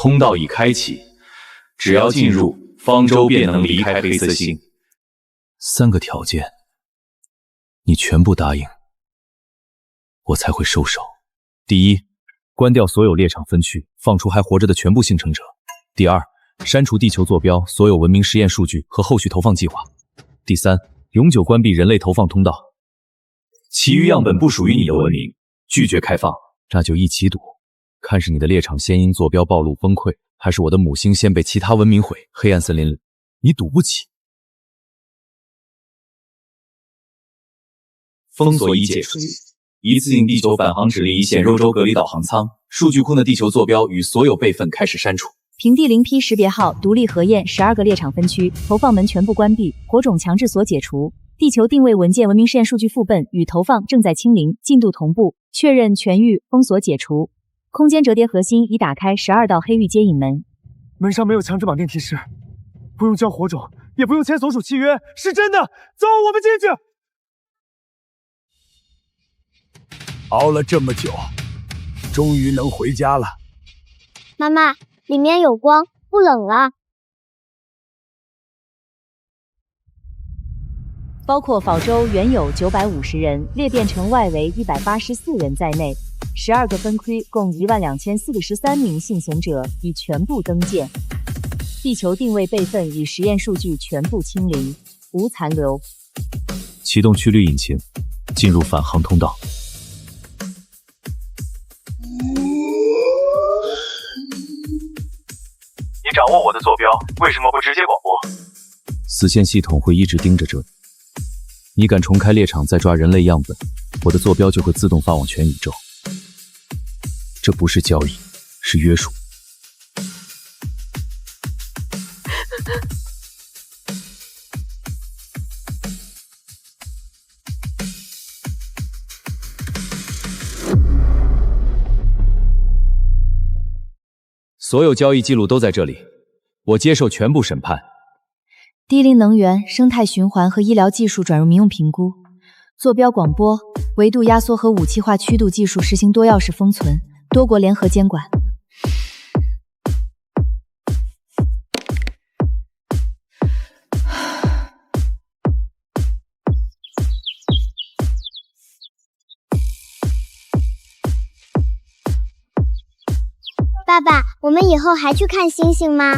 通道已开启，只要进入，方舟便能离开黑色星。3个条件，你全部答应，我才会收手。第一，关掉所有猎场分区，放出还活着的全部幸存者。第二，删除地球坐标所有文明实验数据和后续投放计划。第三，永久关闭人类投放通道，其余样本不属于你的文明，拒绝开放。那就一起赌，看是你的猎场先因坐标暴露崩溃，还是我的母星先被其他文明毁。黑暗森林里，你赌不起。封锁已解除，一次性地球返航指令已显肉州隔离导航舱，数据库的地球坐标与所有备份开始删除。
平地零批识别号独立核验12个猎场分区，投放门全部关闭，火种强制锁解除。地球定位文件文明实验数据副本与投放正在清零，进度同步，确认全域封锁解除。空间折叠核心已打开12道黑域接引门，
门上没有强制绑定提示，不用交火种，也不用签所属契约，是真的。走，我们进去。
熬了这么久，终于能回家了。
妈妈，里面有光，不冷了。
包括法州原有950人，裂变成外为184人在内，12个分区共12043名幸存者已全部登舰。地球定位备份与实验数据全部清零，无残留。
启动驱旅引擎，进入返航通道。
你掌握我的坐标，为什么不直接广播？
死线系统会一直盯着这里。你敢重开猎场再抓人类样本，我的坐标就会自动发往全宇宙。这不是交易，是约束。所有交易记录都在这里，我接受全部审判。
低磷能源、生态循环和医疗技术转入民用评估，坐标广播、维度压缩和武器化驱度技术实行多钥匙封存，多国联合监管。
爸爸，我们以后还去看星星吗？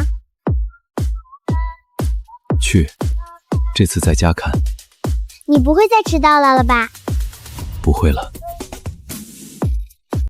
去，这次在家看。
你不会再迟到了吧？
不会了。